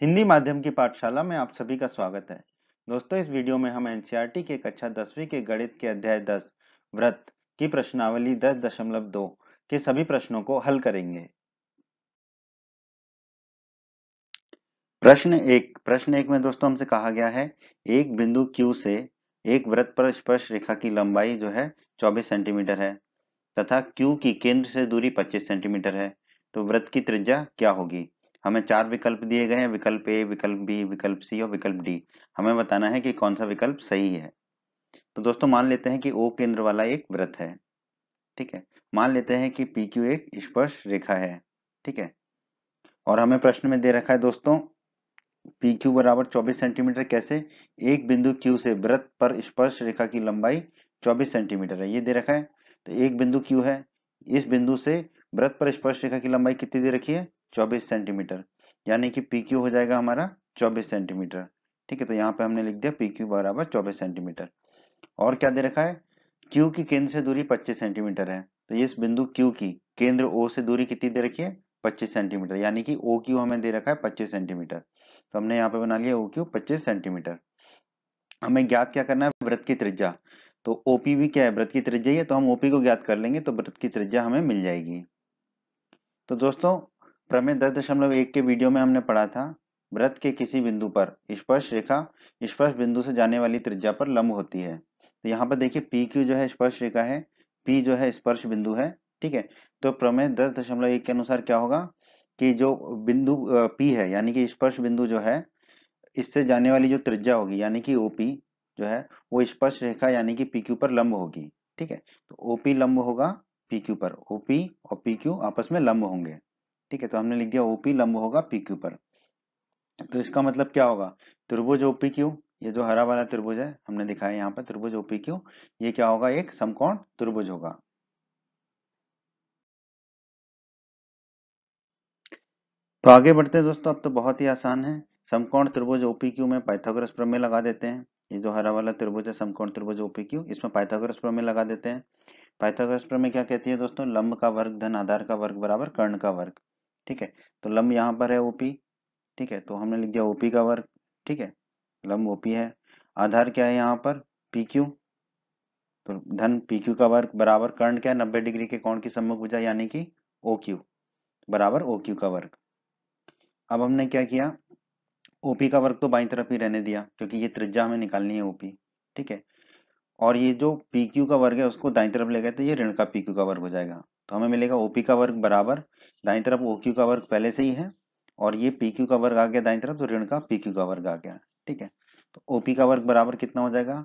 हिंदी माध्यम की पाठशाला में आप सभी का स्वागत है। दोस्तों, इस वीडियो में हम एनसीईआरटी के कक्षा 10वीं के गणित के अध्याय 10 व्रत की प्रश्नावली 10.2 के सभी प्रश्नों को हल करेंगे। प्रश्न एक में दोस्तों हमसे कहा गया है एक बिंदु Q से एक वृत्त पर स्पर्श रेखा की लंबाई जो है 24 सेंटीमीटर है तथा Q की केंद्र से दूरी 25 सेंटीमीटर है। तो वृत्त की त्रिज्या क्या होगी? हमें 4 विकल्प दिए गए हैं, विकल्प ए, विकल्प बी, विकल्प सी और विकल्प डी। हमें बताना है कि कौन सा विकल्प सही है। तो दोस्तों मान लेते हैं कि O केंद्र वाला एक वृत्त है। ठीक है। मान लेते हैं कि PQ एक स्पर्श रेखा है। ठीक है। और हमें प्रश्न में दे रखा है दोस्तों PQ बराबर 24 सेंटीमीटर। कैसे? एक बिंदु Q से वृत्त पर स्पर्श रेखा की लंबाई 24 सेंटीमीटर है, ये दे रखा है। तो एक बिंदु Q है, इस बिंदु से वृत्त पर स्पर्श रेखा की लंबाई कितनी दे रखी है? 24 सेंटीमीटर। यानी कि PQ हो जाएगा हमारा 24 सेंटीमीटर। ठीक है, तो यहाँ पे हमने लिख दिया PQ बराबर 24 सेंटीमीटर। और क्या दे रखा है? Q की केंद्र से दूरी 25 सेंटीमीटर है। तो इस बिंदु Q की केंद्र O से दूरी कितनी दे रखी है? 25 सेंटीमीटर। यानी कि OQ हमें दे रखा है 25 सेंटीमीटर। तो हमने यहाँ पे बना लिया OQ 25 सेंटीमीटर। हमें ज्ञात क्या करना है? वृत्त की त्रिज्या। तो OP भी क्या है? वृत्त की त्रिज्या ही है, तो हम OP को ज्ञात कर लेंगे तो वृत्त की त्रिज्या हमें मिल जाएगी। तो दोस्तों प्रमेय 10.1 के वीडियो में हमने पढ़ा था वृत्त के किसी बिंदु पर स्पर्श रेखा स्पर्श बिंदु से जाने वाली त्रिज्या पर लंब होती है। तो यहाँ पर देखिए PQ जो है स्पर्श रेखा है, P जो है स्पर्श बिंदु है। ठीक है। तो प्रमेय 10.1 के अनुसार क्या होगा कि जो बिंदु P है यानी कि स्पर्श बिंदु जो है, इससे जाने वाली जो त्रिज्या होगी यानी कि OP जो है वो स्पर्श रेखा यानी कि PQ पर लंब होगी। ठीक है। तो OP लंब होगा PQ पर, OP और PQ आपस में लंब होंगे। ठीक है, तो हमने लिख दिया OP लंब होगा PQ पर। तो इसका मतलब क्या होगा? त्रिभुज OPQ, ये जो हरा वाला त्रिभुज है हमने दिखाया यहाँ पर त्रिभुज OPQ, ये क्या होगा? एक समकोण त्रिभुज होगा। तो आगे बढ़ते हैं दोस्तों, अब तो बहुत ही आसान है। समकोण त्रिभुज OPQ में पाइथागोरस प्रमेय लगा देते हैं। ये जो हरा वाला त्रिभुज है समकोण त्रिभुज OPQ, इसमें पाइथागोरस प्रमेय लगा देते हैं। पाइथागोरस प्रमेय क्या कहती है दोस्तों? लंब का वर्ग धन आधार का वर्ग बराबर कर्ण का वर्ग। ठीक है। तो लंब यहाँ पर है OP। ठीक है, तो हमने लिख दिया OP का वर्ग। ठीक है, लंब OP है। आधार क्या है यहाँ पर? PQ। तो धन PQ का वर्ग बराबर कर्ण क्या है? 90 डिग्री के कोण की सम्मुख भुजा यानी कि OQ बराबर OQ का वर्ग। अब हमने क्या किया? OP का वर्ग तो बाईं तरफ ही रहने दिया क्योंकि ये त्रिज्या हमें निकालनी है OP। ठीक है। और ये जो PQ का वर्ग है उसको दाईं तरफ ले गए तो ये ऋण का PQ का वर्ग हो जाएगा। तो हमें मिलेगा OP का वर्ग बराबर दाईं तरफ OQ का वर्ग पहले से ही है और ये PQ का वर्ग आ गया दाईं तरफ तो ऋण का PQ का वर्ग आ गया। ठीक है। तो OP का वर्ग बराबर कितना हो जाएगा?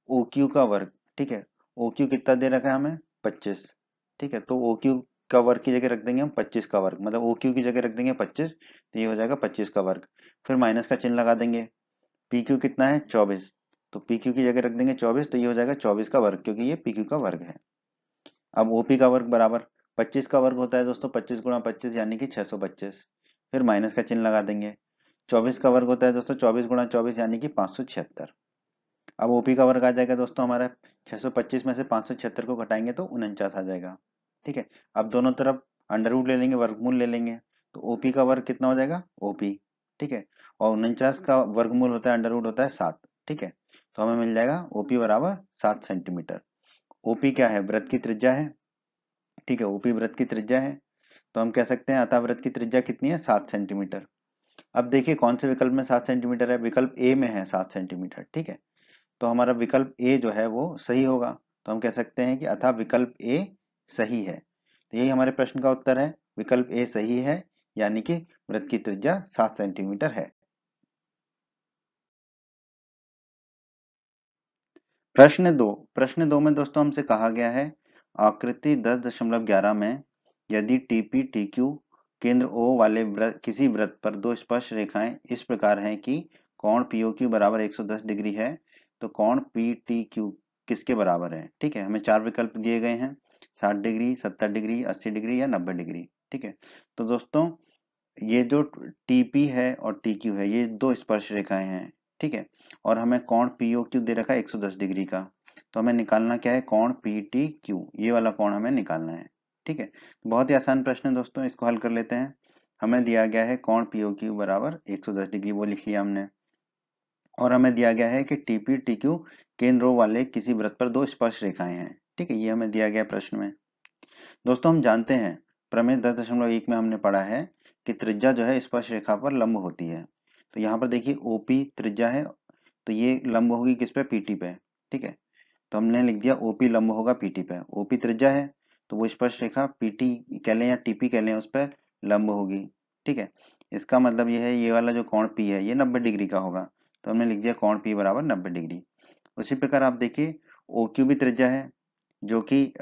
OQ का वर्ग। ठीक है। OQ कितना दे रखा है हमें? 25। ठीक है, तो OQ का वर्ग की जगह रख देंगे हम 25 का वर्ग, मतलब OQ की जगह रख देंगे 25, तो ये हो जाएगा 25 का वर्ग। फिर माइनस का चिन्ह लगा देंगे। PQ कितना है? 24। तो PQ की जगह रख देंगे 24, तो ये हो जाएगा 24 का वर्ग क्योंकि ये PQ का वर्ग है। अब OP का वर्ग बराबर 25 का वर्ग होता है दोस्तों 25 गुणा 25 यानी कि 625। फिर माइनस का चिन्ह लगा देंगे। 24 का वर्ग होता है दोस्तों 24 गुणा 24 यानी कि 576। अब OP का वर्ग आ जाएगा दोस्तों हमारा 625 में से 576 को घटाएंगे तो 49 आ जाएगा। ठीक है। अब दोनों तरफ अंडर रूट ले लेंगे, वर्गमूल ले लेंगे। तो OP का वर्ग कितना हो जाएगा? OP। ठीक है। और 49 का वर्गमूल होता है अंडर रूट होता है 7। ठीक है। तो हमें मिल जाएगा OP बराबर 7 सेंटीमीटर। OP क्या है? वृत्त की त्रिज्या है। ठीक है, OP वृत्त की त्रिज्या है। तो हम कह सकते हैं अतः वृत्त की त्रिज्या कितनी है? 7 सेंटीमीटर। अब देखिए कौन से विकल्प में 7 सेंटीमीटर है? विकल्प ए में है 7 सेंटीमीटर। ठीक है। तो हमारा विकल्प ए जो है वो सही होगा। तो हम कह सकते हैं कि अतः विकल्प ए सही है। तो यही हमारे प्रश्न का उत्तर है, विकल्प ए सही है, यानी कि वृत्त की त्रिज्या 7 सेंटीमीटर है। प्रश्न दो में दोस्तों हमसे कहा गया है आकृति 10.11 में यदि टीपी टीक्यू केंद्र O वाले किसी वृत्त पर दो स्पर्श रेखाएं इस प्रकार हैं कि कोण POQ बराबर 110 डिग्री है तो कोण PTQ किसके बराबर है? ठीक है, हमें चार विकल्प दिए गए हैं 60 डिग्री, 70 डिग्री, 80 डिग्री या 90 डिग्री। ठीक है। तो दोस्तों ये जो TP है और TQ है ये दो स्पर्श रेखाएं हैं। ठीक है। और हमें कोण POQ दे रखा है 110 डिग्री का। तो हमें निकालना क्या है? कोण PTQ, ये वाला कोण हमें निकालना है। ठीक है। बहुत ही आसान प्रश्न है दोस्तों, इसको हल कर लेते हैं। हमें दिया गया है कोण POQ बराबर 110 डिग्री, वो लिख लिया हमने। और हमें दिया गया है कि TP TQ केंद्रों वाले किसी वृत्त पर दो स्पर्श रेखाएं हैं। ठीक है, ये हमें दिया गया प्रश्न में। दोस्तों हम जानते हैं प्रमेय 10.1 में हमने पढ़ा है कि त्रिज्या जो है स्पर्श रेखा पर लंब होती है। तो यहाँ पर देखिए OP त्रिज्या है, तो ये लंब होगी किस पे, PT पे। ठीक है, तो हमने लिख दिया OP लंब होगा PT पे। OP त्रिज्या है तो वो स्पर्श रेखा PT कह लें या TP कह लें, उस पर लंब होगी। ठीक है, इसका मतलब ये है ये वाला जो कोण P है ये 90 डिग्री का होगा, तो हमने लिख दिया कोण P बराबर 90 डिग्री। उसी प्रकार आप देखिए OQ भी त्रिज्या है, जो कि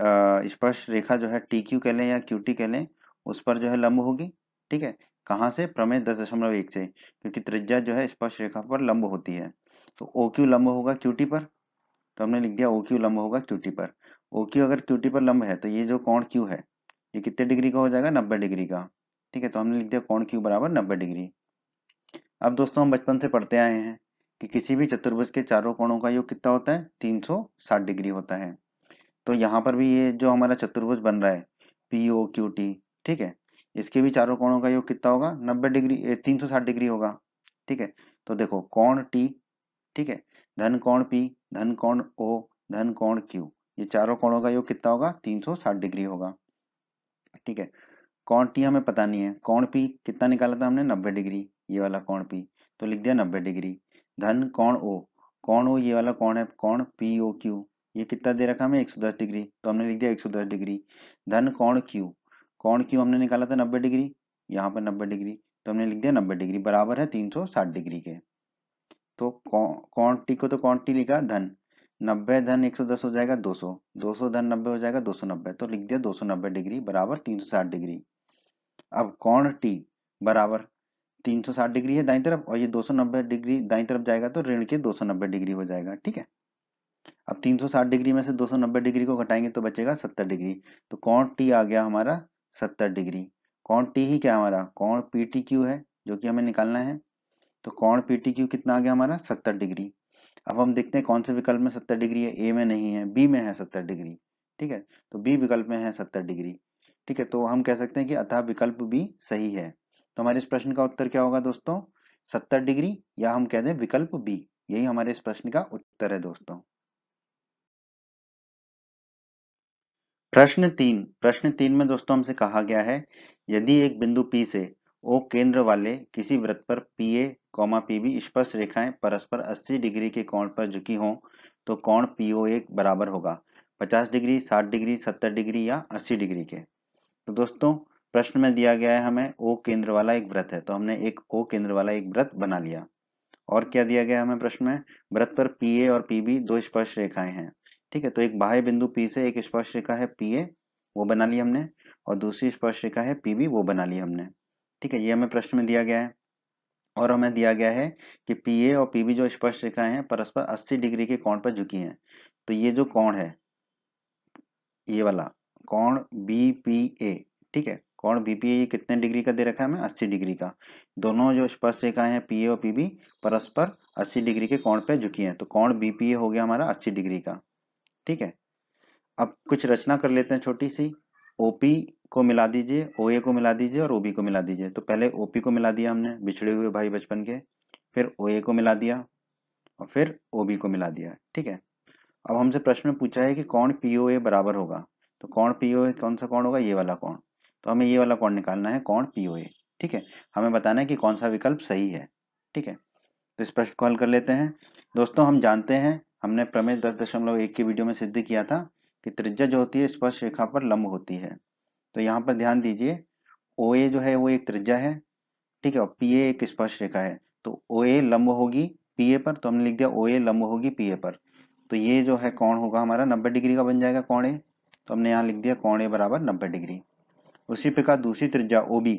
स्पर्श रेखा जो है TQ कह लें या QT कह लें, उस पर जो है लंब होगी। ठीक है, कहाँ से, प्रमेय 10.1 से, क्योंकि त्रिज्या जो है स्पर्श रेखा पर लंब होती है। तो OQ लंब होगा QT पर, तो हमने लिख दिया OQ लंब होगा QT पर। OQ अगर QT पर लंब है तो ये जो कोण Q है ये कितने डिग्री का हो जाएगा, 90 डिग्री का। ठीक है, तो हमने लिख दिया कोण Q बराबर 90 डिग्री। अब दोस्तों हम बचपन से पढ़ते आए हैं कि किसी भी चतुर्भुज के चारों कोणों का योग कितना होता है, 360 डिग्री होता है। तो यहाँ पर भी ये जो हमारा चतुर्भुज बन रहा है POQT, ठीक है, इसके भी चारों कोणों का योग कितना होगा, 90 डिग्री 360 डिग्री होगा। ठीक है, तो देखो कोण T, ठीक है, धन कोण P, धन कोण O, धन कोण Q, ये चारों कोणों का योग कितना होगा, 360 डिग्री होगा। ठीक है, कोण T हमें पता नहीं है, कोण P कितना निकाला था हमने, 90 डिग्री, ये वाला कोण P, तो लिख दिया 90 डिग्री। धन कोण O, कोण O ये वाला कोण है, कोण POQ, ये कितना दे रखा हमें, 110 डिग्री, तो हमने लिख दिया 110 डिग्री। धन कोण Q, कोण Q हमने निकाला था 90 डिग्री, यहाँ पर 90 डिग्री, तो हमने लिख दिया 90 डिग्री बराबर है 360 डिग्री के। तो कोण T को तो कोण T लिखा धन, 90 धन 110 हो जाएगा 200, 200 धन 90 हो जाएगा 290, तो लिख दिया 290 डिग्री बराबर 360 डिग्री। अब कोण T बराबर 360 डिग्री है दाईं तरफ, और ये 290 डिग्री दाईं तरफ जाएगा तो ऋण के 290 डिग्री हो जाएगा। ठीक है, अब 360 डिग्री में से 290 डिग्री को घटाएंगे तो बचेगा 70 डिग्री, तो कोण T आ गया हमारा 70 डिग्री। कोण T ही क्या हमारा, कोण PTQ है जो कि हमें निकालना है। तो कोण PTQ कितना आ गया हमारा, 70 डिग्री। अब हम देखते हैं कौन से विकल्प में 70 डिग्री है, ए में नहीं है, बी में है 70 डिग्री। ठीक है, तो बी विकल्प में है 70 डिग्री। ठीक है, तो हम कह सकते हैं कि अतः विकल्प बी सही है। तो हमारे इस प्रश्न का उत्तर क्या होगा दोस्तों, 70 डिग्री, या हम कह दें विकल्प बी, यही हमारे इस प्रश्न का उत्तर है दोस्तों। प्रश्न 3 में दोस्तों हमसे कहा गया है यदि एक बिंदु P से O केंद्र वाले किसी वृत्त पर PA, PB स्पर्श रेखाएं परस्पर 80 डिग्री के कोण पर झुकी हों तो कोण PO1 बराबर होगा 50 डिग्री, 60 डिग्री, 70 डिग्री या 80 डिग्री के। तो दोस्तों प्रश्न में दिया गया है हमें O केंद्र वाला एक वृत्त है, तो हमने एक O केंद्र वाला एक वृत्त बना लिया। और क्या दिया गया हमें प्रश्न में, वृत्त पर PA और PB दो स्पर्श रेखाएं हैं। ठीक है, तो एक बाह्य बिंदु P से एक स्पर्श रेखा है PA, वो बना ली हमने, और दूसरी स्पर्श रेखा है PB, वो बना ली हमने। ठीक है, ये हमें प्रश्न में दिया गया है। और हमें दिया गया है कि PA और PB जो स्पर्श रेखाएं हैं परस्पर 80 डिग्री के कोण पर झुकी हैं। तो ये जो कोण है ये वाला कोण BPA, ठीक है, कोण BPA ये कितने डिग्री का दे रखा है हमें, 80 डिग्री का। दोनों जो स्पर्श रेखाएं हैं PA और PB परस्पर 80 डिग्री के कोण पे झुकी हैं, तो कोण BPA हो गया हमारा 80 डिग्री का। ठीक है, अब कुछ रचना कर लेते हैं छोटी सी। OP को मिला दीजिए, OA को मिला दीजिए और OB को मिला दीजिए। तो पहले OP को मिला दिया हमने, बिछड़े हुए भाई बचपन के, फिर OA को मिला दिया और फिर OB को मिला दिया। ठीक है, अब हमसे प्रश्न में पूछा है कि कोण POA बराबर होगा, तो कोण POA कौन सा कोण होगा, ये वाला कोण, तो हमें ये वाला कोण निकालना है, कोण POA। ठीक है, हमें बताना है कि कौन सा विकल्प सही है। ठीक है, तो इस प्रश्न को हल कर लेते हैं। दोस्तों हम जानते हैं, हमने प्रमेय 10.1 की वीडियो में सिद्ध किया था कि त्रिज्या जो होती है स्पर्श रेखा पर लंब होती है। तो यहाँ पर ध्यान दीजिए, OA जो है वो एक त्रिज्या है, ठीक है, और PA एक स्पर्श रेखा है। तो OA लंब होगी PA पर, तो हमने लिख दिया OA लंब होगी PA पर। तो ये जो है कोण होगा हमारा 90 डिग्री का बन जाएगा कोण A, तो हमने यहाँ लिख दिया कोण A बराबर 90 डिग्री। उसी प्रकार दूसरी त्रिज्या OB,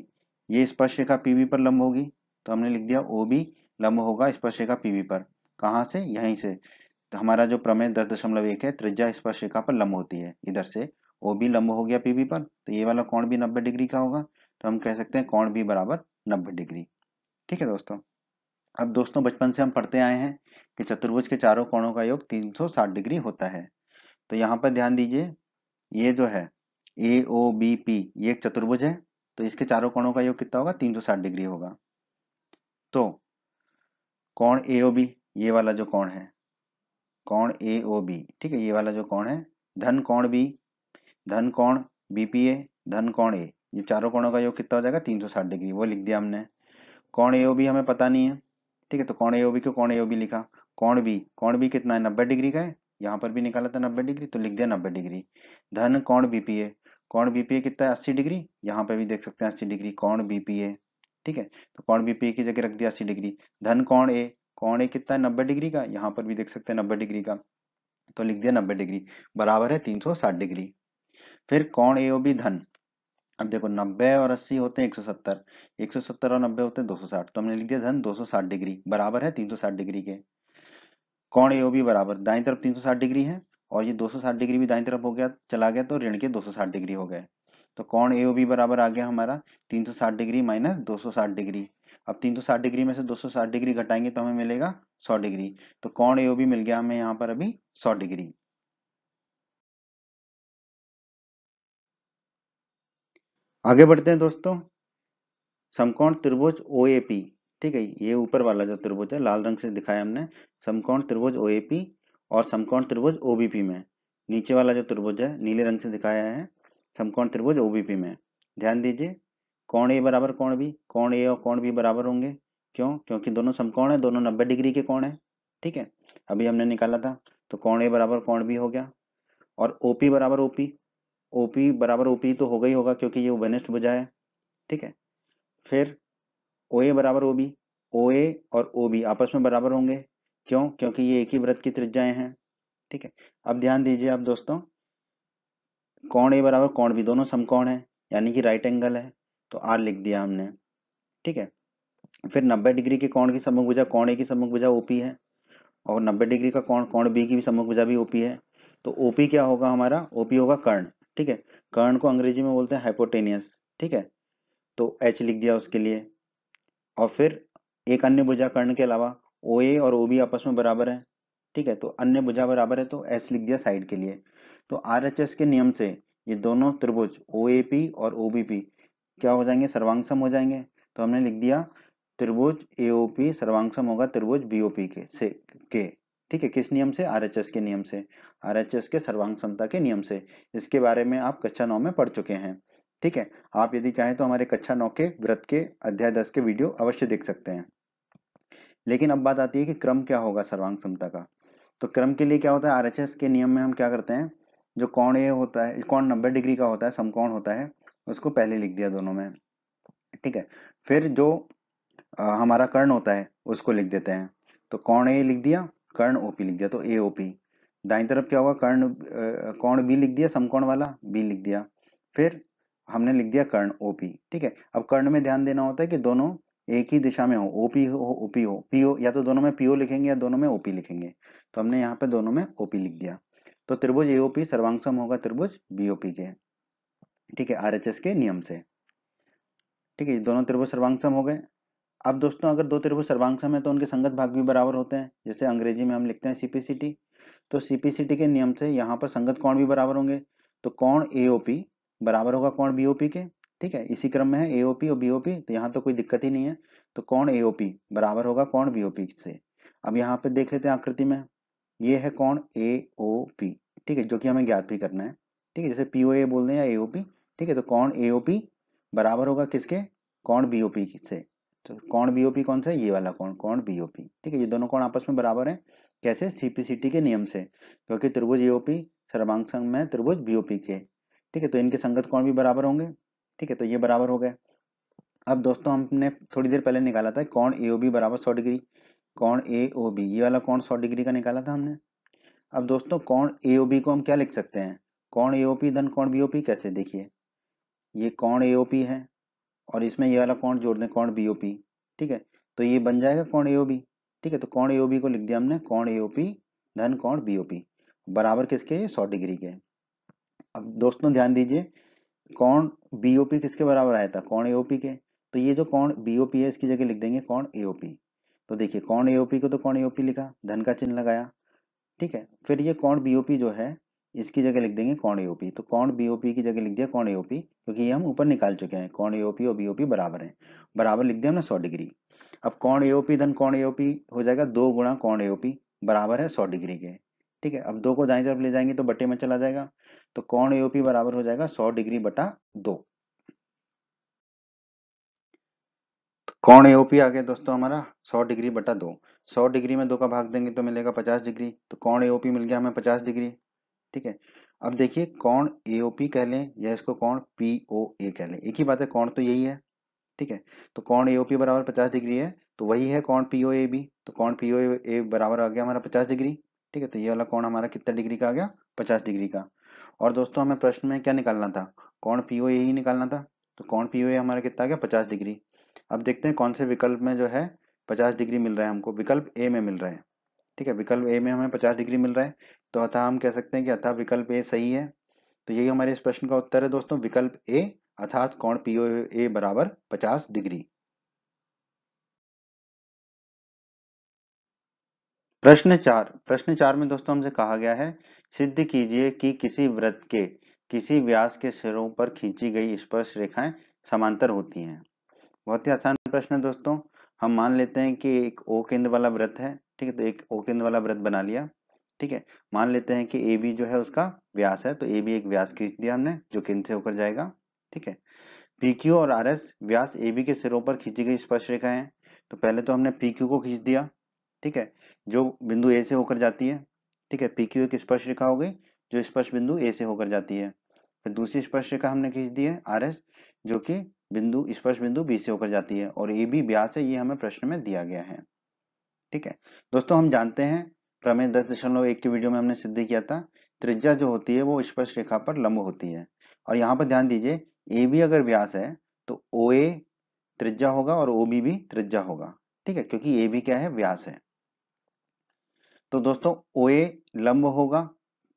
ये स्पर्श रेखा PB पर लंब होगी, तो हमने लिख दिया OB लंब होगा स्पर्श रेखा PB पर। कहाँ से, यहीं से। तो हमारा जो प्रमेय 10.1 है, त्रिज्या स्पर्श रेखा पर लंब होती है, इधर से OB लंब हो गया PB पर, तो ये वाला कोण भी 90 डिग्री का होगा, तो हम कह सकते हैं कोण B बराबर 90 डिग्री। ठीक है दोस्तों, अब दोस्तों बचपन से हम पढ़ते आए हैं कि चतुर्भुज के चारों कोणों का योग 360 डिग्री होता है। तो यहाँ पर ध्यान दीजिए, ये जो है AOBP ये एक चतुर्भुज है। तो इसके चारों कोणों का योग कितना होगा, 360 डिग्री होगा। तो कोण AOB, ये वाला जो कोण है, कोण AOB, ठीक है, ये वाला जो कोण है, धन कोण B, धन कोण BPA, धन कोण A, ये चारों कोणों का योग कितना हो जाएगा, 360 डिग्री, वो लिख दिया हमने। कोण AOB हमें पता नहीं है, ठीक है, तो कोण AOB को कोण AOB लिखा। कोण B कितना है, 90 डिग्री का है, यहाँ पर भी निकाला था 90 डिग्री, तो लिख दिया 90 डिग्री। धन कोण BPA, कोण BPA कितना है, 80 डिग्री, यहाँ पे भी देख सकते हैं 80 डिग्री, कोण BPA, ठीक है, तो कोण BPA की जगह रख दिया 80 डिग्री। धन कोण A कितना है, 90 डिग्री का, यहाँ पर भी देख सकते हैं 90 डिग्री का, तो लिख दिया 90 डिग्री, बराबर है 360 डिग्री। फिर कोण AOB धन, अब देखो 90 और 80 होते हैं 170, 170 और 90 होते हैं 260, तो हमने लिख दिया धन 260 डिग्री, बराबर है 360 डिग्री के। कोण AOB बराबर, दाईं तरफ 360 डिग्री है और ये 260 डिग्री भी दाईं तरफ हो गया, चला गया, तो ऋण के 260 डिग्री हो गए। तो कोण AOB बराबर आ गया हमारा 360 डिग्री माइनस 260 डिग्री। अब 360 डिग्री में से 260 डिग्री घटाएंगे तो हमें मिलेगा 100 डिग्री। तो कोण AOB मिल गया हमें यहाँ पर अभी 100 डिग्री। आगे बढ़ते हैं दोस्तों, समकोण त्रिभुज OAP, ठीक है, ये ऊपर वाला जो त्रिभुज है लाल रंग से दिखाया हमने, समकोण त्रिभुज OAP और समकोण त्रिभुज OBP में, नीचे वाला जो त्रिभुज है नीले रंग से दिखाया है समकोण त्रिभुज OBP में। ध्यान दीजिए, कोण A बराबर कोण B, कोण A और कोण B बराबर होंगे, क्यों, क्योंकि दोनों समकोण है, दोनों 90 डिग्री के कोण है, ठीक है, अभी हमने निकाला था, तो कोण A बराबर कोण B हो गया। और OP बराबर OP, OP बराबर OP तो होगा ही होगा क्योंकि ये उभयनिष्ठ भुजा है, ठीक है। फिर OA बराबर OB, OA और OB आपस में बराबर होंगे, क्यों, क्योंकि ये एक ही वृत्त की त्रिज्याएं हैं, ठीक है। अब ध्यान दीजिए आप दोस्तों, कोण A बराबर कोण B, दोनों समकोण है, यानी कि राइट एंगल है, तो R लिख दिया हमने, ठीक है। फिर 90 डिग्री के कोण की समभुजा कोण A की समभुजा OP है, और 90 डिग्री का कोण कोण B की भी समभुजा भी OP है, तो OP क्या होगा हमारा, OP होगा कर्ण, ठीक है, कर्ण को अंग्रेजी में बोलते हैं हाइपोटेनियस, ठीक है, तो H लिख दिया उसके लिए। और फिर एक अन्य भुजा कर्ण के अलावा OA और OB आपस में बराबर है, ठीक है, तो अन्य भुजा बराबर है तो S लिख दिया साइड के लिए। तो RHS के नियम से ये दोनों त्रिभुज OAP और OBP क्या हो जाएंगे, सर्वांग सम हो जाएंगे, तो हमने लिख दिया त्रिभुज AOP सर्वांग सम होगा त्रिभुज BOP के, ठीक है, किस नियम से, RHS के नियम से, RHS के सर्वांग समता के नियम से। इसके बारे में आप कक्षा 9 में पढ़ चुके हैं, ठीक है। आप यदि चाहें तो हमारे कक्षा 9 के व्रत के अध्याय 10 के वीडियो अवश्य देख सकते हैं। लेकिन अब बात आती है कि क्रम क्या होगा सर्वांग समता का। तो क्रम के लिए क्या होता है, आरएचएस के नियम में हम क्या करते हैं, जो कोण ए होता है, कोण 90 डिग्री का होता है, समकोण होता है, उसको पहले लिख दिया दोनों में, ठीक है। फिर जो हमारा कर्ण होता है उसको लिख देते हैं, तो कोण ए लिख दिया, कर्ण ओपी लिख दिया, तो ए ओपी। दाईं तरफ क्या होगा, कोण बी लिख दिया, समकोण वाला बी लिख दिया, फिर हमने लिख दिया कर्ण ओपी, ठीक है। अब कर्ण में ध्यान देना होता है कि दोनों एक ही दिशा में हो, ओपी हो ओपी हो, पीओ, या तो दोनों में पीओ लिखेंगे या दोनों में ओपी लिखेंगे, तो हमने यहाँ पे दोनों में ओपी लिख दिया। तो त्रिभुज एओपी सर्वांगसम होगा त्रिभुज बीओपी के, ठीक है, आरएचएस के नियम से, ठीक है, ये दोनों त्रिभुज सर्वांगसम हो गए। अब दोस्तों अगर दो त्रिभुज सर्वांगसम है तो उनके संगत भाग भी बराबर होते हैं, जैसे अंग्रेजी में हम लिखते हैं सीपीसीटी। तो सीपीसीटी के नियम से यहाँ पर संगत कोण भी बराबर होंगे, तो कोण एओपी बराबर होगा कोण बीओपी के, ठीक है, इसी क्रम में है एओपी और बीओपी, तो यहाँ तो कोई दिक्कत ही नहीं है, तो कोण एओपी बराबर होगा कोण बीओपी से। अब यहाँ पे देख लेते हैं आकृति में, ये है कोण एओपी, ठीक है, जो कि हमें ज्ञात भी करना है, ठीक है, जैसे पीओए बोल दें या एओपी, ठीक है, तो कोण एओपी बराबर होगा किसके, कोण बीओपी से। तो कोण बीओपी कौन सा है, ये वाला कोण, कोण बीओपी, ठीक है, ये दोनों कोण आपस में बराबर हैं, कैसे, सीपीसीटी के नियम से, क्योंकि त्रिभुज एओपी सर्वांग में त्रिभुज बीओपी के, ठीक है, तो इनके संगत कोण भी बराबर होंगे, ठीक है, तो ये बराबर हो गए। अब दोस्तों हमने थोड़ी देर पहले निकाला था कोण एओबी बराबर 100 डिग्री, कोण एओबी ये वाला कोण 100 डिग्री का निकाला था हमने। अब दोस्तों कोण एओबी को हम क्या लिख सकते हैं, कोण एओपी धन कोण बीओपी, कैसे, देखिए ये कोण एओपी है और इसमें ये वाला कोण जोड़ दें कोण बीओपी, ठीक है, तो ये बन जाएगा कोण एओबी, ठीक है, तो कोण एओबी को लिख दिया हमने कोण एओपी धन कोण बीओपी, बराबर किसके, 100 डिग्री के। अब दोस्तों ध्यान दीजिए, कोण बीओपी किसके बराबर आया था, कोण एओपी के, तो ये जो कोण बीओपी है इसकी जगह लिख देंगे कोण एओपी। तो देखिए कोण एओपी को तो कोण एओपी लिखा, धन का चिन्ह लगाया, ठीक है, फिर ये कोण बीओपी जो है इसकी जगह लिख देंगे कोण एओपी। तो कोण बीओपी की जगह लिख दिया कोण एओपी, क्योंकि ये हम ऊपर निकाल चुके हैं, कोण एओपी और बीओपी बराबर है, बराबर लिख दिया हमने 100 डिग्री। अब कोण एओपी धन कोण एओपी हो जाएगा 2 गुणा कोण एओपी बराबर है 100 डिग्री के। ठीक है, अब 2 को दाईं तरफ ले जाएंगे तो बटे में चला जाएगा, तो कोण एओपी बराबर हो जाएगा 100 डिग्री बटा 2। कोण एओपी आ गया दोस्तों हमारा 100 डिग्री बटा 2। 100 डिग्री में 2 का भाग देंगे तो मिलेगा 50 डिग्री, तो कोण एओपी मिल गया हमें 50 डिग्री। ठीक है, अब देखिए कोण एओपी कह लें या इसको कोण पीओए कह लें, एक ही बात है, कोण तो यही है। ठीक है, तो कोण एओपी बराबर 50 डिग्री है, तो वही है कोण पीओए भी, तो कोण पीओए बराबर आ गया हमारा 50 डिग्री। ठीक है, तो ये वाला कोण हमारा कितना डिग्री का आ गया, 50 डिग्री का। और दोस्तों हमें प्रश्न में क्या निकालना था, कोण पीओए ही निकालना था, तो कोण पीओए हमारा कितना आ गया, 50 डिग्री। अब देखते हैं कौन से विकल्प में जो है 50 डिग्री मिल रहा है हमको, विकल्प ए में मिल रहा है। ठीक है, विकल्प ए में हमें 50 डिग्री मिल रहा है, तो अतः हम कह सकते हैं कि अतः विकल्प ए सही है। तो यही हमारे इस प्रश्न का उत्तर है दोस्तों, विकल्प ए, अर्थात कोण पीओए बराबर 50 डिग्री। प्रश्न 4 में दोस्तों हमसे कहा गया है, सिद्ध कीजिए कि किसी वृत्त के किसी व्यास के सिरों पर खींची गई स्पर्श रेखाएं समांतर होती हैं। बहुत ही आसान प्रश्न है दोस्तों। हम मान लेते हैं कि एक ओ केंद्र वाला वृत्त है। ठीक है, तो एक ओ केंद्र वाला वृत्त बना लिया। ठीक है, मान लेते हैं कि ए बी जो है उसका व्यास है, तो ए बी एक व्यास खींच दिया हमने जो केंद्र से होकर जाएगा। ठीक है, पी क्यू और आर एस व्यास ए बी के सिरों पर खींची गई स्पर्श रेखाएं हैं। तो पहले तो हमने पी क्यू को खींच दिया। ठीक है, जो बिंदु ए से होकर जाती है। ठीक है, पी क्यू एक स्पर्श रेखा हो गई जो स्पर्श बिंदु ए से होकर जाती है। फिर दूसरी स्पर्श रेखा हमने खींच दी है आर एस, जो कि बिंदु स्पर्श बिंदु बी से होकर जाती है, और ए बी व्यास है, ये हमें प्रश्न में दिया गया है। ठीक है दोस्तों, हम जानते हैं प्रमेय 10.1 के वीडियो में हमने सिद्ध किया था, त्रिज्या जो होती है वो स्पर्श रेखा पर लंब होती है। और यहाँ पर ध्यान दीजिए, ए बी अगर व्यास है तो ओ ए त्रिज्या होगा और ओ बी भी त्रिज्या होगा। ठीक है, क्योंकि ए बी क्या है, व्यास है। तो दोस्तों ओ ए लंब होगा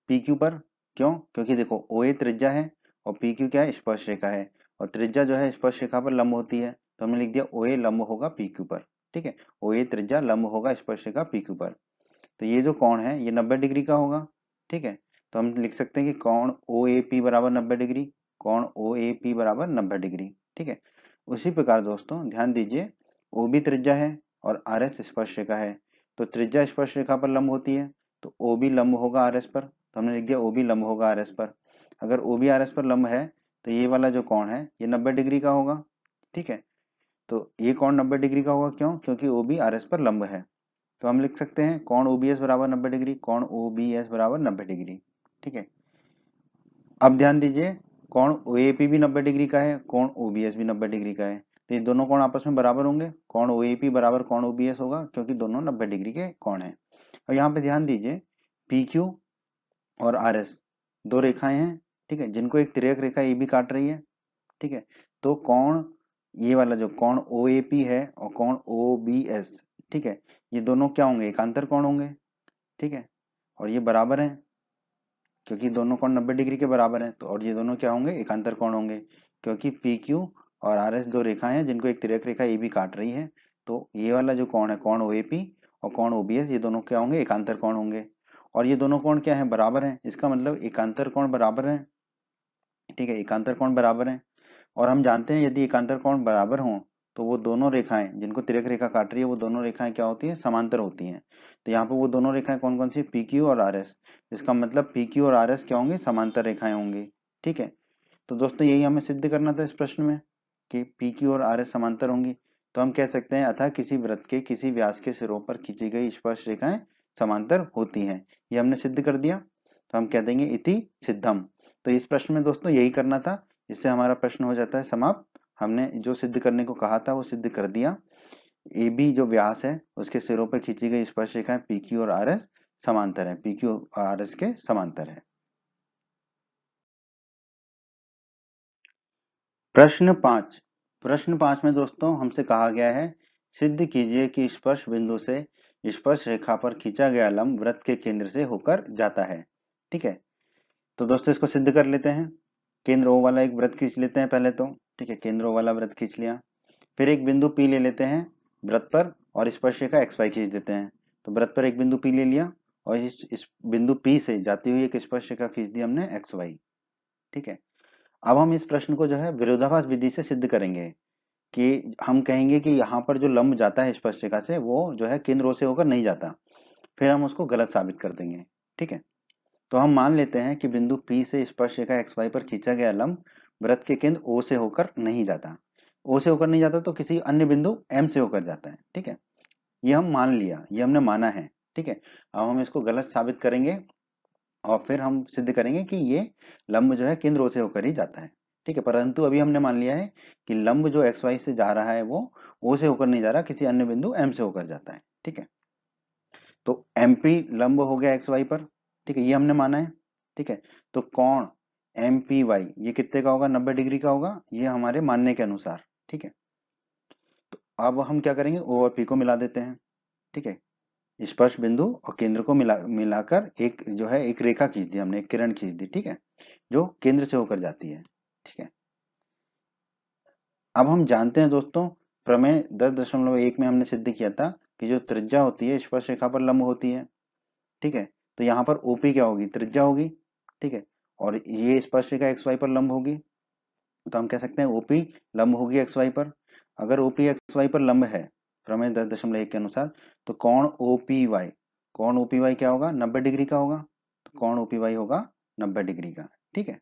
पी क्यू पर, क्यों, क्योंकि देखो ओ ए त्रिज्या है और पी क्यू क्या है, स्पर्श रेखा है, और त्रिज्या जो है स्पर्श रेखा पर लंब होती है, तो हमने लिख दिया ओ ए लंब होगा पी क्यू पर। ठीक है, ओ ए त्रिज्या लंब होगा स्पर्श रेखा पी क्यू पर, तो ये जो कोण है ये 90 डिग्री का होगा। ठीक है, तो हम लिख सकते हैं कि कोण ओ ए पी बराबर 90 डिग्री, कोण ओ ए पी बराबर 90 डिग्री। ठीक है, उसी प्रकार दोस्तों ध्यान दीजिए, ओ बी त्रिज्या है और आर एस स्पर्श रेखा है, तो त्रिज्या स्पर्श रेखा पर लंब होती है, तो ओ बी लंब होगा आर एस पर, तो हमने लिख दिया ओ बी लंब होगा आर एस पर। अगर ओ बी आर एस पर लंब है तो ये वाला जो कोण है ये 90 डिग्री का होगा। ठीक है, तो ये कोण 90 डिग्री का होगा, क्यों, क्योंकि ओ बी आर एस पर लंब है। तो हम लिख सकते हैं कोण ओबीएस बराबर 90 डिग्री, कोण ओबीएस बराबर 90 डिग्री। ठीक है, अब ध्यान दीजिए, कोण ओएपी भी 90 डिग्री का है, कोण ओबीएस भी 90 डिग्री का है, तो ये दोनों कोण आपस में बराबर होंगे, कोण ओएपी बराबर कोण ओबीएस होगा, क्योंकि दोनों 90 डिग्री के कोण हैं। और यहाँ पे ध्यान दीजिए, पी क्यू और आर एस दो रेखाएं हैं। ठीक है, जिनको एक तिर्यक रेखा ए बी काट रही है। ठीक है, तो कोण ये वाला जो कोण ओएपी है और कोण ओबीएस, ठीक है, ये दोनों क्या होंगे, एकांतर कोण होंगे। ठीक है, और ये बराबर है, क्योंकि दोनों कोण 90 डिग्री के बराबर हैं, तो और ये दोनों क्या होंगे, एकांतर कोण होंगे, क्योंकि पी क्यू और आर एस दो रेखाएं हैं जिनको एक तिर्यक रेखा ए बी काट रही है। तो ये वाला जो कोण है कोण ओएपी और कोण ओबीएस, ये दोनों क्या होंगे, एकांतर कोण होंगे, और ये दोनों कोण क्या है, बराबर हैं, इसका मतलब एकांतर कोण बराबर है। ठीक है, एकांतर कोण बराबर है, और हम जानते हैं यदि एकांतर कोण बराबर हों तो वो दोनों रेखाएं जिनको तिर्यक रेखा काट रही है वो दोनों रेखाएं क्या होती हैं, समांतर होती हैं। तो यहाँ पे वो दोनों रेखाएं कौन कौन सी, पी क्यू और आर एस, इसका मतलब पी क्यू और आर एस क्या होंगे, समांतर रेखाएं होंगी। ठीक है, तो दोस्तों यही हमें सिद्ध करना था इस प्रश्न में कि पी क्यू और आर एस समांतर होंगी। तो हम कह सकते हैं अतः किसी वृत्त के किसी व्यास के सिरों पर खींची गई स्पर्श रेखाएं समांतर होती हैं, ये हमने सिद्ध कर दिया, तो हम कह देंगे इति सिद्धम। तो इस प्रश्न में दोस्तों यही करना था, इससे हमारा प्रश्न हो जाता है समाप्त। हमने जो सिद्ध करने को कहा था वो सिद्ध कर दिया। ए बी जो व्यास है उसके सिरों पर खींची गई स्पर्श रेखाएं पी क्यू और आर एस समांतर है, पी क्यू और आर एस के समांतर है। प्रश्न 5 में दोस्तों हमसे कहा गया है, सिद्ध कीजिए कि स्पर्श बिंदु से स्पर्श रेखा पर खींचा गया लंब वृत्त के केंद्र से होकर जाता है। ठीक है, तो दोस्तों इसको सिद्ध कर लेते हैं। केंद्र ओ वाला एक वृत्त खींच लेते हैं पहले तो। ठीक है, केंद्र ओ वाला वृत्त खींच लिया, फिर एक बिंदु P ले लेते हैं वृत्त पर और स्पर्श रेखा XY खींच देते हैं। तो वृत्त पर एक बिंदु P ले लिया और इस बिंदु P से जाती हुई एक स्पर्श रेखा खींच दी हमने XY। ठीक है, अब हम इस प्रश्न को जो है विरोधाभास विधि से सिद्ध करेंगे कि हम कहेंगे कि यहाँ पर जो लंब जाता है स्पर्श रेखा से वो जो है केंद्र O से होकर नहीं जाता, फिर हम उसको गलत साबित कर देंगे। ठीक है, तो हम मान लेते हैं कि बिंदु P से स्पर्श रेखा XY पर खींचा गया लंब वृत्त के केंद्र O से होकर नहीं जाता। O से होकर नहीं जाता तो किसी अन्य बिंदु M से होकर जाता है। ठीक है, ये हम मान लिया, ये हमने माना है। ठीक है, अब हम इसको गलत साबित करेंगे और फिर हम सिद्ध करेंगे कि ये लंब जो है केंद्र O से होकर ही जाता है। ठीक है, परंतु अभी हमने मान लिया है कि लंब जो XY से जा रहा है वो O से होकर नहीं जा रहा, किसी अन्य बिंदु M से होकर जाता है। ठीक है, तो MP लंब हो गया XY पर। ठीक है, ये हमने माना है। ठीक है, तो कोण MPY ये कितने का होगा? 90 डिग्री का होगा, ये हमारे मानने के अनुसार। ठीक है, तो अब हम क्या करेंगे, O और P को मिला देते हैं। ठीक है, स्पर्श बिंदु और केंद्र को मिलाकर एक जो है एक रेखा खींच दी हमने, एक किरण खींच दी। ठीक है, जो केंद्र से होकर जाती है। ठीक है, अब हम जानते हैं दोस्तों, प्रमेय 10.1 में हमने सिद्ध किया था कि जो त्रिज्या होती है स्पर्श रेखा पर लंब होती है। ठीक है, तो यहाँ पर OP क्या होगी? त्रिज्या होगी। ठीक है, और ये स्पर्श रेखा XY पर लंब होगी, तो हम कह सकते हैं OP लंब होगी XY पर। अगर OP XY पर लंब है प्रमेय 10.1 के अनुसार, तो कोण OPY, कोण OPY क्या होगा? 90 डिग्री का होगा। तो कोण OPY होगा 90 डिग्री का। ठीक है,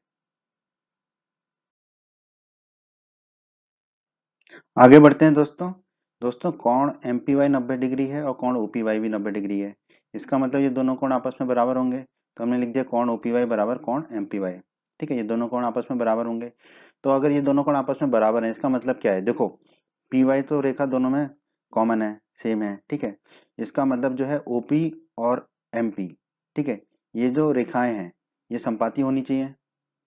आगे बढ़ते हैं दोस्तों। दोस्तों कोण MPY 90 डिग्री है और कोण OPY भी 90 डिग्री है। इसका मतलब ये दोनों कोण आपस में बराबर होंगे, तो हमने लिख दिया कोण OPY बराबर कोण MPY। ठीक है, ये दोनों कोण आपस में बराबर होंगे। तो अगर ये दोनों कोण आपस में बराबर हैं, इसका मतलब क्या है? देखो, PY तो रेखा दोनों में कॉमन है, सेम है। ठीक है, इसका मतलब जो है OP और MP, ठीक है, ये जो रेखाएं हैं ये संपाती होनी चाहिए।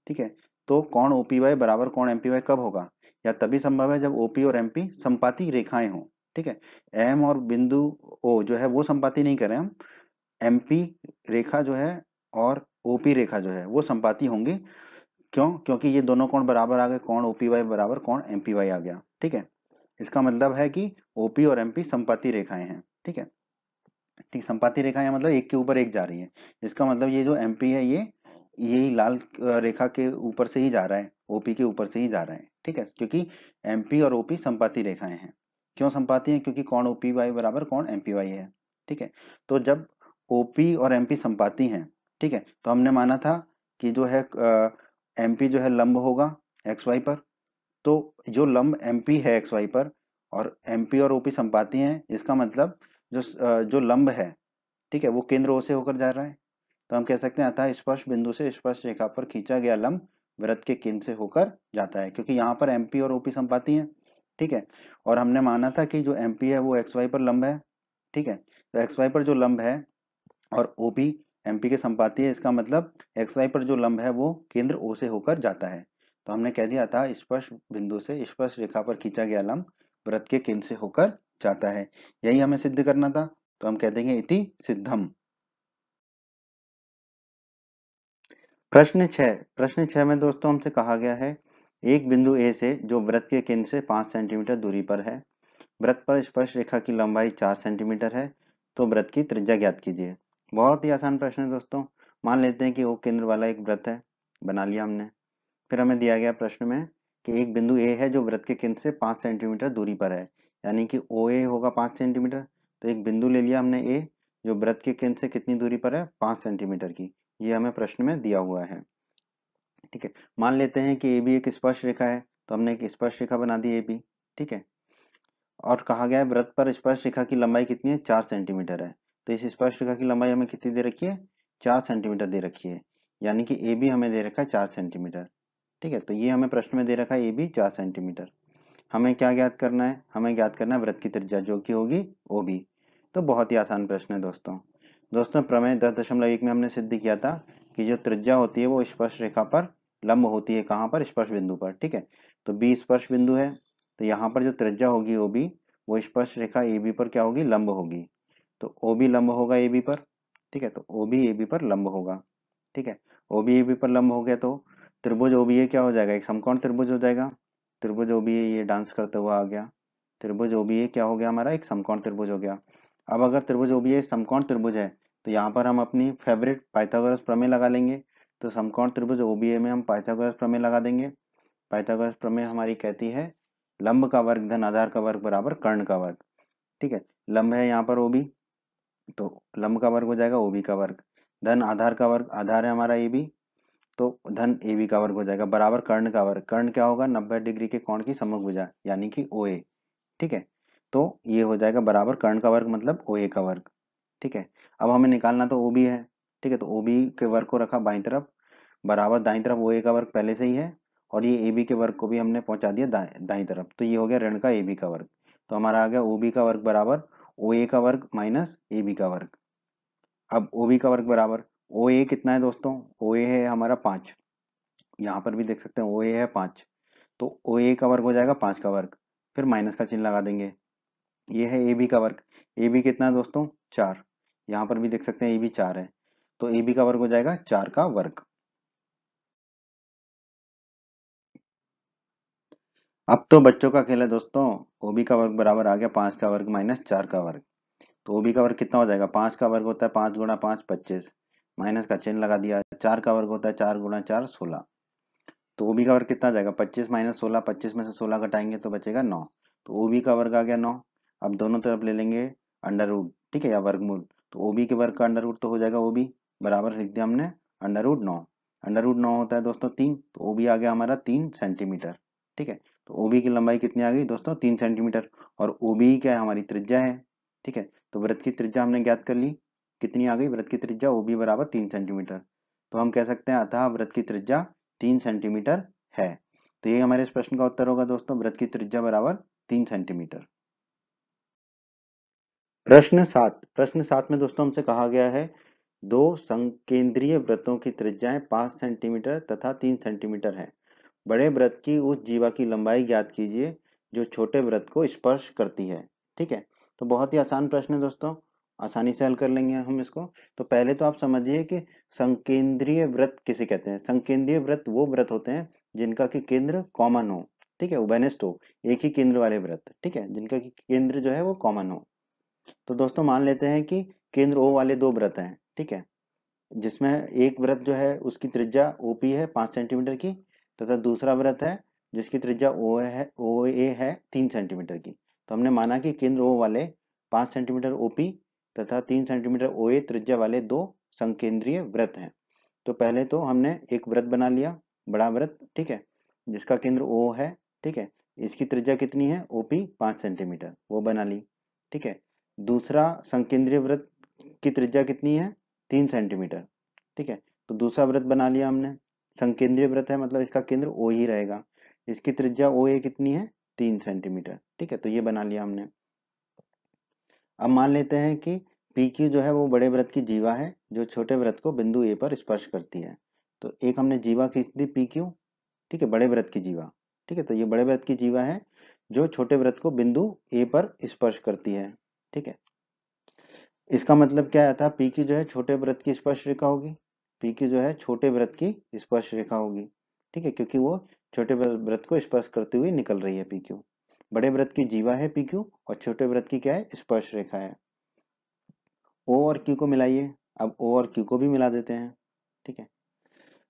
ठीक है, तो कोण OPY बराबर कोण MPY कब होगा? या तभी संभव है जब OP और MP संपाती रेखाएं हों। ठीक है, M और बिंदु O जो है वो संपाती नहीं कर रहे हम, MP रेखा जो है और OP रेखा जो है वो संपाती होंगी। क्यों? क्योंकि ये दोनों कोण बराबर आ गए, कोण OPY बराबर कोण MPY आ गया। ठीक है, इसका मतलब है कि OP और MP संपाती रेखाएं हैं। ठीक है, ठीक, संपाती रेखाएं मतलब एक के ऊपर एक जा रही है। इसका मतलब ये जो MP है ये यही लाल रेखा के ऊपर से ही जा रहा है, OP के ऊपर से ही जा रहा है। ठीक है, क्योंकि MP और OP संपाती रेखाएं हैं। क्यों संपाती हैं? क्योंकि कोण OPY बराबर कोण MPY है। ठीक है, तो जब OP और MP संपाती हैं, ठीक है, तो हमने माना था कि जो है MP जो है लंब होगा XY पर। तो जो लंब MP है XY पर और MP और OP संपाती हैं, इसका मतलब जो लंब है, ठीक है, वो केंद्र O से होकर जा रहा है। तो हम कह सकते हैं अतः स्पर्श बिंदु से स्पर्श रेखा पर खींचा गया लंब वृत्त के केंद्र से होकर जाता है, क्योंकि यहाँ पर MP और OP संपाती हैं। ठीक है, और हमने माना था कि जो MP है वो XY पर लंब है। ठीक है, तो XY पर जो लंब है और OP MP के संपाती है, इसका मतलब XY पर जो लंब है वो केंद्र O से होकर जाता है। तो हमने कह दिया था स्पर्श बिंदु से स्पर्श रेखा पर खींचा गया लंब वृत्त के केंद्र से होकर जाता है। यही हमें सिद्ध करना था, तो हम कह देंगे इति सिद्धम। प्रश्न 6 में दोस्तों हमसे कहा गया है, एक बिंदु ए से जो वृत्त के केंद्र से 5 सेंटीमीटर दूरी पर है, वृत्त पर स्पर्श रेखा की लंबाई 4 सेंटीमीटर है, तो वृत्त की त्रिज्या ज्ञात कीजिए। बहुत ही आसान प्रश्न है दोस्तों। मान लेते हैं कि O केंद्र वाला एक वृत्त है, बना लिया हमने। फिर हमें दिया गया प्रश्न में कि एक बिंदु ए है जो वृत्त के केंद्र से 5 सेंटीमीटर दूरी पर है, यानी कि OA होगा 5 सेंटीमीटर। तो एक बिंदु ले लिया हमने A, जो वृत्त के केंद्र से कितनी दूरी पर है? 5 सेंटीमीटर की। ये हमें प्रश्न में दिया हुआ है। ठीक है, मान लेते हैं कि AB एक स्पर्श रेखा है, तो हमने एक स्पर्श रेखा बना दी AB। ठीक है, और कहा गया है वृत्त पर स्पर्श रेखा की लंबाई कितनी है? 4 सेंटीमीटर है। तो इस स्पर्श रेखा की लंबाई हमें कितनी दे रखी है? 4 सेंटीमीटर दे रखी है, यानी कि AB हमें दे रखा है 4 सेंटीमीटर। ठीक है, तो ये हमें प्रश्न में दे रखा है AB 4 सेंटीमीटर। हमें क्या ज्ञात करना है? हमें ज्ञात करना है वृत्त की त्रिज्या, जो कि होगी OB। तो बहुत ही आसान प्रश्न है दोस्तों। दोस्तों प्रमेय 10.1 में हमने सिद्ध किया था कि जो त्रिज्या होती है वो स्पर्श रेखा पर लंब होती है। कहाँ पर? स्पर्श बिंदु पर। ठीक है, तो B स्पर्श बिंदु है, तो यहाँ पर जो त्रिज्या होगी OB वो स्पर्श रेखा AB पर क्या होगी? लंब होगी। तो OB लंब होगा AB पर। ठीक है, तो OB AB पर लंब होगा। ठीक है, OB AB पर लंब हो गया तो त्रिभुज OBA क्या हो जाएगा? एक समकोण त्रिभुज हो जाएगा। त्रिभुज OBA ये डांस करते हुआ आ गया। त्रिभुज OBA क्या हो गया? हमारा एक समकोण त्रिभुज हो गया। अब अगर त्रिभुज OBA समकोण त्रिभुज है, तो यहाँ पर हम अपनी फेवरेट पाइथागोरस प्रमेय लगा लेंगे। तो समकोण त्रिभुज OBA में हम पाइथागोरस प्रमेय लगा देंगे। पाइथागोरस प्रमेय हमारी कहती है लंब का वर्ग धन आधार का वर्ग बराबर कर्ण का वर्ग। ठीक है, लंब है यहाँ पर OB, तो लंब का वर्ग हो जाएगा OB का वर्ग, धन आधार का वर्ग, आधार है हमारा AB, तो धन AB का वर्ग हो जाएगा बराबर कर्ण का वर्ग। कर्ण क्या होगा? 90 डिग्री के कोण की सम्मुख भुजा यानी कि OA। ठीक है, तो ये हो जाएगा बराबर कर्ण का वर्ग मतलब OA का वर्ग। ठीक है, अब हमें निकालना तो OB है। ठीक है, तो OB के वर्ग को रखा बाईं तरफ, बराबर दाईं तरफ OA का वर्ग पहले से ही है, और ये AB के वर्ग को भी हमने पहुंचा दिया दाईं तरफ, तो ये हो गया ऋण का AB का वर्ग। तो हमारा आ गया OB का वर्ग बराबर OA का वर्ग माइनस AB का वर्ग। अब OB का वर्ग बराबर OA कितना है दोस्तों? OA है हमारा 5, यहाँ पर भी देख सकते हैं OA है 5, तो OA का वर्ग हो जाएगा 5 का वर्ग, फिर माइनस का चिन्ह लगा देंगे। ये है AB का वर्ग, AB कितना है दोस्तों? 4, यहाँ पर भी देख सकते हैं AB 4 है, तो AB का वर्ग हो जाएगा 4 का वर्ग। अब तो बच्चों का खेल है दोस्तों। OB का वर्ग बराबर आ गया 5 का वर्ग माइनस 4 का वर्ग। तो OB का वर्ग कितना हो जाएगा? 5 का वर्ग होता है 5 गुणा 5 25, माइनस का चिन्ह लगा दिया। 4 का वर्ग होता है 4 गुणा 4 16, तो OB का वर्ग कितना आ जाएगा? 25 माइनस 16, 25 में से 16 घटाएंगे तो बचेगा 9, तो OB का वर्ग आ गया 9। अब दोनों तरफ ले लेंगे अंडर रूट, ठीक है, या वर्गमूल, तो OB के वर्ग का अंडर रूट तो हो जाएगा OB बराबर लिख दिया हमने अंडर रूट 9। अंडर रूट 9 होता है दोस्तों 3, तो OB आ गया हमारा 3 सेंटीमीटर। ठीक है, तो OB की लंबाई कितनी आ गई दोस्तों? 3 सेंटीमीटर, और OB क्या है? हमारी त्रिज्या है। ठीक है, तो वृत्त की त्रिज्या हमने ज्ञात कर ली, कितनी आ गई? वृत्त की त्रिज्या OB बराबर 3 सेंटीमीटर। तो हम कह सकते हैं अतः वृत्त की त्रिज्या 3 सेंटीमीटर है। तो ये हमारे इस प्रश्न का उत्तर होगा दोस्तों, वृत्त की त्रिज्या बराबर 3 सेंटीमीटर। प्रश्न 7 में दोस्तों हमसे कहा गया है दो संकेंद्रीय वृत्तों की त्रिज्याएं 5 सेंटीमीटर तथा 3 सेंटीमीटर है। बड़े वृत्त की उस जीवा की लंबाई ज्ञात कीजिए जो छोटे वृत्त को स्पर्श करती है। ठीक है, तो बहुत ही आसान प्रश्न है दोस्तों, आसानी से हल कर लेंगे हम इसको। तो पहले तो आप समझिए कि संकेंद्रीय वृत्त किसे कहते हैं। संकेंद्रीय वृत्त वो वृत्त होते हैं जिनका कि केंद्र कॉमन हो, ठीक है, उभयनिष्ठ हो, एक ही केंद्र वाले वृत्त, ठीक है, जिनका कि केंद्र जो है वो कॉमन हो। तो दोस्तों मान लेते हैं कि केंद्र O वाले दो वृत्त हैं, ठीक है, जिसमें एक वृत्त जो है उसकी त्रिज्या OP है 5 सेंटीमीटर की, तथा दूसरा वृत्त है जिसकी त्रिज्या OA है 3 सेंटीमीटर की। तो हमने माना कि केंद्र O वाले 5 सेंटीमीटर OP तथा 3 सेंटीमीटर OA त्रिज्या वाले दो संकेंद्रीय वृत्त हैं। तो पहले तो हमने एक वृत्त बना लिया, बड़ा वृत्त, ठीक है, जिसका केंद्र O है, ठीक है, इसकी त्रिज्या कितनी है? OP 5 सेंटीमीटर, वो बना ली। ठीक है, दूसरा संकेंद्रीय वृत्त की त्रिज्या कितनी है? 3 सेंटीमीटर। ठीक है, तो दूसरा वृत्त बना लिया हमने, संकेंद्रीय वृत्त है मतलब इसका केंद्र O ही रहेगा, इसकी त्रिज्या OA कितनी है? 3 सेंटीमीटर। ठीक है, तो ये बना लिया हमने। अब मान लेते हैं कि PQ जो है वो बड़े वृत्त की जीवा है जो छोटे वृत्त को बिंदु A पर स्पर्श करती है। तो एक हमने जीवा खींच दी PQ, ठीक है, बड़े वृत्त की जीवा। ठीक है, तो ये बड़े वृत्त की जीवा है जो छोटे वृत्त को बिंदु A पर स्पर्श करती है। ठीक है, इसका मतलब क्या था? PQ जो है छोटे वृत्त की स्पर्श रेखा होगी, PQ जो है छोटे वृत्त की स्पर्श रेखा होगी। ठीक है, क्योंकि वो छोटे वृत्त को स्पर्श करती हुई निकल रही है PQ। बड़े वृत्त की जीवा है PQ और छोटे वृत्त की क्या है? स्पर्श रेखा है। O और Q को मिलाइए, अब O और Q को भी मिला देते हैं। ठीक है,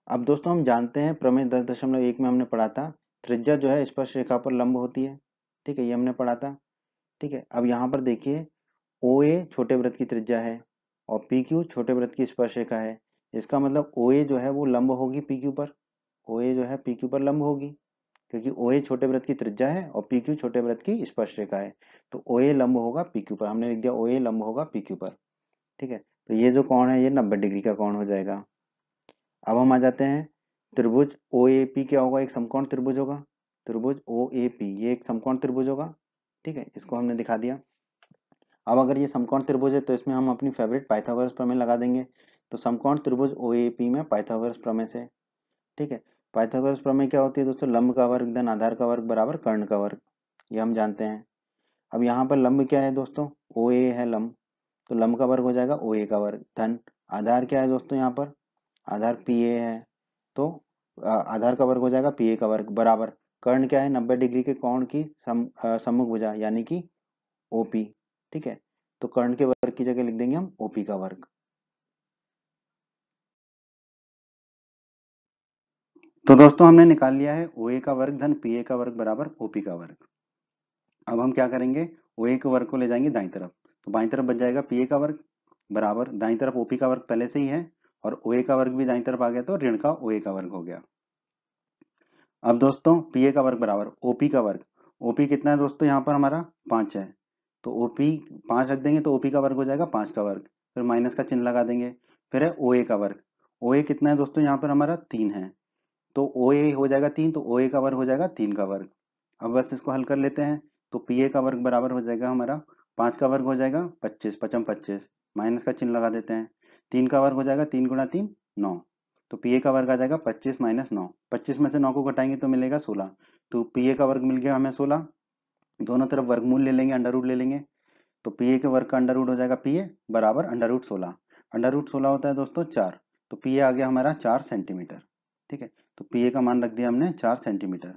अब दोस्तों हम जानते हैं प्रमेय 10.1 में हमने पढ़ा था त्रिज्या जो है स्पर्श रेखा पर लंब होती है। ठीक है, ये हमने पढ़ा था। ठीक है, अब यहाँ पर देखिए OA छोटे वृत्त की त्रिज्या है और PQ छोटे वृत्त की स्पर्श रेखा है। इसका मतलब OA जो है वो लंब होगी PQ पर, OA जो है PQ पर लंब होगी, क्योंकि OA छोटे वृत्त की त्रिज्या है और PQ छोटे वृत्त की स्पर्श रेखा है। तो OA लंब होगा PQ पर, हमने लिख दिया OA लंब होगा PQ पर। ठीक है, तो ये जो कोण है ये 90 डिग्री का कोण हो जाएगा। अब हम आ जाते हैं त्रिभुज OAP क्या होगा? एक समकोण त्रिभुज होगा। त्रिभुज OAP ये एक समकोण त्रिभुज होगा। ठीक है, इसको हमने दिखा दिया। अब अगर ये समकोण त्रिभुज है तो इसमें हम अपनी फेवरेट पाइथागोरस प्रमेय लगा देंगे। तो समकोण त्रिभुज OAP में पाइथागोरस प्रमेय से, ठीक है, पाइथागोरस प्रमेय क्या होती है दोस्तों? लंब का वर्ग धन आधार का वर्ग बराबर कर्ण का वर्ग, ये हम जानते हैं। अब यहाँ पर लंब क्या है दोस्तों? OA है लंब, तो लंब का वर्ग हो जाएगा OA का वर्ग, धन आधार क्या है दोस्तों? यहाँ पर आधार PA है, तो आधार का वर्ग हो जाएगा PA का वर्ग बराबर कर्ण क्या है? 90 डिग्री के कोण की सम्मुख भुजा यानी कि OP। ठीक है, तो कर्ण के वर्ग की जगह लिख देंगे हम OP का वर्ग। तो दोस्तों हमने निकाल लिया है OA का वर्ग धन PA का वर्ग बराबर OP का वर्ग। अब हम क्या करेंगे, OA के वर्ग को ले जाएंगे दाईं तरफ, तो बाईं तरफ बच जाएगा PA का वर्ग बराबर दाईं तरफ OP का वर्ग पहले से ही है और OA का वर्ग भी दाईं तरफ आ गया तो ऋण का OA का वर्ग हो गया। अब दोस्तों PA का वर्ग बराबर OP का वर्ग। OP कितना है दोस्तों, यहाँ पर हमारा 5 है, तो OP 5 रख देंगे तो OP का वर्ग हो जाएगा 5 का वर्ग, फिर माइनस का चिन्ह लगा देंगे। फिर है OA का वर्ग। OA कितना है दोस्तों, यहाँ पर हमारा 3 है, तो OA हो जाएगा 3, तो OA का वर्ग हो जाएगा 3 का वर्ग। अब बस इसको हल कर लेते हैं, तो PA का वर्ग बराबर हो जाएगा हमारा 5 का वर्ग हो जाएगा 25, 55 25, माइनस का चिन्ह लगा देते हैं। 3 का वर्ग हो जाएगा 3 गुणा 3 9, तो PA का वर्ग आ जाएगा 25 माइनस 9, 25 में से 9 को घटाएंगे तो मिलेगा 16, तो PA का वर्ग मिल गया हमें 16। दोनों तरफ वर्गमूल ले लेंगे, अंडर रूट ले लेंगे, तो PA के वर्ग का अंडर रूट हो जाएगा PA बराबर अंडर रूट 16। अंडर रूट 16 होता है दोस्तों 4, तो PA आ गया हमारा 4 सेंटीमीटर। ठीक है, तो PA का मान रख दिया हमने 4 सेंटीमीटर।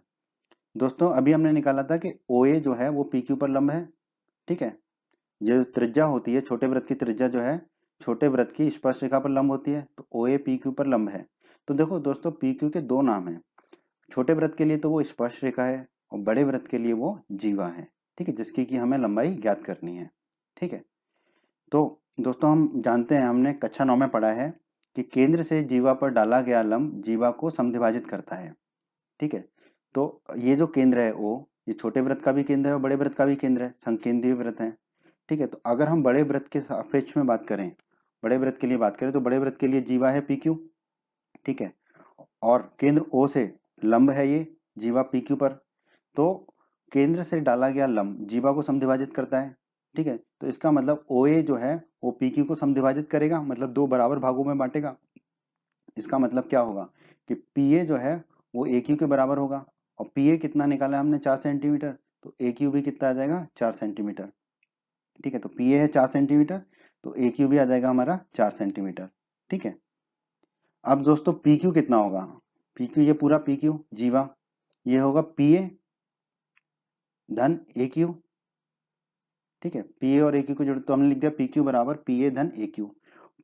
दोस्तों अभी हमने निकाला था कि OA जो है वो PQ पर लंब है। ठीक है, जो त्रिज्या होती है, छोटे वृत्त की त्रिज्या जो है छोटे वृत्त की स्पर्श रेखा पर लंब होती है, तो OA PQ पर लंब है। तो देखो दोस्तों PQ के दो नाम हैं, छोटे वृत्त के लिए तो वो स्पर्श रेखा है और बड़े वृत्त के लिए वो जीवा है। ठीक है, जिसकी कि हमें लंबाई ज्ञात करनी है। ठीक है, तो दोस्तों हम जानते हैं, हमने कक्षा 9 में पढ़ा है कि केंद्र से जीवा पर डाला गया लंब जीवा को समद्विभाजित करता है। ठीक है, तो ये जो केंद्र है O, ये छोटे वृत्त का भी केंद्र है और बड़े वृत्त का भी केंद्र है, संकेंद्रीय वृत्त है। ठीक है, तो अगर हम बड़े वृत्त के सापेक्ष में बात करें, बड़े वृत्त के लिए बात करें, तो बड़े वृत्त के लिए जीवा है PQ। ठीक है, और केंद्र O से लंब है ये जीवा PQ पर, तो केंद्र से डाला गया लंब जीवा को समद्विभाजित करता है। ठीक है, तो इसका मतलब OA जो है वो PQ को समद्विभाजित करेगा, मतलब दो बराबर भागों में बांटेगा। इसका मतलब क्या होगा कि PA जो है वो AQ के बराबर होगा, और PA कितना निकाला है हमने 4 सेंटीमीटर, तो AQ भी कितना आ जाएगा 4 सेंटीमीटर। ठीक है, तो PA है 4 सेंटीमीटर, तो AQ भी आ जाएगा हमारा 4 सेंटीमीटर। ठीक है, अब दोस्तों PQ कितना होगा, PQ ये पूरा PQ जीवा, ये होगा PA धन AQ। ठीक है, PA और AQ को जोड़ तो हमने लिख दिया PQ बराबर PA धन AQ।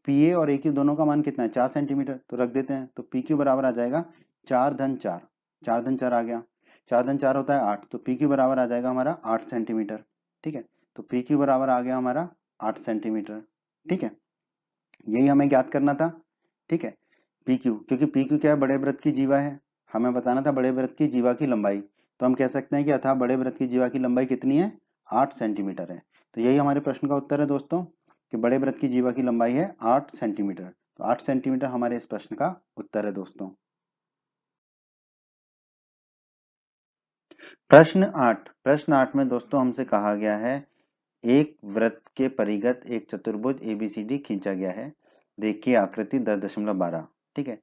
PA और AQ दोनों का मान कितना है 4 सेंटीमीटर, तो रख देते हैं, तो PQ बराबर आ जाएगा 4 धन 4, 4 धन 4 आ गया, 4 धन 4 होता है 8, तो PQ बराबर आ जाएगा हमारा 8 सेंटीमीटर। ठीक है, तो PQ बराबर आ गया हमारा 8 सेंटीमीटर। ठीक है, यही हमें ज्ञात करना था। ठीक है, PQ, क्योंकि PQ क्या है, बड़े वृत्त की जीवा है, हमें बताना था बड़े वृत्त की जीवा की लंबाई, तो हम कह सकते हैं कि अतः बड़े वृत्त की जीवा की लंबाई कितनी है 8 सेंटीमीटर है। तो यही हमारे प्रश्न का उत्तर है दोस्तों, कि बड़े वृत्त की जीवा की लंबाई है 8 सेंटीमीटर। तो 8 सेंटीमीटर हमारे इस प्रश्न का उत्तर है दोस्तों। प्रश्न 8 में दोस्तों हमसे कहा गया है एक वृत्त के परिगत एक चतुर्भुज ABCD खींचा गया है, देखिए आकृति 10.12। ठीक है,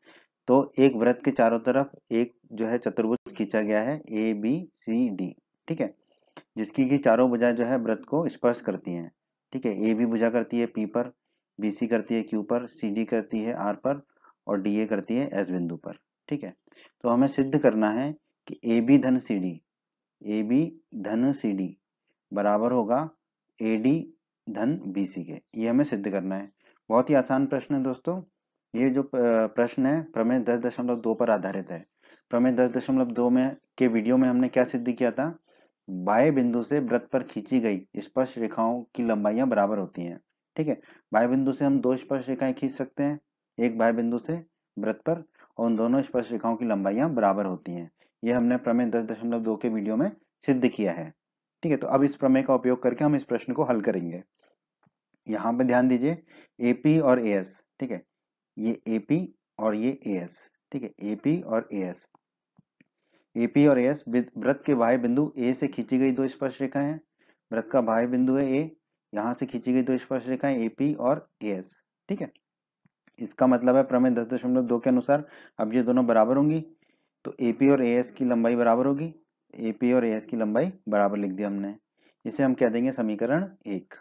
तो एक वृत्त के चारों तरफ एक जो है चतुर्भुज खींचा गया है ABCD। ठीक है, जिसकी की चारों भुजाएं जो है वृत्त को स्पर्श करती हैं। ठीक है, AB भुजा करती है P पर, BC करती है Q पर, CD करती है R पर और DA करती है S बिंदु पर। ठीक है, तो हमें सिद्ध करना है कि AB धन CD बराबर होगा AD धन BC के, ये हमें सिद्ध करना है। बहुत ही आसान प्रश्न है दोस्तों। ये जो प्रश्न है प्रमेय 10.2 पर आधारित है। प्रमेय 10.2 में के वीडियो में हमने क्या सिद्ध किया था, बाह्य बिंदु से वृत्त पर खींची गई स्पर्श रेखाओं की लंबाइयां बराबर होती हैं। ठीक है, बाह्य बिंदु से हम दो स्पर्श रेखाएं खींच सकते हैं, एक बाह्य बिंदु से वृत्त पर, और उन दोनों स्पर्श रेखाओं की लंबाइयां बराबर होती हैं। ये हमने प्रमेय 10.2 के वीडियो में सिद्ध किया है। ठीक है, तो अब इस प्रमेय का उपयोग करके हम इस प्रश्न को हल करेंगे। यहाँ पे ध्यान दीजिए AP और AS। ठीक है, ये AP और ये AS। ठीक है, AP और AS, AP और AS वृत्त के बाह्य बिंदु A से खींची गई दो स्पर्श रेखाएं हैं। वृत्त का बाह्य बिंदु है A, यहाँ से खींची गई दो स्पर्श रेखाएं AP और AS। ठीक है, इसका मतलब है प्रमेय 10.2 के अनुसार अब ये दोनों बराबर होंगी, तो AP और AS की लंबाई बराबर होगी। AP और AS की लंबाई बराबर लिख दिया हमने, इसे हम कह देंगे समीकरण 1।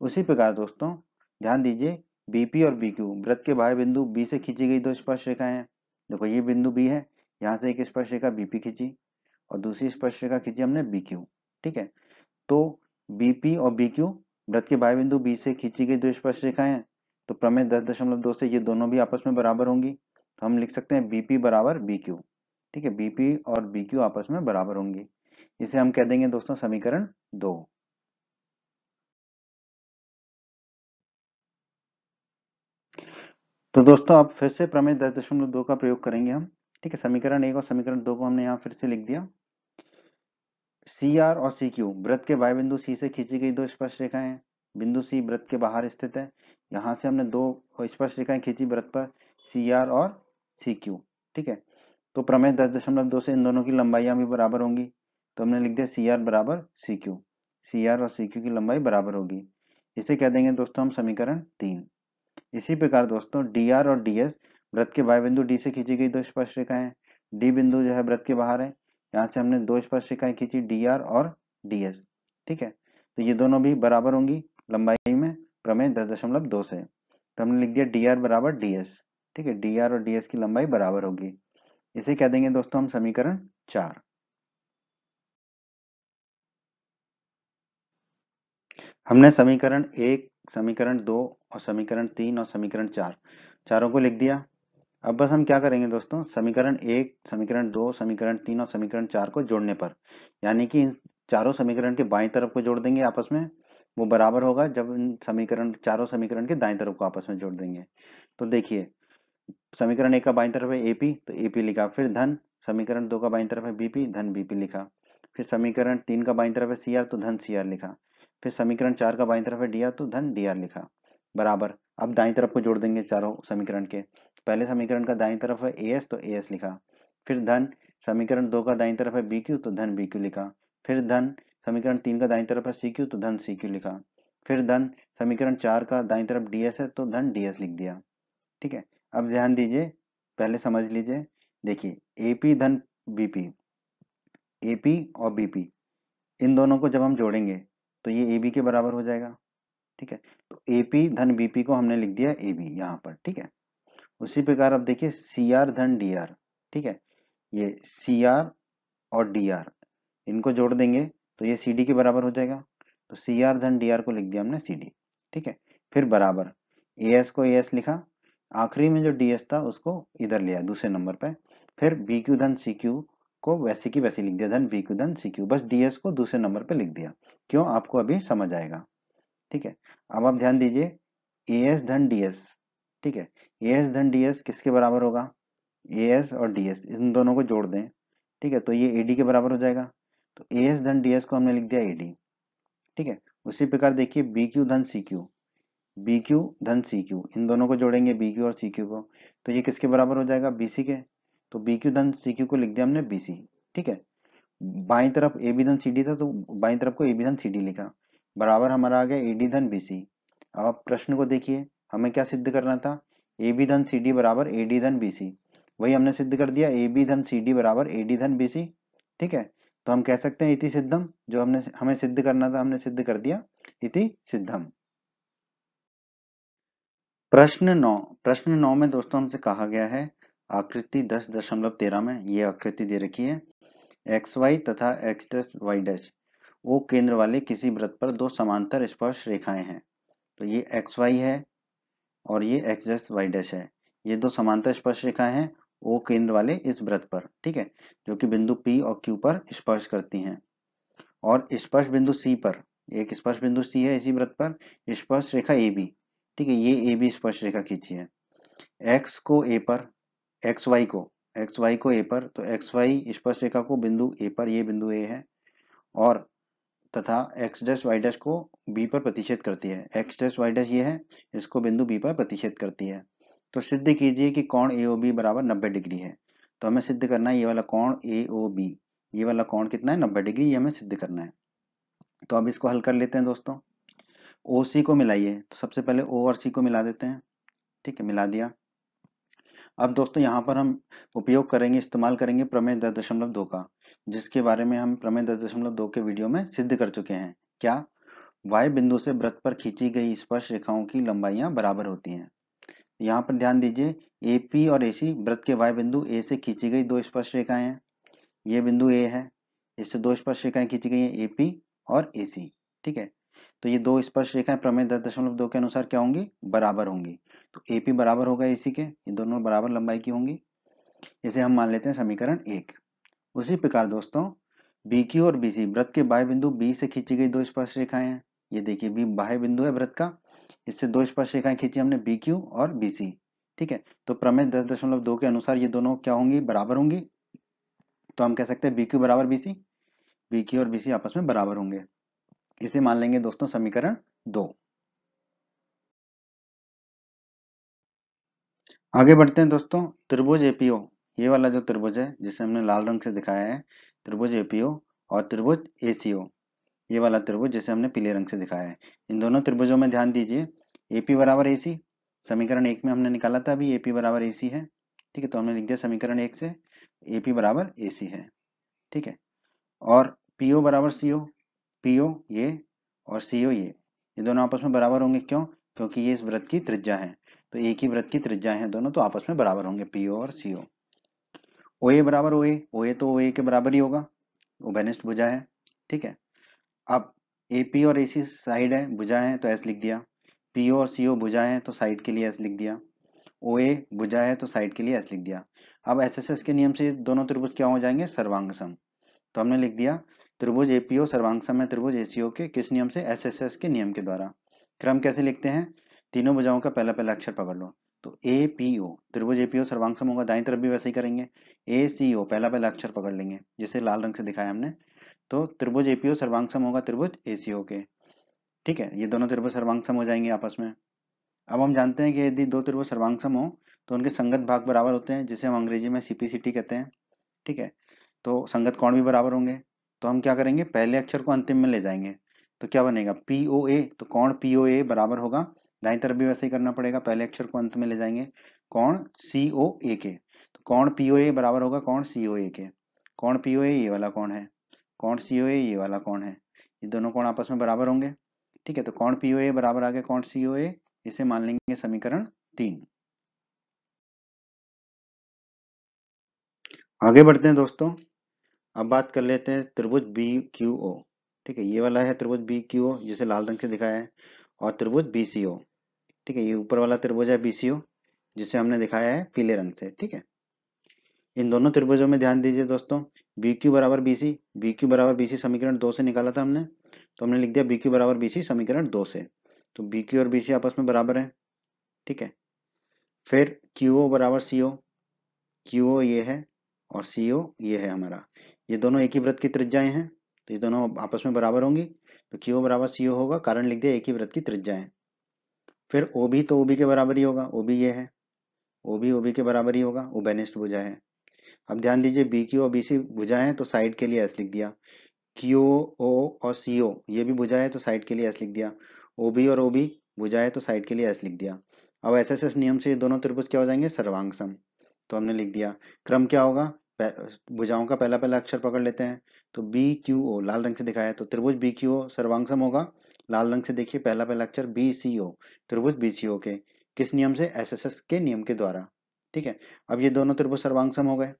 उसी प्रकार दोस्तों ध्यान दीजिए BP और BQ वृत्त के बाह्य बिंदु B से खींची गई दो स्पर्श रेखाएं हैं। देखो ये बिंदु B है, यहाँ से एक स्पर्श रेखा BP खींची और दूसरी स्पर्श रेखा खींची हमने BQ। ठीक है, तो BP और BQ वृत्त के बाह्य बिंदु B से खींची गई दो स्पर्श रेखाएं हैं, तो प्रमेय 10.2 से ये दोनों भी आपस में बराबर होंगी। तो हम लिख सकते हैं बीपी बराबर बीक्यू। ठीक है, बीपी और बीक्यू आपस में बराबर होंगी। इसे हम कह देंगे दोस्तों समीकरण 2। तो दोस्तों अब फिर से प्रमेय 10.2 का प्रयोग करेंगे हम। ठीक है, समीकरण 1 और समीकरण 2 को हमने यहाँ फिर से लिख दिया। सी आर और सी क्यू वृत्त के वाय बिंदु सी से खींची गई दो स्पर्श रेखाएं हैं। बिंदु सी वृत्त के बाहर स्थित है। यहाँ से हमने दो स्पर्श रेखाएं खींची वृत्त पर, सी आर और सी क्यू। ठीक है, तो प्रमेय 10.2 से इन दोनों की लंबाइयां भी बराबर होंगी। तो हमने लिख दिया सी आर बराबर सी क्यू। सी आर और सी क्यू की लंबाई बराबर होगी। इसे कह देंगे दोस्तों हम समीकरण 3। इसी प्रकार दोस्तों डी आर और डी एस वृत्त के वाय बिंदु डी से खींची गई दो स्पर्श रेखाएं हैं। डी बिंदु जो है वृत्त के बाहर है। यहाँ से हमने दो स्पर्श रेखाएं खींची डी आर और डी एस। ठीक है, तो ये दोनों भी बराबर होंगी लंबाई में प्रमेय 10.2 से। तो हमने लिख दिया डी आर बराबर डी एस। ठीक है, डी आर और डी एस की लंबाई बराबर होगी। इसे कह देंगे दोस्तों हम समीकरण 4। हमने समीकरण 1, समीकरण 2 और समीकरण 3 और समीकरण 4 चारों को लिख दिया। अब बस हम क्या करेंगे दोस्तों, समीकरण 1, समीकरण 2, समीकरण 3 और समीकरण 4 को जोड़ने पर, यानी कि इन चारों समीकरण के बाईं तरफ को जोड़ देंगे आपस में। वो बराबर होगा जब इन समीकरण चारों समीकरण के दाईं तरफ को आपस में जोड़ देंगे। तो देखिए, समीकरण 1 का बाईं तरफ है एपी, तो एपी लिखा। फिर धन समीकरण 2 का बाईं तरफ है बीपी, धन बीपी लिखा। फिर समीकरण 3 का बाईं तरफ है सीआर, तो धन सीआर लिखा। फिर समीकरण 4 का बाईं तरफ है डीआर, तो धन डीआर लिखा। बराबर। अब दाईं तरफ को जोड़ देंगे चारों समीकरण के। पहले समीकरण का दाईं तरफ है एएस, तो एएस लिखा। फिर धन समीकरण 2 का दाईं तरफ है बीक्यू, तो धन बीक्यू लिखा। फिर धन समीकरण 3 का दाईं तरफ है सीक्यू, तो धन सीक्यू लिखा। फिर धन समीकरण 4 का दाईं तरफ डीएस है, तो धन डीएस लिख दिया। ठीक है, अब ध्यान दीजिए, पहले समझ लीजिए। देखिए एपी धन बीपी, एपी और बीपी इन दोनों को जब हम जोड़ेंगे तो ये एबी के बराबर हो जाएगा। ठीक है, तो एपी धन बीपी को हमने लिख दिया एबी यहाँ पर। ठीक है, उसी प्रकार अब देखिए सी आर धन डी आर। ठीक है, ये सी आर और डी आर इनको जोड़ देंगे तो ये सी डी के बराबर हो जाएगा। तो सी आर धन डी आर को लिख दिया हमने सी डी। ठीक है, फिर बराबर ए एस को ए एस लिखा। आखिरी में जो डी एस था उसको इधर लिया दूसरे नंबर पे। फिर बी क्यू धन सी क्यू को वैसे की वैसे लिख दिया, धन बी क्यू धन सी क्यू, बस डी एस को दूसरे नंबर पे लिख दिया। क्यों, आपको अभी समझ आएगा। ठीक है, अब आप ध्यान दीजिए ए एस धन डी एस। ठीक है, ए एस धन डी एस किसके बराबर होगा, ए एस और डी एस इन दोनों को जोड़ दें। ठीक है, तो ये ए डी के बराबर हो जाएगा। तो ए एस धन डी एस को हमने लिख दिया ए डी। ठीक है, उसी प्रकार देखिए बी क्यू धन सी क्यू, बी क्यू धन सी क्यू इन दोनों को जोड़ेंगे बी क्यू और सी क्यू को, तो ये किसके बराबर हो जाएगा, बी सी के। तो बी क्यू धन सी क्यू को लिख दिया हमने बी सी। ठीक है, बाईं तरफ ए बी धन सी डी था तो बाईं तरफ को ए बी धन सी डी लिखा। बराबर हमारा आ गया ए डी धन बी सी। अब आप प्रश्न को देखिए, हमें क्या सिद्ध करना था, ए बी धन सी डी बराबर ए डी धन बी सी। वही हमने सिद्ध कर दिया, ए बी धन सी डी बराबर ए डी धन बी सी। ठीक है, तो हम कह सकते हैं इति सिद्धम, जो हमने हमें सिद्ध करना था हमने सिद्ध कर दिया, इति सिद्धम। प्रश्न 9 में दोस्तों हमसे कहा गया है, आकृति 10.13 में ये आकृति दे रखी है, एक्स वाई तथा X dash Y dash O केंद्र वाले किसी वृत्त पर दो समांतर स्पर्श रेखाएं हैं। तो ये एक्स वाई है और ये एक्स डैश वाई डैश है। ये दो समांतर स्पर्श रेखाएं हैं ओ केंद्र वाले इस वृत्त पर। ठीक है, जो कि बिंदु पी और क्यू पर स्पर्श करती हैं। और स्पर्श बिंदु सी पर, एक स्पर्श बिंदु सी है इसी वृत्त पर, स्पर्श रेखा ए बी। ठीक है, ये ए बी स्पर्श रेखा खींची है। एक्स को ए पर, एक्स वाई को, एक्स वाई को ए पर, तो एक्स वाई स्पर्श रेखा को बिंदु ए पर, ये बिंदु ए है। और तथा एक्स डैश वाई डैश को बी पर प्रतिच्छेद करती है। एक्स डैश वाई डैश ये है, इसको बिंदु बी पर प्रतिच्छेद करती है। तो सिद्ध कीजिए कि कोण ए ओ बी बराबर 90 डिग्री है। तो हमें सिद्ध करना है ये वाला कोण ए ओ बी, ये वाला कोण कितना है, 90 डिग्री, ये हमें सिद्ध करना है। तो अब इसको हल कर लेते हैं दोस्तों। ओ सी को मिलाइए, तो सबसे पहले ओ और सी को मिला देते हैं। ठीक है, मिला दिया। अब दोस्तों यहाँ पर हम उपयोग करेंगे, इस्तेमाल करेंगे प्रमेय 10.2 का, जिसके बारे में हम प्रमेय 10.2 के वीडियो में सिद्ध कर चुके हैं। क्या, वाई बिंदु से वृत्त पर खींची गई स्पर्श रेखाओं की लंबाइयां बराबर होती हैं। यहाँ पर ध्यान दीजिए, एपी और एसी वृत्त के वाई बिंदु ए से खींची गई दो स्पर्श रेखाएं हैं। ये बिंदु ए है, इससे दो स्पर्श रेखाएं खींची गई हैं एपी और एसी। ठीक है, तो ये दो स्पर्श रेखाएं प्रमेय 10.2 के अनुसार क्या होंगी, बराबर होंगी। तो AP बराबर होगा AC के, ये दोनों बराबर लंबाई की होंगी। इसे हम मान लेते हैं समीकरण 1। उसी प्रकार दोस्तों BQ और BC वृत्त के बाह्य बिंदु B से खींची गई दो स्पर्श रेखाएं हैं। ये देखिए B बाह्य बिंदु है वृत्त का, इससे दो स्पर्श रेखाएं खींची हमने BQ और BC। ठीक है, तो प्रमेय 10.2 के अनुसार ये दोनों क्या होंगी, बराबर होंगी। तो हम कह सकते हैं BQ बराबर BC, BQ और BC आपस में बराबर होंगे। इसे मान लेंगे दोस्तों समीकरण 2। आगे बढ़ते हैं दोस्तों, त्रिभुज एपीओ, ये वाला जो त्रिभुज है जिसे हमने लाल रंग से दिखाया है, त्रिभुज एपीओ और त्रिभुज एसीओ, ये वाला त्रिभुज जिसे हमने पीले रंग से दिखाया है। इन दोनों त्रिभुजों में ध्यान दीजिए, एपी बराबर एसी, समीकरण 1 में हमने निकाला था अभी एपी बराबर एसी है। ठीक है, तो हमने लिख दिया समीकरण 1 से एपी बराबर एसी है। ठीक है, और पीओ बराबर सीओ, पीओ ये और सीओ ये दोनों आपस में बराबर होंगे। क्यों? क्योंकि ये इस वृत्त की त्रिज्या है, तो एक ही वृत्त की त्रिज्या है दोनों, तो आपस में बराबर होंगे पीओ और सीओ। ओए बराबर ओए, ओए तो ओए के बराबर ही होगा, उभयनिष्ठ भुजा है। ठीक है, अब एपी और एसी साइड है, भुजा है, तो एस लिख दिया। पीओ और सीओ भुजा है, तो साइड के लिए एस लिख दिया। ओए भुजा है, तो साइड के लिए एस लिख दिया। अब एसएसएस के नियम से दोनों त्रिभुज क्या हो जाएंगे, सर्वांग सम। तो हमने लिख दिया त्रिभुज एपीओ सर्वांग सम है त्रिभुज एसीओ के किस नियम से, एसएसएस के नियम के द्वारा। क्रम कैसे लिखते हैं, तीनों भुजाओं का पहला पहला अक्षर पकड़ लो। तो एपीओ त्रिभुज एपीओ सर्वांग सम होगा, दाईं तरफ भी वैसे ही करेंगे। एसीओ पहला पहला अक्षर पकड़ लेंगे जिसे लाल रंग से दिखाया हमने। तो त्रिभुज एपीओ सर्वांग सम होगा त्रिभुज एसीओ के। ठीक है, ये दोनों त्रिभुज सर्वांग सम हो जाएंगे आपस में। अब हम जानते हैं कि यदि दो त्रिभुज सर्वांग सम हो तो उनके संगत भाग बराबर होते हैं, जिसे हम अंग्रेजी में सीपीसीटी कहते हैं। ठीक है, तो संगत कोण भी बराबर होंगे। तो हम क्या करेंगे, पहले अक्षर को अंतिम में ले जाएंगे, तो क्या बनेगा पीओए, तो कोण पीओए बराबर होगा, दाईं तरफ भी वैसे ही करना पड़ेगा, पहले अक्षर को अंत में ले जाएंगे, कोण सीओए के। तो कोण पीओए बराबर होगा कोण सीओए के। कोण पीओए ये वाला कोण है, कोण सीओए ये वाला कोण है, ये दोनों कोण आपस में बराबर होंगे। ठीक है, तो कोण पीओए बराबर आ गया कोण सीओए, इसे मान लेंगे समीकरण 3। आगे बढ़ते हैं दोस्तों, अब बात कर लेते हैं त्रिभुज बी क्यू ओ। ठीक है, ये वाला है त्रिभुज बी क्यू ओ जिसे लाल रंग से दिखाया है, और त्रिभुज बी सी ओ। ठीक है, ये ऊपर वाला त्रिभुज है बी सी ओ जिसे हमने दिखाया है पीले रंग से। ठीक है, इन दोनों त्रिभुजों में ध्यान दीजिए दोस्तों, बी क्यू बराबर बी सी, बी क्यू बराबर बी सी समीकरण 2 से निकाला था हमने, तो हमने लिख दिया बी क्यू बराबर बी सी समीकरण 2 से। तो बी क्यू और बी सी आपस में बराबर है। ठीक है, फिर क्यू ओ बराबर सी ओ, क्यू ओ ये है और सी ओ ये है हमारा, ये दोनों एक ही वृत्त की त्रिज्याएं हैं, तो ये दोनों आपस में बराबर होंगी। तो क्यू ओ बराबर सी ओ होगा, कारण लिख दिया एक ही वृत्त की त्रिज्याएं। फिर ओ बी, तो ओ बी के बराबर ही होगा, ओ बी ये है, ओ बी के बराबर ही होगा, उभयनिष्ठ भुजा है। अब ध्यान दीजिए बी क्यू और बी सी भुजा है, तो साइड के लिए एस लिख दिया। क्यू ओ और सी ओ ये भी भुजा है, तो साइड के लिए एस लिख दिया। ओ बी और ओ बी भुजा है, तो साइड के लिए एस लिख दिया। अब एस एस एस नियम से ये दोनों त्रिभुज क्या हो जाएंगे, सर्वांग सम। तो हमने लिख दिया, क्रम क्या होगा, भुजाओं का पहला पहला अक्षर पकड़ लेते हैं। तो बी क्यू ओ लाल रंग से दिखाया है, तो त्रिभुज बी क्यू ओ सर्वांग सम होगा, लाल रंग से देखिए पहला पहला अक्षर बी सी ओ, त्रिभुज बी सी ओ के किस नियम से, एस एस एस के नियम के द्वारा। ठीक है, अब ये दोनों त्रिभुज सर्वांग सम हो गए।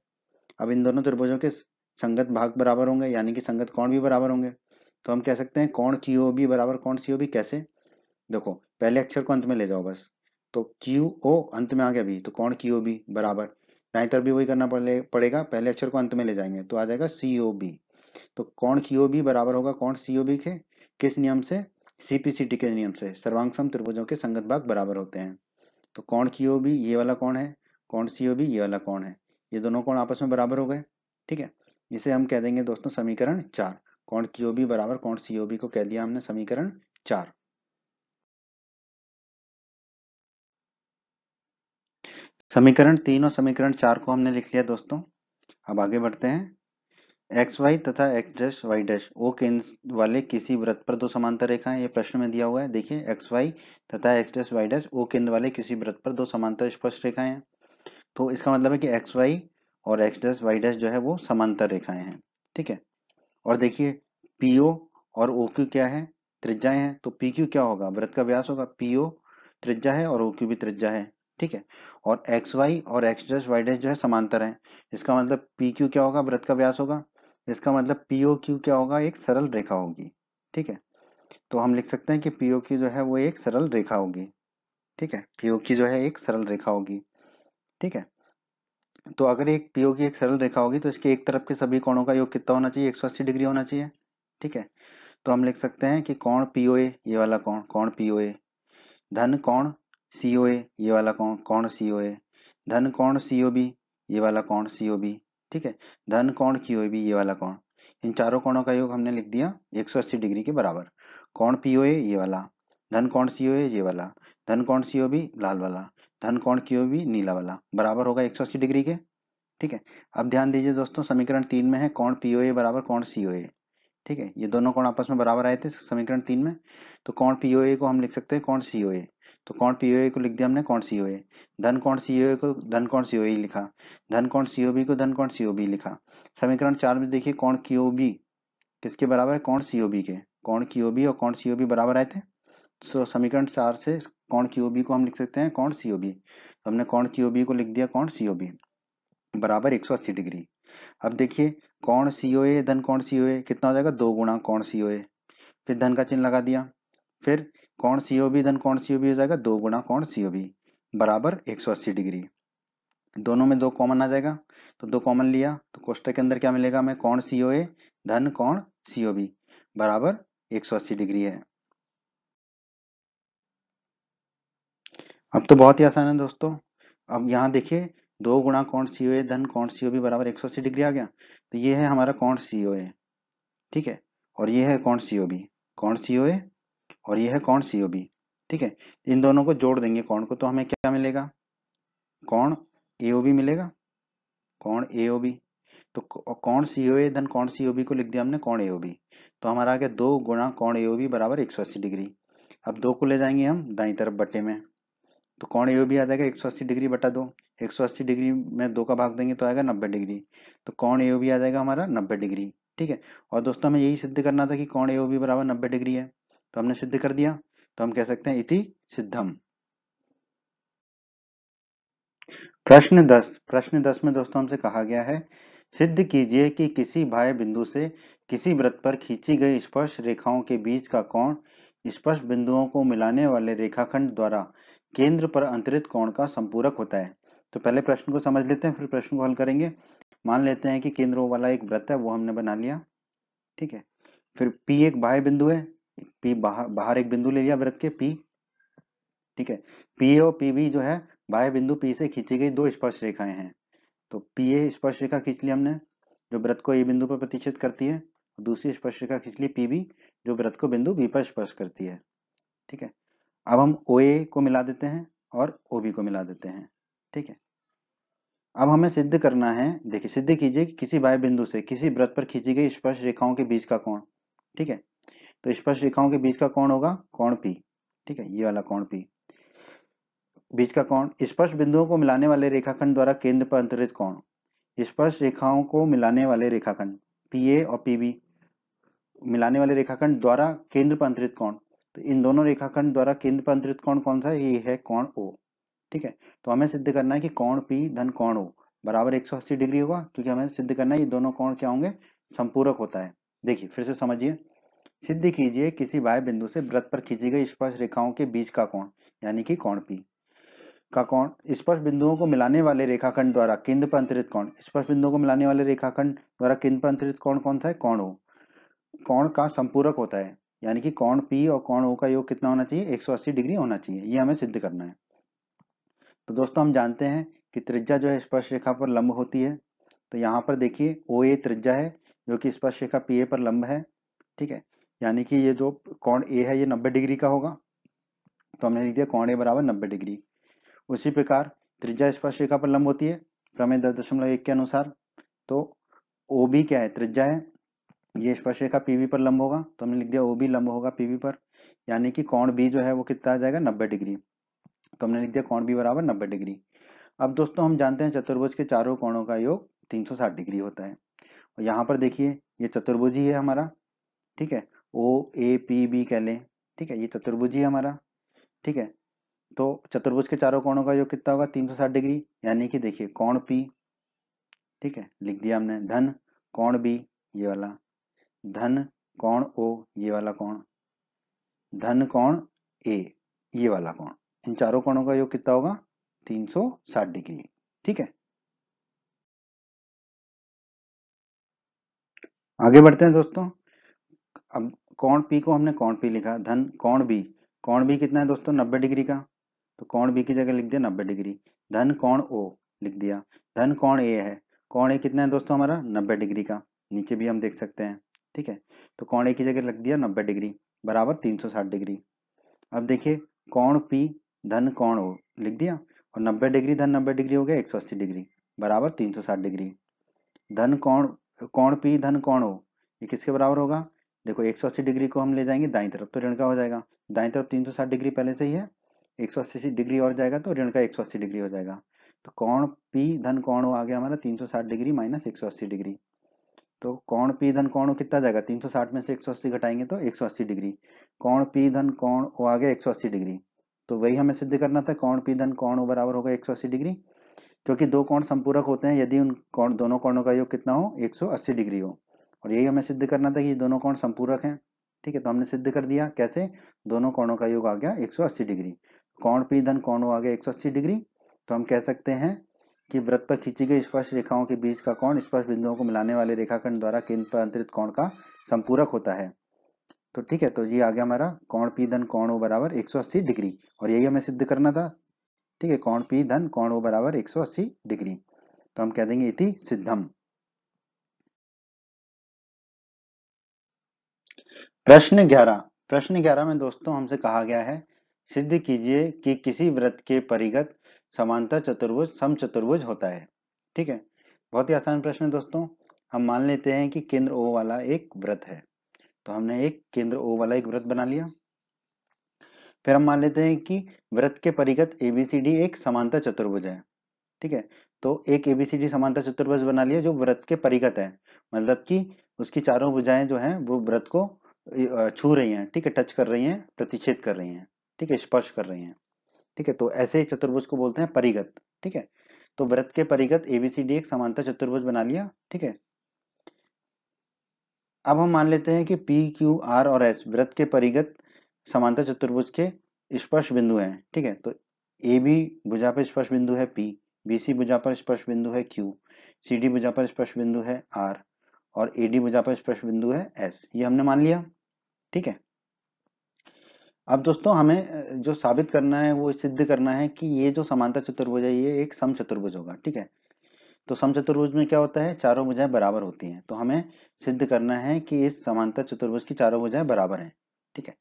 अब इन दोनों त्रिभुजों के संगत भाग बराबर होंगे, यानी कि संगत कोण भी बराबर होंगे। तो हम कह सकते हैं कोण क्यू ओ बी बराबर कोण सी ओ बी। कैसे, देखो पहले अक्षर को अंत में ले जाओ बस, तो क्यू ओ अंत में आ गया बी, तो कोण क्यू ओ बी बराबर, दाईं तरफ भी वही करना पड़ेगा, पहले अक्षर को अंत में ले जाएंगे तो आ जाएगा सी ओ बी। तो कोण क्यू ओ बी बराबर होगा कोण सी ओ बी के किस नियम से, सीपीसीटी के नियम से, सर्वांग सम त्रिभुजों के संगत भाग बराबर होते हैं। तो कोण क्यू ओ बी ये वाला कोण है, कोण सी ओ बी ये वाला कोण है, ये दोनों कोण आपस में बराबर हो गए। ठीक है, इसे हम कह देंगे दोस्तों समीकरण 4। कोण क्यू ओ बी बराबर कोण सी ओ बी को कह दिया हमने समीकरण 4। समीकरण 3 और समीकरण 4 को हमने लिख लिया दोस्तों। अब आगे बढ़ते हैं, एक्स वाई तथा X dash Y dash O केंद्र वाले किसी वृत्त पर दो समांतर रेखाएं, ये प्रश्न में दिया हुआ है। देखिए एक्स वाई तथा X dash Y dash O केंद्र वाले किसी वृत्त पर दो समांतर स्पर्श रेखाएं हैं। तो इसका मतलब है कि एक्स वाई और एक्स डैश वाई डैश जो है वो समांतर रेखाएं हैं। ठीक है, और देखिए पीओ और ओ क्यू क्या है, त्रिज्याएं हैं, तो पी क्यू क्या होगा, वृत्त का व्यास होगा, पीओ त्रिज्या है और ओ क्यू भी त्रिज्या है। ठीक है, और एक्स वाई और एक्स डैश वाई डैश जो है समांतर है, इसका मतलब पी क्यू क्या होगा, वृत्त का व्यास होगा, इसका मतलब पीओ क्यू क्या होगा, एक सरल रेखा होगी। ठीक है, तो हम लिख सकते हैं कि पीओ क्यू जो है वो एक सरल रेखा होगी। ठीक है, पीओ की जो है एक सरल रेखा होगी। ठीक है, तो अगर एक पीओ की एक सरल रेखा होगी तो इसके एक तरफ के सभी कोणों का योग कितना होना चाहिए? 180 डिग्री होना चाहिए। ठीक है, तो हम लिख सकते हैं कि कोण पीओए, ये वाला कोण, कोण पीओए, धन कोण सीओए, ये वाला कोण, कोण सीओए, धन कोण सीओबी, ये वाला कोण सीओबी। ठीक है, धन कोण क्यूओबी, ये वाला कोण। इन चारों कोणों का योग हमने लिख दिया 180 डिग्री के बराबर। कोण पीओए ये वाला, धन कोण सीओए ये वाला, धन कोण सीओबी लाल वाला, धन कोण क्यूओबी नीला वाला, बराबर होगा 180 डिग्री के। ठीक है, अब ध्यान दीजिए दोस्तों, समीकरण 3 में है कोण पीओए बराबर कोण सीओए। ठीक है, ये दोनों कोण आपस में बराबर आए थे समीकरण 3 में, तो कोण पीओए को हम लिख सकते हैं कोण सीओए। तो कोण पीओए को लिख दिया हमने कोण सीओए, धन कोण सीओए को धन कोण सीओए लिखा, धन कोण सीओबी को धन कोण सीओबी लिखा। समीकरण 4 में देखिए कोण क्यूओबी किसके बराबर है? कोण सीओबी के। कोण क्यूओबी और कोण सीओबी बराबर आए थे, तो समीकरण 4 से कोण क्यूओबी को हम लिख सकते हैं कोण सीओबी। तो हमने कोण क्यूओबी को लिख दिया कोण सीओबी बराबर 180 डिग्री। अब देखिए कोण सीओए धन कोण सीओए कितना हो जाएगा? 2 गुणा कोण सीओए, फिर धन का चिन्ह लगा दिया, फिर कोण सीओबी धन कोण सीओबी हो जाएगा 2 गुणा कोण सीओबी बराबर 180 डिग्री। दोनों में 2 कॉमन आ जाएगा, तो 2 कॉमन लिया तो कोष्टक के अंदर क्या मिलेगा हमें? कोण सीओए धन कोण सीओबी बराबर 180 डिग्री है। अब तो बहुत ही आसान है दोस्तों। अब यहाँ देखिए 2 गुणा कोण सीओए धन कोण सीओबी बराबर 180 डिग्री आ गया, तो ये है हमारा कोण सीओए। ठीक है, और ये है कोण सीओबी, कोण सीओए और ये है कोण सीओबी। ठीक है, इन दोनों को जोड़ देंगे कोण को, तो हमें क्या मिलेगा? कोण एओबी मिलेगा, कोण एओबी। तो कोण सीओए धन कोण सीओबी को लिख दिया हमने कोण एओबी, तो हमारा आ गया 2 गुणा कोण एओबी बराबर 180 डिग्री। अब 2 को ले जाएंगे हम दाई तरफ बट्टे में, तो कोण एओबी आ जाएगा 180 डिग्री बटा 2। 180 डिग्री में 2 का भाग देंगे तो आएगा 90 डिग्री, तो कोण एओबी आ जाएगा हमारा 90 डिग्री। ठीक है, और दोस्तों हमें यही सिद्ध करना था कि कोण एओबी बराबर 90 डिग्री है, तो हमने सिद्ध कर दिया। तो हम कह सकते हैं इति सिद्धम। प्रश्न 10 में दोस्तों हमसे कहा गया है, सिद्ध कीजिए कि किसी बाह्य बिंदु से किसी वृत्त पर खींची गई स्पर्श रेखाओं के बीच का कोण स्पर्श बिंदुओं को मिलाने वाले रेखाखंड द्वारा केंद्र पर अंतरित कोण का संपूरक होता है। तो पहले प्रश्न को समझ लेते हैं, फिर प्रश्न को हल करेंगे। मान लेते हैं कि केंद्र वाला एक वृत्त है, वो हमने बना लिया। ठीक है, फिर P एक बाह्य बिंदु है, P बाहर एक बिंदु ले लिया वृत्त के P। ठीक है, पी ए और पीबी जो है बाह्य बिंदु पी से खींची गई 2 स्पर्श रेखाएं हैं। तो पी ए स्पर्श रेखा खींच ली हमने जो वृत्त को ए बिंदु पर प्रतिच्छेद करती है, दूसरी स्पर्श रेखा खींच ली पीबी जो वृत्त को बिंदु बी पर स्पर्श करती है। ठीक है, अब हम ओ ए को मिला देते हैं और ओ बी को मिला देते हैं। ठीक है, अब हमें सिद्ध करना है, देखिए सिद्ध कीजिए कि किसी बाह्य बिंदु से किसी वृत्त पर खींची गई स्पर्श रेखाओं के बीच का कोण। ठीक है, तो स्पर्श रेखाओं के बीच का कोण होगा कोण पी। ठीक है, ये वाला कोण पी, बीच का कोण स्पर्श बिंदुओं को मिलाने वाले रेखाखंड द्वारा केंद्र पर अंतरित कोण। स्पर्श रेखाओं को मिलाने वाले रेखाखंड पी ए और पीबी मिलाने वाले रेखाखंड द्वारा केंद्र पर अंतरित कोण, तो इन दोनों रेखाखंड द्वारा केंद्र पर अंतरित कोण कौन सा है? ये है कोण ओ। ठीक है, तो हमें सिद्ध करना है कि कोण पी धन कोण ओ बराबर 180 डिग्री होगा, क्योंकि हमें सिद्ध करना है ये दोनों कोण क्या होंगे? संपूरक होता है। देखिए फिर से समझिए, सिद्ध कीजिए किसी बाह्य बिंदु से वृत्त पर खींची गई स्पर्श रेखाओं के बीच का कोण यानी कि कोण पी का कोण स्पर्श बिंदुओं को मिलाने वाले रेखाखंड द्वारा केंद्र पर अंतरित कोण। स्पर्श बिंदुओं को मिलाने वाले रेखाखंड द्वारा केंद्र पर अंतरित कोण कौन सा है? कोण ओ। कोण का संपूरक होता है, यानी कि कोण पी और कोण ओ का योग कितना होना चाहिए? 180 डिग्री होना चाहिए, ये हमें सिद्ध करना है। तो दोस्तों हम जानते हैं कि त्रिज्या जो है स्पर्श रेखा पर लंब होती है, तो यहाँ पर देखिए ओ ए त्रिज्या है जो कि स्पर्श रेखा पी ए पर लंब है। ठीक है, यानी कि ये जो कोण ए है ये 90 डिग्री का होगा, तो हमने लिख दिया कोण ए बराबर 90 डिग्री। उसी प्रकार त्रिज्या स्पर्श रेखा पर लंब होती है प्रमेय 10.1 के अनुसार, तो ओ बी क्या है? त्रिज्या है, ये स्पर्श रेखा पीबी पर लंब होगा, तो हमने लिख दिया ओ बी लंब होगा पीबी पर, यानी कि कोण बी जो है वो कितना आ जाएगा? 90 डिग्री, तो हमने लिख दिया कोण बी बराबर 90 डिग्री। अब दोस्तों हम जानते हैं चतुर्भुज के चारों कोणों का योग 360 डिग्री होता है, और यहाँ पर देखिए ये चतुर्भुज ही है हमारा। ठीक है, ओ ए पी बी कह लें। ठीक है, ये चतुर्भुज ही है हमारा। ठीक है, तो चतुर्भुज के चारों कोणों का योग कितना होगा? 360 डिग्री, यानी कि देखिए कोण पी, ठीक है लिख दिया हमने, धन कोण बी ये वाला, धन कोण ओ ये वाला कोण, धन कोण ए ये वाला कोण, इन चारों कोणों का योग कितना होगा? 360 डिग्री। ठीक है, आगे बढ़ते हैं दोस्तों। अब कोण P को हमने कोण P लिखा, धन कोण B कितना है दोस्तों? 90 डिग्री का, तो कोण B की जगह लिख दिया 90 डिग्री। धन कोण O लिख दिया। धन कोण A है, कोण A कितना है दोस्तों हमारा? 90 डिग्री का, नीचे भी हम देख सकते हैं। ठीक है, तो कोण A की जगह लिख दिया 90 डिग्री बराबर 360 डिग्री। अब देखिए कोण P धन कोण O लिख दिया, और 90 डिग्री धन 90 डिग्री हो गया 180 डिग्री बराबर 360 डिग्री। धन कोण P धन कोण O ये किसके बराबर होगा? देखो 180 डिग्री को हम ले जाएंगे दाईं तरफ तो ऋण का हो जाएगा, दाईं तरफ 360 डिग्री पहले से ही है, 180 डिग्री और जाएगा तो ऋण का 180 डिग्री हो जाएगा। तो कोण P धन कोण O आ गया हमारा 360 डिग्री माइनस 180 डिग्री। तो कोण P धन कोण O कितना जाएगा? 360 में से 180 घटाएंगे तो 180 डिग्री। कोण P धन कोण O आ गया 180 डिग्री। तो वही हमें सिद्ध करना था, कोण P धन कोण O बराबर होगा 180 डिग्री, क्योंकि दो कोण संपूरक होते हैं यदि उन दोनों कोणों का योग कितना हो? 180 डिग्री हो, और यही हमें सिद्ध करना था कि ये दोनों कोण संपूरक हैं। ठीक है, तो हमने सिद्ध कर दिया। कैसे? दोनों कोणों का योग आ गया 180 डिग्री। कोण P धन कोण O आ गया 180 डिग्री, तो हम कह सकते हैं कि वृत्त पर खींची गई स्पर्श रेखाओं के बीच का कोण स्पर्श बिंदुओं को मिलाने वाले रेखाखंड द्वारा केंद्र पर अंतरित कोण का संपूरक होता है। तो ठीक है, तो ये आ गया हमारा कोण P धन कोण O बराबर 180 डिग्री, और यही हमें सिद्ध करना था। ठीक है, कोण P धन कोण O बराबर 180 डिग्री, तो हम कह देंगे इति सिद्धम। प्रश्न 11 में दोस्तों हमसे कहा गया है सिद्ध कीजिए कि किसी वृत्त के परिगत समांतर चतुर्भुज समचतुर्भुज होता है। ठीक है, बहुत ही आसान प्रश्न है दोस्तों। हम मान लेते हैं कि केंद्र O वाला एक वृत्त है, तो हमने एक केंद्र O वाला एक वृत्त बना लिया। फिर हम मान लेते हैं कि वृत्त के परिगत ABCD एक समांतर चतुर्भुज है। ठीक है, तो एक ABCD समांतर चतुर्भुज बना लिया जो वृत्त के परिगत है, मतलब कि उसकी चारों भुजाएं जो हैं वो वृत्त को छू रही हैं। ठीक है, टच कर रही हैं, प्रतिच्छेद कर रही हैं। ठीक है, स्पर्श कर रही हैं। ठीक है, तो ऐसे चतुर्भुज को बोलते हैं परिगत। ठीक है, तो वृत्त के परिगत ABCD एक समांतर चतुर्भुज बना लिया। ठीक है, अब हम मान लेते हैं कि PQR और S वृत्त के परिगत समांतर चतुर्भुज के स्पर्श बिंदु हैं। ठीक है, तो AB भुजा पर स्पर्श बिंदु है P, BC भुजा पर स्पर्श बिंदु है Q, CD भुजा पर स्पर्श बिंदु है R, और AD भुजा पर स्पर्श बिंदु है S। ये हमने मान लिया। ठीक है, अब दोस्तों हमें जो साबित करना है वो सिद्ध करना है कि ये जो समांतर चतुर्भुज है ये एक समचतुर्भुज होगा। ठीक है, तो समचतुर्भुज में क्या होता है? चारों भुजाएं बराबर होती हैं, तो हमें सिद्ध करना है कि इस समांतर चतुर्भुज की चारों भुजाएं बराबर हैं। ठीक है,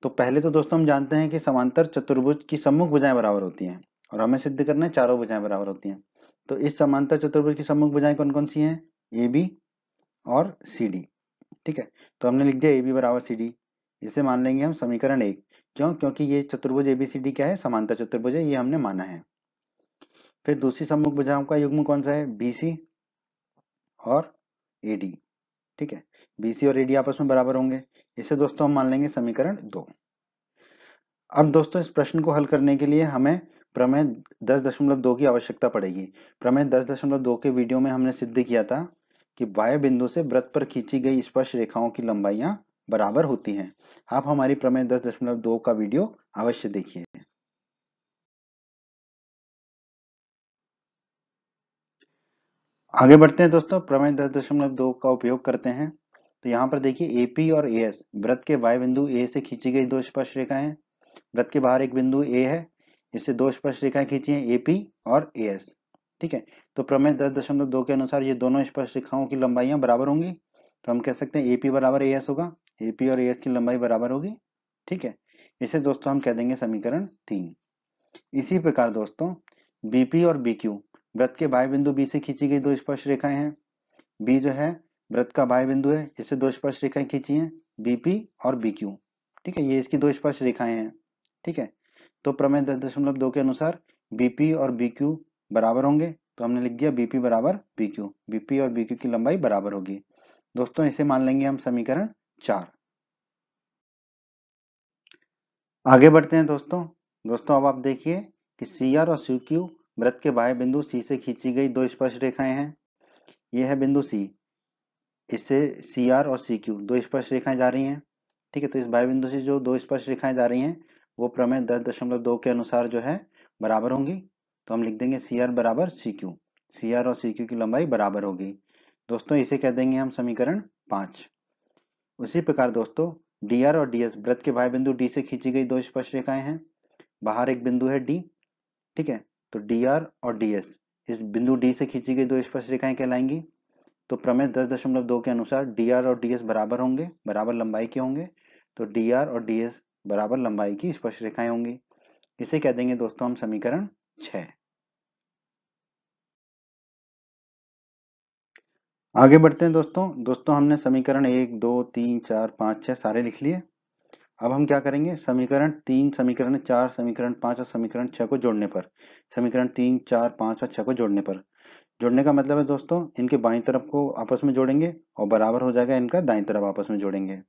तो पहले तो दोस्तों हम जानते हैं कि समांतर चतुर्भुज की सम्मुख भुजाएं बराबर होती हैं, और हमें सिद्ध करना है चारों भुजाएं बराबर होती हैं। तो इस समांतर चतुर्भुज की सम्मुख भुजाएं कौन कौन सी हैं? AB और CD। ठीक है, तो हमने लिख दिया AB बराबर CD, इसे मान लेंगे हम समीकरण 1। क्यों? क्योंकि ये चतुर्भुज ABCD क्या है? समांतर चतुर्भुज है, ये हमने माना है। फिर दूसरी सम्मुख भुजाओं का युग्म कौन सा है? BC और AD। ठीक है, BC और AD आपस में बराबर होंगे, इसे दोस्तों हम मान लेंगे समीकरण 2। अब दोस्तों इस प्रश्न को हल करने के लिए हमें प्रमेय 10.2 की आवश्यकता पड़ेगी। प्रमेय 10.2 के वीडियो में हमने सिद्ध किया था कि वाय बिंदु से वृत्त पर खींची गई स्पर्श रेखाओं की लंबाइयां बराबर होती हैं। आप हमारी प्रमेय 10.2 का वीडियो अवश्य देखिए। आगे बढ़ते हैं दोस्तों, प्रमेय 10.2 का उपयोग करते हैं। तो यहाँ पर देखिए AP और AS वृत्त के वाय बिंदु A से खींची गई दो स्पर्श रेखाएं हैं। वृत्त के बाहर एक बिंदु A है, इससे दो स्पर्श रेखाएं खींची हैं AP और AS। ठीक है, तो प्रमेय 10.2 के अनुसार ये दोनों स्पर्श रेखाओं की लंबाइयां बराबर होंगी, तो हम कह सकते हैं AP बराबर AS होगा, AP और AS की लंबाई बराबर होगी। ठीक है, इसे दोस्तों हम कह देंगे समीकरण 3। इसी प्रकार दोस्तों BP और BQ वृत्त के बाह्य बिंदु B से खींची गई दो स्पर्श रेखाएं हैं। B जो है वृत्त का बाह्य बिंदु है, इससे दो स्पर्श रेखाएं खींची हैं BP और BQ। ठीक है, ये इसकी दो स्पर्श रेखाएं हैं। ठीक है, तो प्रमेय 10.2 के अनुसार BP और BQ बराबर होंगे, तो हमने लिख दिया BP बराबर BQ, BP और BQ की लंबाई बराबर होगी। दोस्तों इसे मान लेंगे हम समीकरण 4। आगे बढ़ते हैं दोस्तों अब आप देखिए कि CR और CQ वृत्त के बाह्य बिंदु C से खींची गई दो स्पर्श रेखाएं हैं। यह है बिंदु C, इससे CR और CQ दो स्पर्श रेखाएं जा रही हैं। ठीक है, तो इस बाह्य बिंदु से जो दो स्पर्श रेखाएं जा रही हैं वो प्रमेय 10.2 के अनुसार जो है बराबर होंगी। तो हम लिख देंगे सी आर बराबर सी क्यू, सी आर और सी क्यू की लंबाई बराबर होगी। दोस्तों इसे कह देंगे हम समीकरण 5। उसी प्रकार दोस्तों डी आर और डी एस वृत्त के बाह्य बिंदु डी से खींची गई दो स्पर्श रेखाएं हैं। बाहर एक बिंदु है डी, ठीक है, तो डी आर और डी एस इस बिंदु डी से खींची गई दो स्पर्श रेखाएं कहलाएंगी। तो प्रमेय 10.2 के अनुसार डी आर और डी एस बराबर होंगे, बराबर लंबाई के होंगे। तो डी आर और डी एस बराबर लंबाई की स्पर्श रेखाएं होंगी। इसे कह देंगे दोस्तों हम समीकरण 6। आगे बढ़ते हैं दोस्तों हमने समीकरण 1, 2, 3, 4, 5, 6 सारे लिख लिए। अब हम क्या करेंगे, समीकरण 3, समीकरण 4, समीकरण 5 और समीकरण 6 को जोड़ने पर, समीकरण 3, 4, 5 और 6 को जोड़ने पर, जोड़ने का मतलब है दोस्तों इनके बाईं तरफ को आपस में जोड़ेंगे और बराबर हो जाएगा इनका दाईं तरफ आपस में जोड़ेंगे।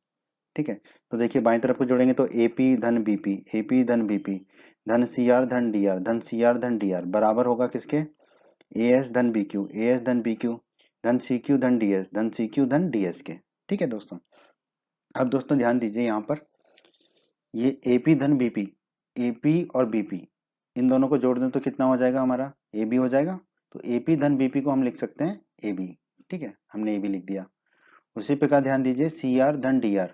ठीक है, तो देखिए बाईं तरफ को जोड़ेंगे तो एपी धन बीपी, एपी धन बीपी धन सी आर धन डी आर, धन सी आर धन डी आर बराबर होगा किसके, ए एस धन बी क्यू, ए एस धन बी क्यू धन सी क्यू धन डी एस, धन सी क्यू धन डी एस के। ठीक है दोस्तों, अब दोस्तों ध्यान दीजिए यहाँ पर ये एपी धन बीपी, एपी और बीपी इन दोनों को जोड़ दें तो कितना हो जाएगा हमारा, ए बी हो जाएगा। तो एपी धन बीपी को हम लिख सकते हैं ए बी। ठीक है, हमने ए बी लिख दिया। उसी प्रकार ध्यान दीजिए सी आर धन डी आर,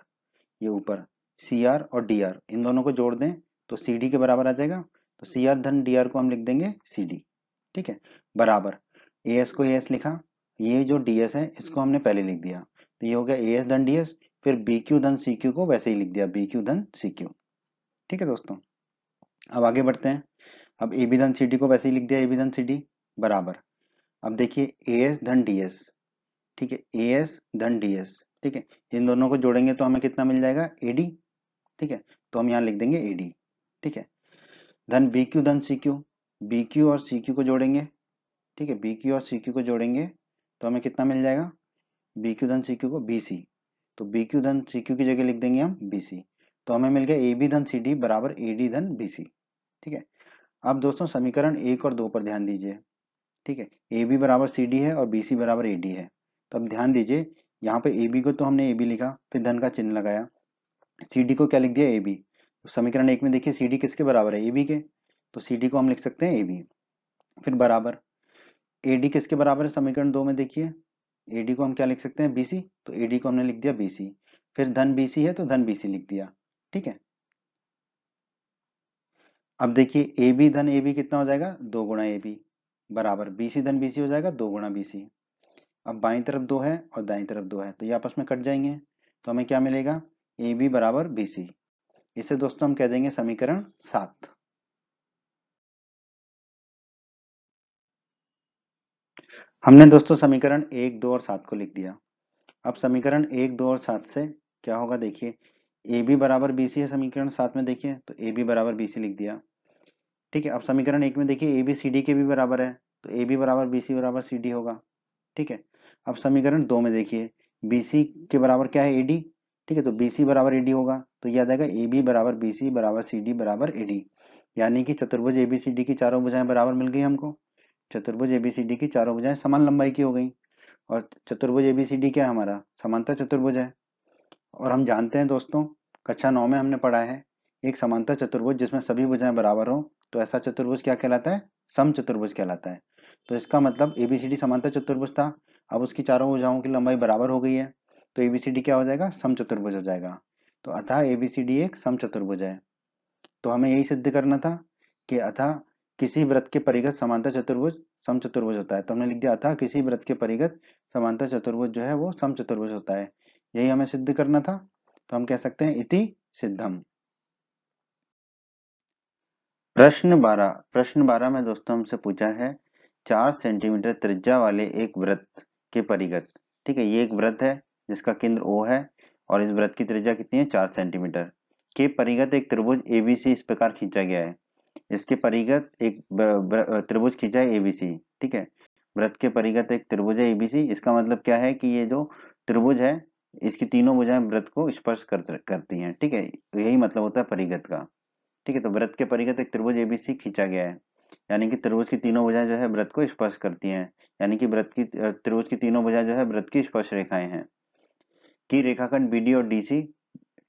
ये ऊपर सी आर और डी आर इन दोनों को जोड़ दें तो सी डी के बराबर आ जाएगा। तो सी आर धन डी आर को हम लिख देंगे सी डी। ठीक है, बराबर ए एस को ए एस लिखा, ये जो डी एस है इसको हमने पहले लिख दिया, तो ये हो गया ए एस धन डी एस। फिर बी क्यू धन सी क्यू को वैसे ही लिख दिया, बी क्यू धन सी क्यू। ठीक है दोस्तों, अब आगे बढ़ते हैं। अब ए बी धन सी डी को वैसे ही लिख दिया, ए बी धन सी डी बराबर। अब देखिए ए एस धन डी एस, ठीक है, ए एस धन डी एस, ठीक है, इन दोनों को जोड़ेंगे तो हमें कितना मिल जाएगा, ए डी। ठीक है, तो हम यहाँ लिख देंगे ए डी। ठीक है, धन बी क्यू धन सी क्यू, बी क्यू और सी क्यू को जोड़ेंगे। ठीक है, बी क्यू और सी क्यू को जोड़ेंगे तो हमें कितना मिल जाएगा, बी क्यू धन सी क्यू को बी सी, तो बी क्यू धन सी क्यू की जगह लिख देंगे हम बी सी। तो हमें मिल गया ए बी धन सी डी बराबर ए डी धन बी सी। ठीक है, अब दोस्तों समीकरण 1 और 2 पर ध्यान दीजिए। ठीक है, ए बी बराबर सी डी है और बी सी बराबर ए डी है। तो अब ध्यान दीजिए यहाँ पे ए बी को तो हमने ए बी लिखा, फिर धन का चिन्ह लगाया, सी डी को क्या लिख दिया, ए बी। तो समीकरण 1 में देखिए सी डी किसके बराबर है, ए बी के, तो सी डी को हम लिख सकते हैं ए बी। फिर बराबर ए डी किसके बराबर है, समीकरण 2 में देखिए ए डी को हम क्या लिख सकते हैं, बी सी, तो ए डी को हमने लिख दिया बी सी। फिर धन बी सी है तो धन बी सी लिख दिया। ठीक है, अब देखिए ए बी धन ए बी कितना हो जाएगा, 2 गुणा ए बी बराबर बी सी धन बी सी हो जाएगा 2 गुणा बी सी। अब बाईं तरफ 2 है और दाईं तरफ 2 है तो ये आपस में कट जाएंगे, तो हमें क्या मिलेगा, ए बी बराबर बी सी। इसे दोस्तों हम कह देंगे समीकरण 7। हमने दोस्तों समीकरण 1, 2 और 7 को लिख दिया। अब समीकरण 1, 2 और 7 से क्या होगा, देखिए ए बी बराबर बी सी है समीकरण 7 में, देखिए तो ए बी बराबर बी सी लिख दिया। ठीक है, अब समीकरण 1 में देखिए ए बी सी डी के भी बराबर है, तो ए बी बराबर बी सी बराबर सी डी होगा। ठीक है, अब समीकरण 2 में देखिए बी सी के बराबर क्या है, ए डी। ठीक है, तो बी सी बराबर ए डी होगा, तो याद आएगा ए बी बराबर बी सी बराबर सी डी बराबर ए डी। यानी कि चतुर्भुज ए बी सी डी की चारों भुजाएं बराबर मिल गई हमको। चतुर्भुज ए बी सी डी की चारों भुजाएं समान लंबाई की हो गई। और चतुर्भुज ए बी सी डी क्या है हमारा, समांतर चतुर्भुज है। और हम जानते हैं दोस्तों कक्षा 9 में हमने पढ़ा है एक समांतर चतुर्भुज जिसमें सभी भुजाएं बराबर हो तो ऐसा चतुर्भुज क्या कहलाता है, सम चतुर्भुज कहलाता है। तो इसका मतलब एबीसीडी समांतर चतुर्भुज था, अब उसकी चारों भुजाओं की लंबाई बराबर हो गई है, तो एबीसीडी क्या हो जाएगा, सम चतुर्भुज हो जाएगा। तो अतः एबीसीडी एक सम चतुर्भुज है। तो हमें यही सिद्ध करना था कि अतः किसी वृत्त के परिगत समांतर चतुर्भुज सम चतुर्भुज होता है। तो हमने लिख दिया अतः किसी वृत्त के परिगत समांतर चतुर्भुज जो है वो सम चतुर्भुज होता है। यही हमें सिद्ध करना था, तो हम कह सकते हैं इति सिद्धम। प्रश्न 12 में दोस्तों हमसे पूछा है 4 सेंटीमीटर त्रिज्या वाले एक वृत्त के परिगत, ठीक है, ये एक वृत्त है जिसका केंद्र O है और इस वृत्त की त्रिज्या कितनी है, 4 सेंटीमीटर के परिगत एक त्रिभुज एबीसी इस प्रकार खींचा गया है। इसके परिगत एक त्रिभुज खींचा है एबीसी। ठीक है, वृत्त के परिगत एक त्रिभुज है एबीसी, इसका मतलब क्या है कि ये जो त्रिभुज है इसकी तीनों भुजाएं वृत्त को स्पर्श करती हैं। ठीक है, यही मतलब होता है परिगत का। ठीक है, तो वृत्त के परिगत एक त्रिभुज एबीसी खींचा गया है, यानी कि त्रिभुज की तीनों भुजाएं जो है वृत्त को स्पर्श करती हैं, यानी कि वृत्त की त्रिभुज की तीनों भुजाएं जो है वृत्त की स्पर्श रेखाएं हैं। कि रेखाखंड बीडी और डीसी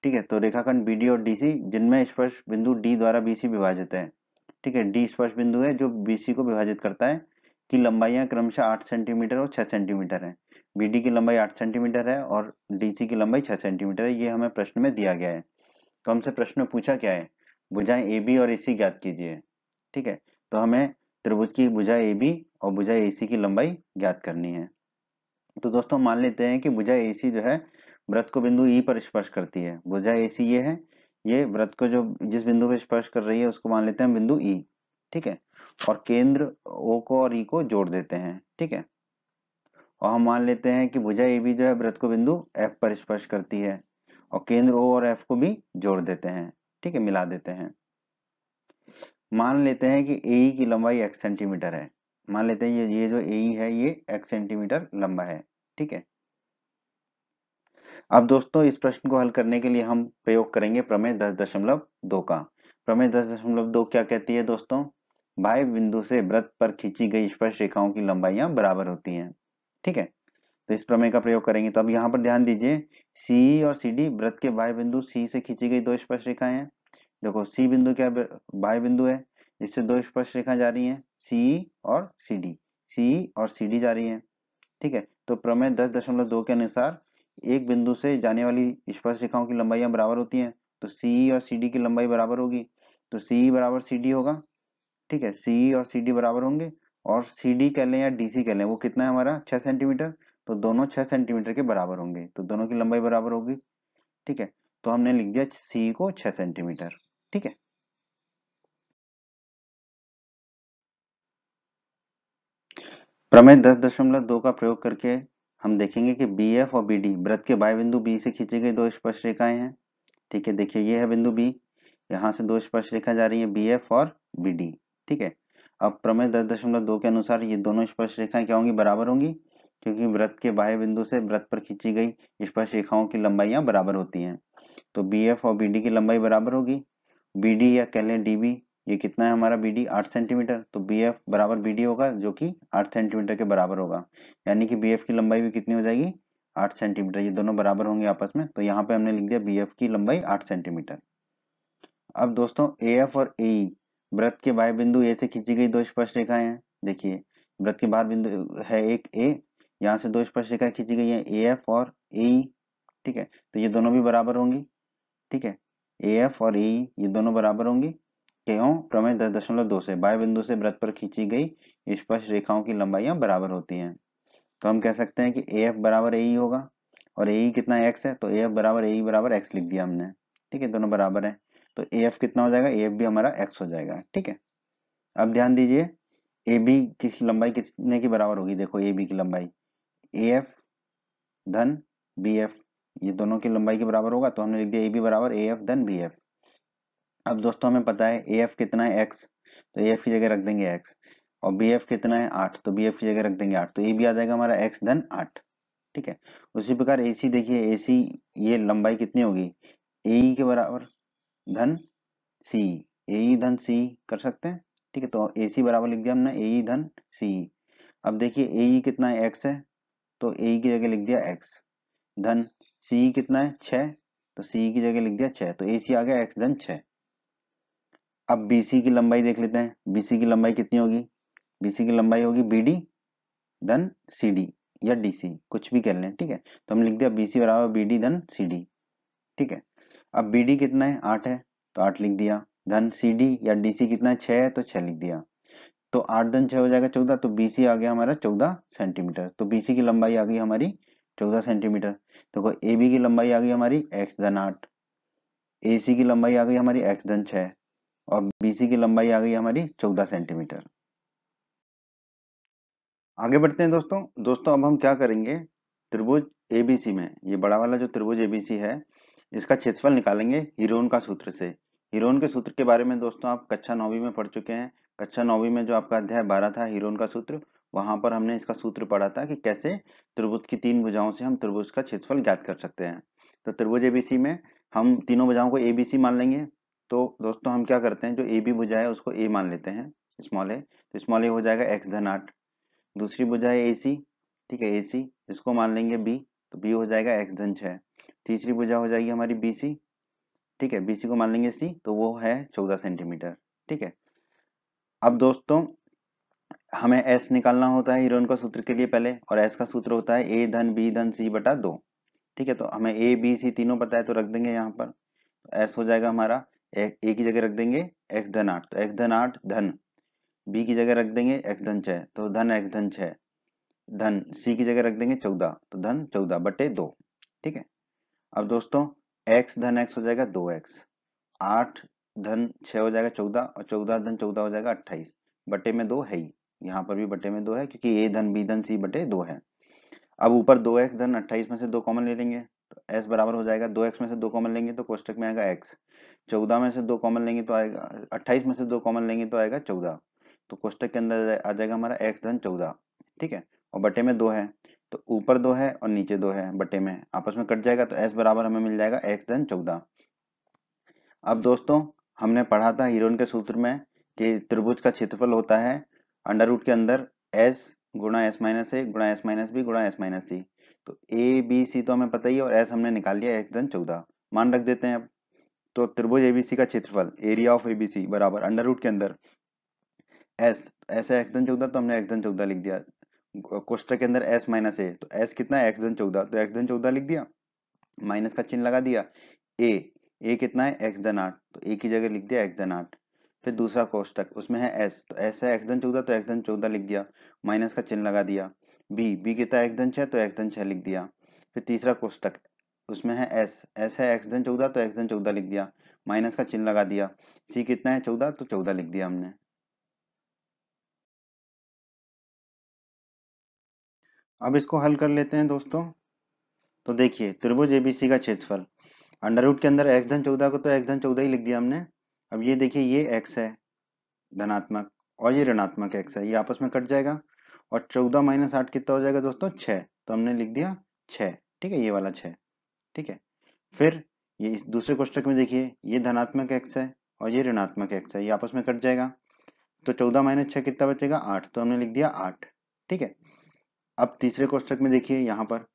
ठीक है। तो रेखाखंड बीडी और डीसी जिनमें स्पर्श बिंदु डी द्वारा बीसी विभाजित है, ठीक है, डी स्पर्श बिंदु है जो बीसी को विभाजित करता है, की लंबाइयां क्रमशः 8 सेंटीमीटर और 6 सेंटीमीटर है। बीडी की लंबाई 8 सेंटीमीटर है और डीसी की लंबाई 6 सेंटीमीटर है। ये हमें प्रश्न में दिया गया है। तो हमसे प्रश्न में पूछा क्या है, भुजाएं ए बी और एसी ज्ञात कीजिए। ठीक है, तो हमें त्रिभुज की भुजा ए बी और भुजा एसी की लंबाई ज्ञात करनी है। तो दोस्तों मान लेते हैं कि भुजा एसी जो है वृत्त को बिंदु ई पर स्पर्श करती है। भुजा एसी ये है, ये वृत्त को जो जिस बिंदु पर स्पर्श कर रही है उसको मान लेते हैं बिंदु ई। ठीक है, और केंद्र ओ को और ई को जोड़ देते हैं। ठीक है, और हम मान लेते हैं कि भुजा ए बी जो है वृत्त को बिंदु एफ पर स्पर्श करती है और केंद्र ओ और एफ को भी जोड़ देते हैं। ठीक है, मिला देते हैं। मान लेते हैं कि ए की लंबाई x सेंटीमीटर है। मान लेते हैं ये जो ए है ये x सेंटीमीटर लंबा है। ठीक है, अब दोस्तों इस प्रश्न को हल करने के लिए हम प्रयोग करेंगे प्रमेय 10.2 का। प्रमेय 10.2 क्या कहती है दोस्तों, बाह्य बिंदु से वृत्त पर खींची गई स्पर्श रेखाओं की लंबाइयां बराबर होती हैं। ठीक है, तो इस प्रमेय का प्रयोग करेंगे। तो अब यहाँ पर ध्यान दीजिए, सी और सी डी वृत्त के बाह्य बिंदु सी से खींची गई दो स्पर्श रेखाएं हैं। देखो सी बिंदु क्या बाह्य बिंदु है, इससे दो स्पर्श रेखा जा रही हैं, सी और सी डी, सी और सी डी जा रही हैं। ठीक है, तो प्रमेय 10.2 के अनुसार एक बिंदु से जाने वाली स्पर्श रेखाओं की लंबाइयां बराबर होती हैं। तो सी और सी डी की लंबाई बराबर होगी, तो सी बराबर सी डी होगा। ठीक है, सी और सी डी बराबर होंगे, और सी डी कह लें या डीसी कह लें, वो कितना है हमारा 6 सेंटीमीटर। तो दोनों 6 सेंटीमीटर के बराबर होंगे, तो दोनों की लंबाई बराबर होगी। ठीक है, तो हमने लिख दिया सी को 6 सेंटीमीटर। ठीक है, प्रमेय 10.2 का प्रयोग करके हम देखेंगे कि बी एफ और बी डी वृत्त के बाह्य बिंदु बी से खींची गई दो स्पर्श रेखाएं हैं। ठीक है, देखिए ये है बिंदु बी, यहाँ से दो स्पर्श रेखा जा रही है बी एफ और बी डी। ठीक है, अब प्रमेय 10.2 के अनुसार ये दोनों स्पर्श रेखाएं क्या होंगी, बराबर होंगी, क्योंकि वृत्त के बाह्य बिंदु से वृत्त पर खींची गई स्पर्श रेखाओं की लंबाइयां बराबर होती हैं। तो बी एफ और बी डी की लंबाई बराबर होगी। बी डी या कह लें डी बी, ये कितना है हमारा बी डी 8 सेंटीमीटर, तो बी एफ बराबर बी डी होगा जो कि 8 सेंटीमीटर के बराबर होगा। यानी कि बी एफ की लंबाई भी कितनी हो जाएगी, 8 सेंटीमीटर। ये दोनों बराबर होंगे आपस में, तो यहाँ पे हमने लिख दिया बी एफ की लंबाई 8 सेंटीमीटर। अब दोस्तों ए एफ और ए ई वृत्त के बाह्य बिंदु ए से खींची गई दो स्पर्श रेखाएं हैं। देखिए वृत्त के बाह्य बिंदु है एक ए, यहाँ से दो स्पर्श रेखाएं खींची गई हैं ए एफ और ए ई। ठीक है, तो ये दोनों भी बराबर होंगी। ठीक है, ए एफ और ए ई ये दोनों बराबर होंगी। क्यों, प्रमेय 10.2 से बाह्य बिंदु से वृत्त पर खींची गई स्पर्श रेखाओं की लंबाइयां बराबर होती हैं। तो हम कह सकते हैं कि ए एफ बराबर ए ई होगा, और ए ई कितना एक्स है, तो ए एफ बराबर ए ई बराबर एक्स लिख दिया हमने। ठीक है, दोनों बराबर है, तो ए एफ कितना हो जाएगा, ए एफ भी हमारा एक्स हो जाएगा। ठीक है, अब ध्यान दीजिए ए बी की लंबाई कितने की बराबर होगी, देखो ए बी की लंबाई ए एफ धन बी एफ, ये दोनों की लंबाई के बराबर होगा, तो हमने लिख दिया ए बी बराबर ए एफ धन बी एफ। अब दोस्तों हमें पता है ए एफ कितना है एक्स, तो ए एफ की जगह रख देंगे एक्स, और बी एफ कितना है 8, तो बी एफ की जगह रख देंगे 8, तो ए बी आ जाएगा हमारा एक्स धन 8। ठीक है, उसी प्रकार ए सी, देखिए ए सी ये लंबाई कितनी होगी, ए ई के बराबर धन सी, ए ई धन सी कर सकते हैं। ठीक है, तो ए सी बराबर लिख दिया हमने ए ई धन सी। अब देखिए ए ई कितना है एक्स है, तो ए ई की जगह लिख दिया एक्स धन सी कितना है 6, तो सी की जगह लिख दिया 6, तो ए सी आ गया एक्स धन 6। अब बीसी की लंबाई देख लेते हैं, बीसी की लंबाई कितनी होगी, बीसी की लंबाई होगी बीडी धन सीडी या डीसी, कुछ भी कह लें। ठीक है, तो हम लिख दिया बीसी बराबर बीडी धन सीडी। ठीक है, अब बीडी कितना है 8 है, तो 8 लिख दिया, धन सीडी या डीसी कितना है 6 है, तो 6 लिख दिया, तो 8 धन 6 हो जाएगा 14, तो बीसी आ गया हमारा 14 सेंटीमीटर। तो बीसी की लंबाई आ गई हमारी 14 सेंटीमीटर। देखो ए बी की लंबाई आ गई हमारी एक्स धन 8, ए सी की लंबाई आ गई हमारी एक्स धन 6, और बीसी की लंबाई आ गई हमारी 14 सेंटीमीटर। आगे बढ़ते हैं दोस्तों। दोस्तों अब हम क्या करेंगे, त्रिभुज एबीसी में, ये बड़ा वाला जो त्रिभुज एबीसी है इसका क्षेत्रफल निकालेंगे हीरोन का सूत्र से। हीरोन के सूत्र के बारे में दोस्तों आप कक्षा 9वीं में पढ़ चुके हैं। कक्षा 9वीं में जो आपका अध्याय 12 था हीरोन का सूत्र, वहां पर हमने इसका सूत्र पढ़ा था कि कैसे त्रिभुज की तीन भुजाओं से हम त्रिभुज का क्षेत्रफल ज्ञात कर सकते हैं। तो त्रिभुज एबीसी में हम तीनों भुजाओं को एबीसी मान लेंगे। तो दोस्तों हम क्या करते हैं, जो ए बी भुजा है उसको ए मान लेते हैं, स्मॉल ए, तो स्मॉल ए हो जाएगा एक्स धन 8। दूसरी भुजा है ए सी, ठीक है ए सी, इसको मान लेंगे बी, तो बी हो जाएगा एक्स धन 6। तीसरी भुजा हो जाएगी हमारी बी सी, ठीक है, BC को मान लेंगे C, तो वो है 14 सेंटीमीटर। ठीक है, अब दोस्तों हमें S निकालना होता है हीरोइन का सूत्र के लिए पहले, और S का सूत्र होता है A धन B धन C बटा 2। ठीक है, तो हमें A B C तीनों पता है, तो रख देंगे यहाँ पर। तो S हो जाएगा हमारा A की जगह रख देंगे x धन 8, तो x धन 8 धन B की जगह रख देंगे x धन 6, तो धन x धन 6 धन C की जगह रख देंगे 14, तो धन 14 बटे 2। ठीक है, अब दोस्तों x धन x हो जाएगा 2x, 8 धन 6 हो जाएगा 14, और 14 धन 14 हो जाएगा 28, बटे में 2 है ही, यहाँ पर भी बटे में 2 है क्योंकि a धन b धन c बटे 2 है। अब ऊपर 2x धन 28 में से 2 कॉमन ले लेंगे, तो s बराबर हो जाएगा 2x में से 2 कॉमन लेंगे तो कोष्टक में आएगा x, 14 में से 2 कॉमन लेंगे तो आएगा 28 में से 2 कॉमन लेंगे तो आएगा 14, तो कोष्टक के अंदर आ जाएगा हमारा x धन 14। ठीक है, और बटे में 2 है, तो ऊपर 2 है और नीचे 2 है, बटे में आपस में कट जाएगा, तो s बराबर हमें मिल जाएगा x धन 14। अब दोस्तों हमने पढ़ा था हीरोइन के सूत्र में कि त्रिभुज का क्षेत्रफल होता है अंडर रूट के अंदर s गुणा s माइनस ए गुणा s माइनस बी गुणा s माइनस सी। तो a b c तो हमें पता ही है, और s हमने निकाल लिया x धन 14 मान रख देते हैं अब। तो त्रिभुज एबीसी का क्षेत्रफल एरिया ऑफ एबीसी बराबर अंडर रूट के अंदर s, ऐसे x धन 14 तो हमने x धन 14 लिख दिया, कोष्टक के अंदर s माइनस ए, तो s कितना है x धन 14, तो x धन 14 लिख दिया, माइनस का चिन्ह लगा दिया। ए कितना है x धन 8, तो a की जगह लिख दिया x धन 8। फिर दूसरा कोष्टक उसमें है s, तो s है x धन 14, तो x धन 14 लिख दिया, माइनस का चिन्ह लगा दिया। b कितना है x धन 6, तो x धन 6 लिख दिया। फिर तीसरा कोष्टक उसमें है s है x धन 14, तो x धन 14 लिख दिया, माइनस का चिन्ह लगा दिया। c कितना है 14, तो 14 लिख दिया हमने। अब इसको हल कर लेते हैं दोस्तों। तो देखिए त्रिभुज एबीसी का क्षेत्रफल अंडर रूट के अंदर x धन 14 को तो x धन 14 ही लिख दिया हमने। अब ये देखिए ये x है धनात्मक, और ये ऋणात्मक x है, ये आपस में कट जाएगा, और 14 माइनस 8 कितना हो जाएगा दोस्तों 6, तो हमने लिख दिया 6। ठीक है, ये वाला 6। ठीक है, फिर ये इस दूसरे कोष्टक में देखिए ये धनात्मक x है और ये ऋणात्मक x है, ये आपस में कट जाएगा, तो 14 माइनस 6 कितना बचेगा 8, तो हमने लिख दिया 8। ठीक है, अब तीसरे कोष्टक में देखिए यहाँ पर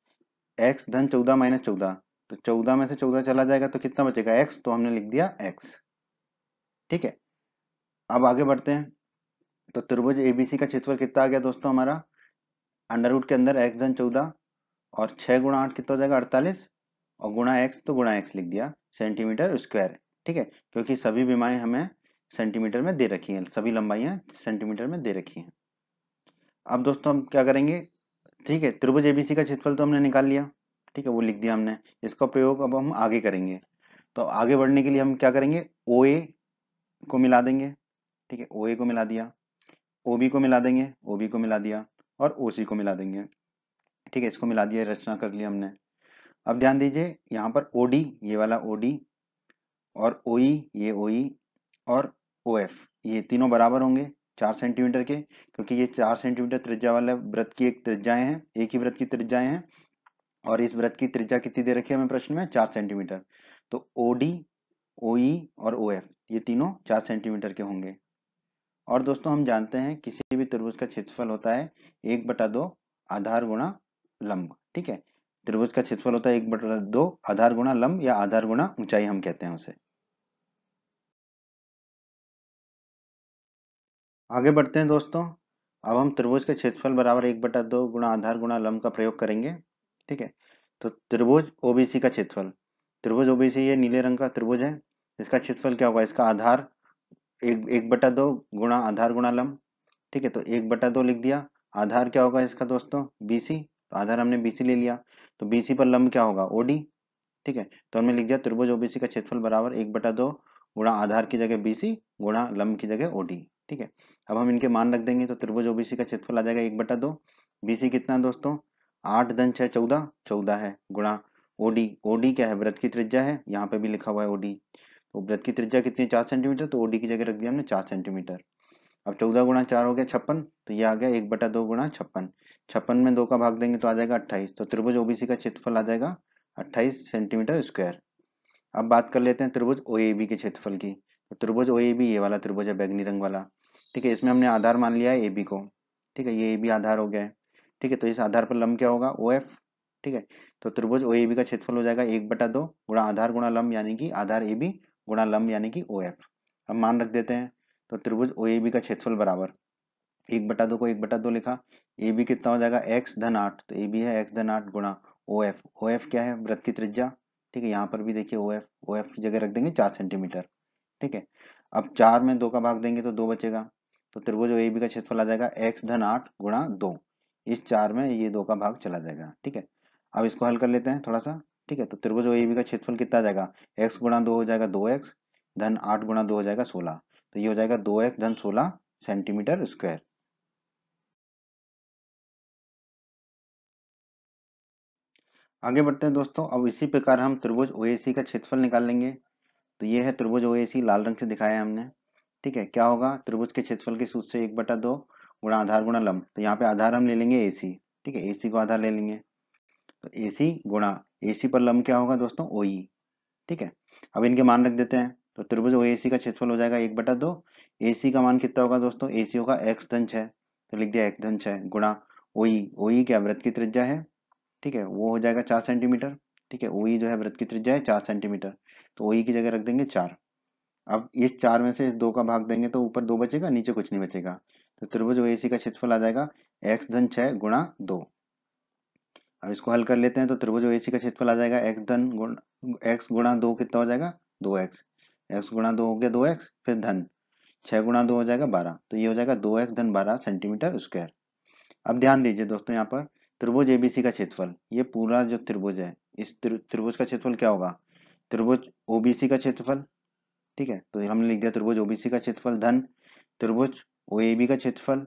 x धन 14 माइनस 14, तो 14 में से 14 चला जाएगा तो कितना बचेगा x, तो हमने लिख दिया x। ठीक है, अब आगे बढ़ते हैं। तो त्रिभुज एबीसी का क्षेत्रफल कितना आ गया दोस्तों हमारा अंडर रूट के अंदर x धन 14, और 6 गुणा 8 कितना हो जाएगा 48, और गुणा x तो गुणा x लिख दिया सेंटीमीटर स्क्वायर। ठीक है, क्योंकि सभी विमाएं हमें सेंटीमीटर में दे रखी हैं, सभी लंबाइयां सेंटीमीटर में दे रखी हैं। अब दोस्तों हम क्या करेंगे, ठीक है त्रिभुज एबीसी का क्षेत्रफल तो हमने निकाल लिया, ठीक है वो लिख दिया हमने, इसका प्रयोग अब हम आगे करेंगे। तो आगे बढ़ने के लिए हम क्या करेंगे, ओ ए को मिला देंगे। ठीक है, ओ ए को मिला दिया, ओ बी को मिला देंगे, ओ बी को मिला दिया, और ओ सी को मिला देंगे। ठीक है, इसको मिला दिया, रचना कर लिया हमने। अब ध्यान दीजिए यहाँ पर ओ डी ये वाला ओ डी, और ओ ई ये ओ ई, और ओ एफ ये तीनों बराबर होंगे 4 सेंटीमीटर के, क्योंकि ये 4 सेंटीमीटर त्रिज्या वाले वृत्त की एक त्रिज्याएं हैं, एक ही वृत्त की त्रिज्याएं हैं, और इस वृत्त की त्रिज्या कितनी दे रखी है हमें प्रश्न में 4 सेंटीमीटर। तो ओ डी ओ ई और ओ एफ ये तीनों 4 सेंटीमीटर के होंगे। और दोस्तों हम जानते हैं किसी भी त्रिभुज का क्षेत्रफल होता है 1/2 आधार गुणा लंब। ठीक है, त्रिभुज का क्षेत्रफल होता है 1/2 आधार गुणा लंब, या आधार गुणा ऊंचाई हम कहते हैं उसे। आगे बढ़ते हैं दोस्तों। अब हम त्रिभुज के क्षेत्रफल बराबर 1/2 गुणा आधार गुणा लंब का प्रयोग करेंगे। ठीक है, तो त्रिभुज ओबीसी का क्षेत्रफल, त्रिभुज ओबीसी ये नीले रंग का त्रिभुज है, इसका क्षेत्रफल क्या होगा, इसका आधार 1/2 गुणा आधार गुणा लंब। ठीक है, तो 1/2 लिख दिया, आधार क्या होगा इसका दोस्तों बीसी, तो आधार हमने बीसी ले लिया, तो बीसी पर लंब क्या होगा ओडी। ठीक है, तो हमने लिख दिया त्रिभुज ओबीसी का क्षेत्रफल बराबर 1/2 गुणा आधार की जगह बीसी गुणा लंब की जगह ओडी। ठीक है, अब हम इनके मान रख देंगे, तो त्रिभुज ओबीसी का क्षेत्रफल आ जाएगा 1/2, बीसी कितना है दोस्तों 8 धन 6 14, 14 है, गुणा ओडी, ओडी क्या है वृत्त की त्रिज्या है, यहाँ पे भी लिखा हुआ है ओडी, तो वृत्त की त्रिज्या कितनी है 4 सेंटीमीटर, तो ओडी की जगह रख दिया हमने 4 सेंटीमीटर। अब 14 गुणा 4 हो गया 56, तो ये आ गया 1/2 गुणा 56, 56 में 2 का भाग देंगे तो आ जाएगा 28, तो त्रिभुज ओबीसी का क्षेत्रफल आ जाएगा 28 सेंटीमीटर स्क्वायर। अब बात कर लेते हैं त्रिभुज ओएबी के क्षेत्रफल की। तो त्रिभुज ओएबी ये वाला त्रिभुज है बैगनी रंग वाला। ठीक है, इसमें हमने आधार मान लिया है एबी को। ठीक है, ये एबी आधार हो गया है। ठीक है, तो इस आधार पर लंब क्या होगा ओ एफ। ठीक है। तो त्रिभुज ओ ए बी का क्षेत्रफल हो जाएगा 1/2 गुणा आधार गुणा लंब यानी कि आधार ए बी गुणा लंब यानी कि ओ एफ। हम मान रख देते हैं। तो त्रिभुज ओ ए बी का क्षेत्रफल बराबर 1/2 को 1/2 लिखा। ए बी कितना हो जाएगा x धन 8, तो ए बी है x धन 8 गुणा ओ एफ। ओ एफ क्या है? वृत्त की त्रिज्या। ठीक है, यहाँ पर भी देखिए ओ एफ की जगह रख देंगे 4 सेंटीमीटर। ठीक है, अब 4 में 2 का भाग देंगे तो 2 बचेगा। तो त्रिभुज ए बी का क्षेत्रफल आ जाएगा x धन 8 गुणा 2। इस 4 में ये 2 का भाग चला जाएगा। ठीक है, अब इसको हल कर लेते हैं थोड़ा सा। ठीक है, तो त्रिभुज ए बी का क्षेत्रफल कितना आ जाएगा? x गुणा 2 हो जाएगा 2x धन 8 गुणा 2 हो जाएगा 16। तो ये हो जाएगा 2x धन 16 सेंटीमीटर स्क्वायर। आगे बढ़ते हैं दोस्तों। अब इसी प्रकार हम त्रिभुज ओएसी का क्षेत्रफल निकाल लेंगे। तो ये है त्रिभुज ओएसी, लाल रंग से दिखाया है हमने। ठीक है, क्या होगा? त्रिभुज के क्षेत्रफल के सूत्र से 1/2 गुणा आधार गुणा लंब। तो यहाँ पे आधार हम ले लेंगे एसी। ठीक है, एसी को आधार ले लेंगे। तो एसी गुणा एसी पर लंब क्या होगा दोस्तों? ओई। ठीक है, अब इनके मान रख देते हैं। तो त्रिभुज ओएसी का क्षेत्रफल हो जाएगा 1/2। एसी का मान कितना होगा दोस्तों? एसी होगा x धन 6, तो लिख दिया x धन 6 गुणा ओई। ओई क्या? वृत्त की त्रिज्या है। ठीक है, वो हो जाएगा 4 सेंटीमीटर। ठीक है, ओई जो है वृत्त की त्रिज्या है 4 सेंटीमीटर। तो ओई की जगह रख देंगे 4। अब इस 4 में से इस 2 का भाग देंगे तो ऊपर 2 बचेगा, नीचे कुछ नहीं बचेगा। तो त्रिभुज ओएसी का क्षेत्रफल आ जाएगा x धन 6 गुणा 2। अब इसको हल कर लेते हैं। तो त्रिभुज ओएसी का क्षेत्रफल आ जाएगा x गुणा 2 कितना हो जाएगा? 2x। x गुणा 2 हो गया 2x, फिर धन 6 गुणा 2 हो जाएगा 12। तो ये हो जाएगा 2x धन 12 सेंटीमीटर स्क्वायर। अब ध्यान दीजिए दोस्तों, यहाँ पर त्रिभुज एबीसी का क्षेत्रफल, ये पूरा जो त्रिभुज है, इस त्रिभुज का क्षेत्रफल क्या होगा? त्रिभुज ओबीसी का क्षेत्रफल। ठीक है, तो हमने लिख दिया त्रिभुज ओबीसी का क्षेत्रफल धन त्रिभुज ओएबी का क्षेत्रफल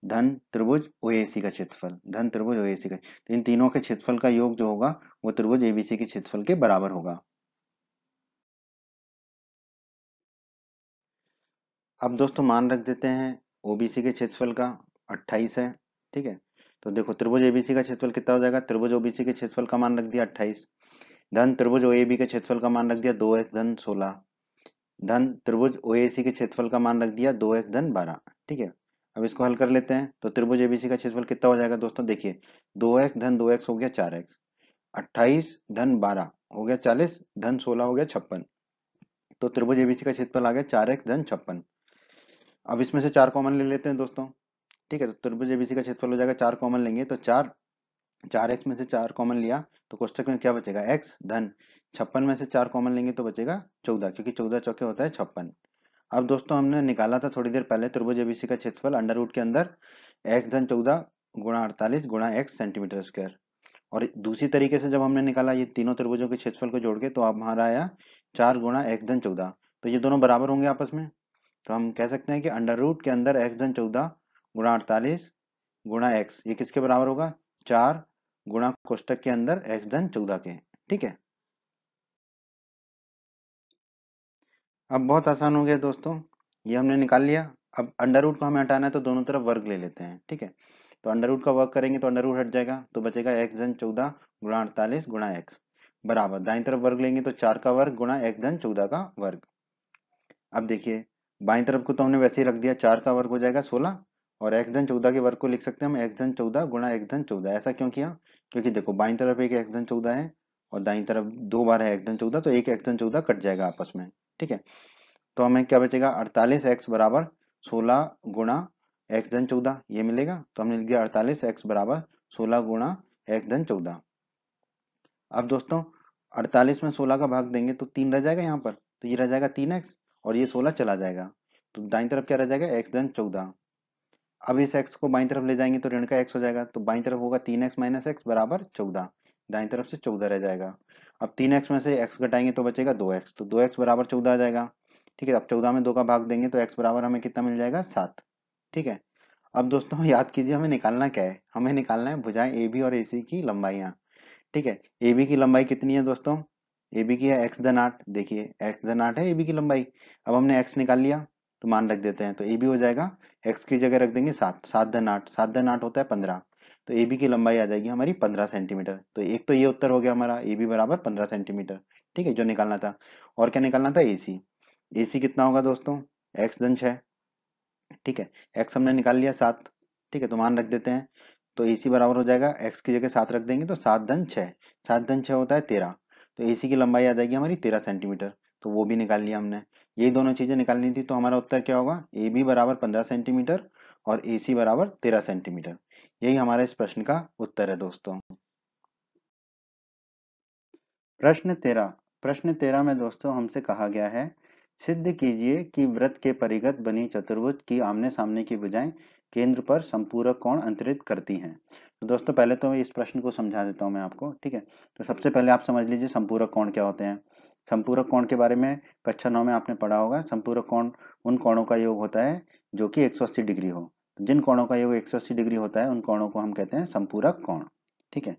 धन त्रिभुज ओएसी का क्षेत्रफल धन त्रिभुज ओएसी का। तो इन तीनों के क्षेत्रफल का योग जो होगा वो त्रिभुज एबीसी के क्षेत्रफल के बराबर होगा। अब दोस्तों मान रख देते हैं ओबीसी के क्षेत्रफल का 28 है। ठीक है, तो देखो त्रिभुज एबीसी का क्षेत्रफल कितना हो जाएगा? त्रिभुज ओबीसी के क्षेत्रफल का मान रख दिया 28 धन त्रिभुज ओएबी के क्षेत्रफल का मान रख दिया 2x धन 16 धन त्रिभुज ओएसी के क्षेत्रफल का मान रख दिया 2x धन 12। ठीक है, अब इसको हल कर लेते हैं। तो त्रिभुज एबीसी का क्षेत्रफल कितना हो जाएगा दोस्तों? देखिए 2x धन 2x हो गया 4x, 28 धन 12 हो गया 40 धन 16 हो गया 56। तो त्रिभुज एबीसी का क्षेत्रफल आ गया 4x धन 56। अब इसमें से 4 कॉमन ले लेते हैं दोस्तों। ठीक है, तो त्रिभुज एबीसी का क्षेत्रफल हो जाएगा, 4 कॉमन लेंगे तो 4x में से 4 कॉमन लिया तो कोष्टक में क्या बचेगा? x धन 56 में से 4 कॉमन लेंगे तो बचेगा 14, क्योंकि 14 चौके होता है 56। अब दोस्तों हमने निकाला था थोड़ी देर पहले त्रिभुज एबीसी का क्षेत्रफल अंडर रूट के अंदर x धन 14 गुणा 48 गुणा x सेंटीमीटर स्क्वायर। और दूसरी तरीके से जब हमने निकाला ये तीनों त्रिभुजों के क्षेत्रफल को जोड़ के, तो अब हमारा आया 4 गुणा x धन 14। तो ये दोनों बराबर होंगे आपस में। तो हम कह सकते हैं कि अंडर रूट के अंदर x धन 14 गुणा 48 गुणा x ये किसके बराबर होगा? 4 गुणा कोष्टक के अंदर x धन 14 के। ठीक है, अब बहुत आसान हो गया दोस्तों, ये हमने निकाल लिया। अब अंडर रूट को हमें हटाना है तो दोनों तरफ वर्ग ले लेते हैं। ठीक है, तो अंडर रूट का वर्ग करेंगे तो अंडर रूट हट जाएगा, तो बचेगा x धन 14 गुणा 48 गुणा x बराबर दाईं तरफ वर्ग लेंगे तो 4 का वर्ग गुणा x धन 14 का वर्ग। अब देखिए बाईं तरफ को तो हमने वैसे ही रख दिया, 4 का वर्ग हो जाएगा 16 और x धन 14 के वर्ग को लिख सकते हैं हम x धन 14 गुणा x धन 14। ऐसा क्यों किया? क्योंकि देखो बाईं तरफ एक x धन 14 है और दाईं तरफ 2 बार है x धन 14, तो एक x धन 14 कट जाएगा आपस में। ठीक है, तो हमें क्या बचेगा? 48x बराबर 16 गुणा x धन 14 ये मिलेगा। तो हमने लिख दिया 48x बराबर 16 गुणा x धन 14। अब दोस्तों 48 में 16 का भाग देंगे तो 3 रह जाएगा यहाँ पर, तो ये रह जाएगा 3x और ये 16 चला जाएगा। तो दाईं तरफ क्या रह जाएगा? x धन 14। अब इस x को बाईं तरफ ले जाएंगे तो ऋण का x हो जाएगा, तो बाईं तरफ होगा 3x माइनस एक्स बराबर 14। दाईं तरफ से 14 रह जाएगा। अब 3x में से x घटाएंगे तो बचेगा 2x, तो 2x बराबर 14 आ जाएगा। ठीक है, अब 14 में 2 का भाग देंगे तो x बराबर हमें कितना मिल जाएगा? 7। ठीक है, अब दोस्तों याद कीजिए हमें निकालना क्या है? हमें निकालना है भुजाएं AB और AC की लंबाइयाँ। ठीक है, AB की लंबाई कितनी है दोस्तों? AB की है x धन 8। देखिए x धन 8 है AB की लंबाई। अब हमने x निकाल लिया तो मान रख देते हैं, तो AB हो जाएगा x की जगह रख देंगे 7, 7 धन 8, 7 धन 8 होता है 15। तो AB की लंबाई आ जाएगी हमारी 15 सेंटीमीटर। तो एक तो ये उत्तर हो गया हमारा AB बराबर 15 सेंटीमीटर। ठीक है, जो निकालना था। और क्या निकालना था? AC। AC कितना होगा दोस्तों? x धन 6। ठीक है, x हमने निकाल लिया 7। ठीक है, तो मान रख देते हैं। तो AC बराबर हो जाएगा, x की जगह 7 रख देंगे तो 7 धन 6, 7 धन 6 होता है 13। तो AC की लंबाई आ जाएगी हमारी 13 सेंटीमीटर, तो वो भी निकाल लिया हमने। यही दोनों चीजें निकालनी थी, तो हमारा उत्तर क्या होगा, AB बराबर 15 सेंटीमीटर और AC बराबर 13 सेंटीमीटर। यही हमारे इस प्रश्न का उत्तर है दोस्तों। प्रश्न 13 में दोस्तों हमसे कहा गया है, सिद्ध कीजिए कि वृत्त के परिघत बनी चतुर्भुज की आमने सामने की भुजाएं केंद्र पर संपूरक कोण अंतरित करती हैं। तो दोस्तों पहले तो इस प्रश्न को समझा देता हूं मैं आपको, ठीक है। तो सबसे पहले आप समझ लीजिए संपूरक कोण क्या होते हैं। संपूरक कोण के बारे में कक्षा 9 में आपने पढ़ा होगा। संपूरक कोण उन कोणों का योग होता है जो कि 180 डिग्री हो। जिन कोणों का योग 180 डिग्री होता है उन कोणों को हम कहते हैं संपूरक कोण, ठीक है।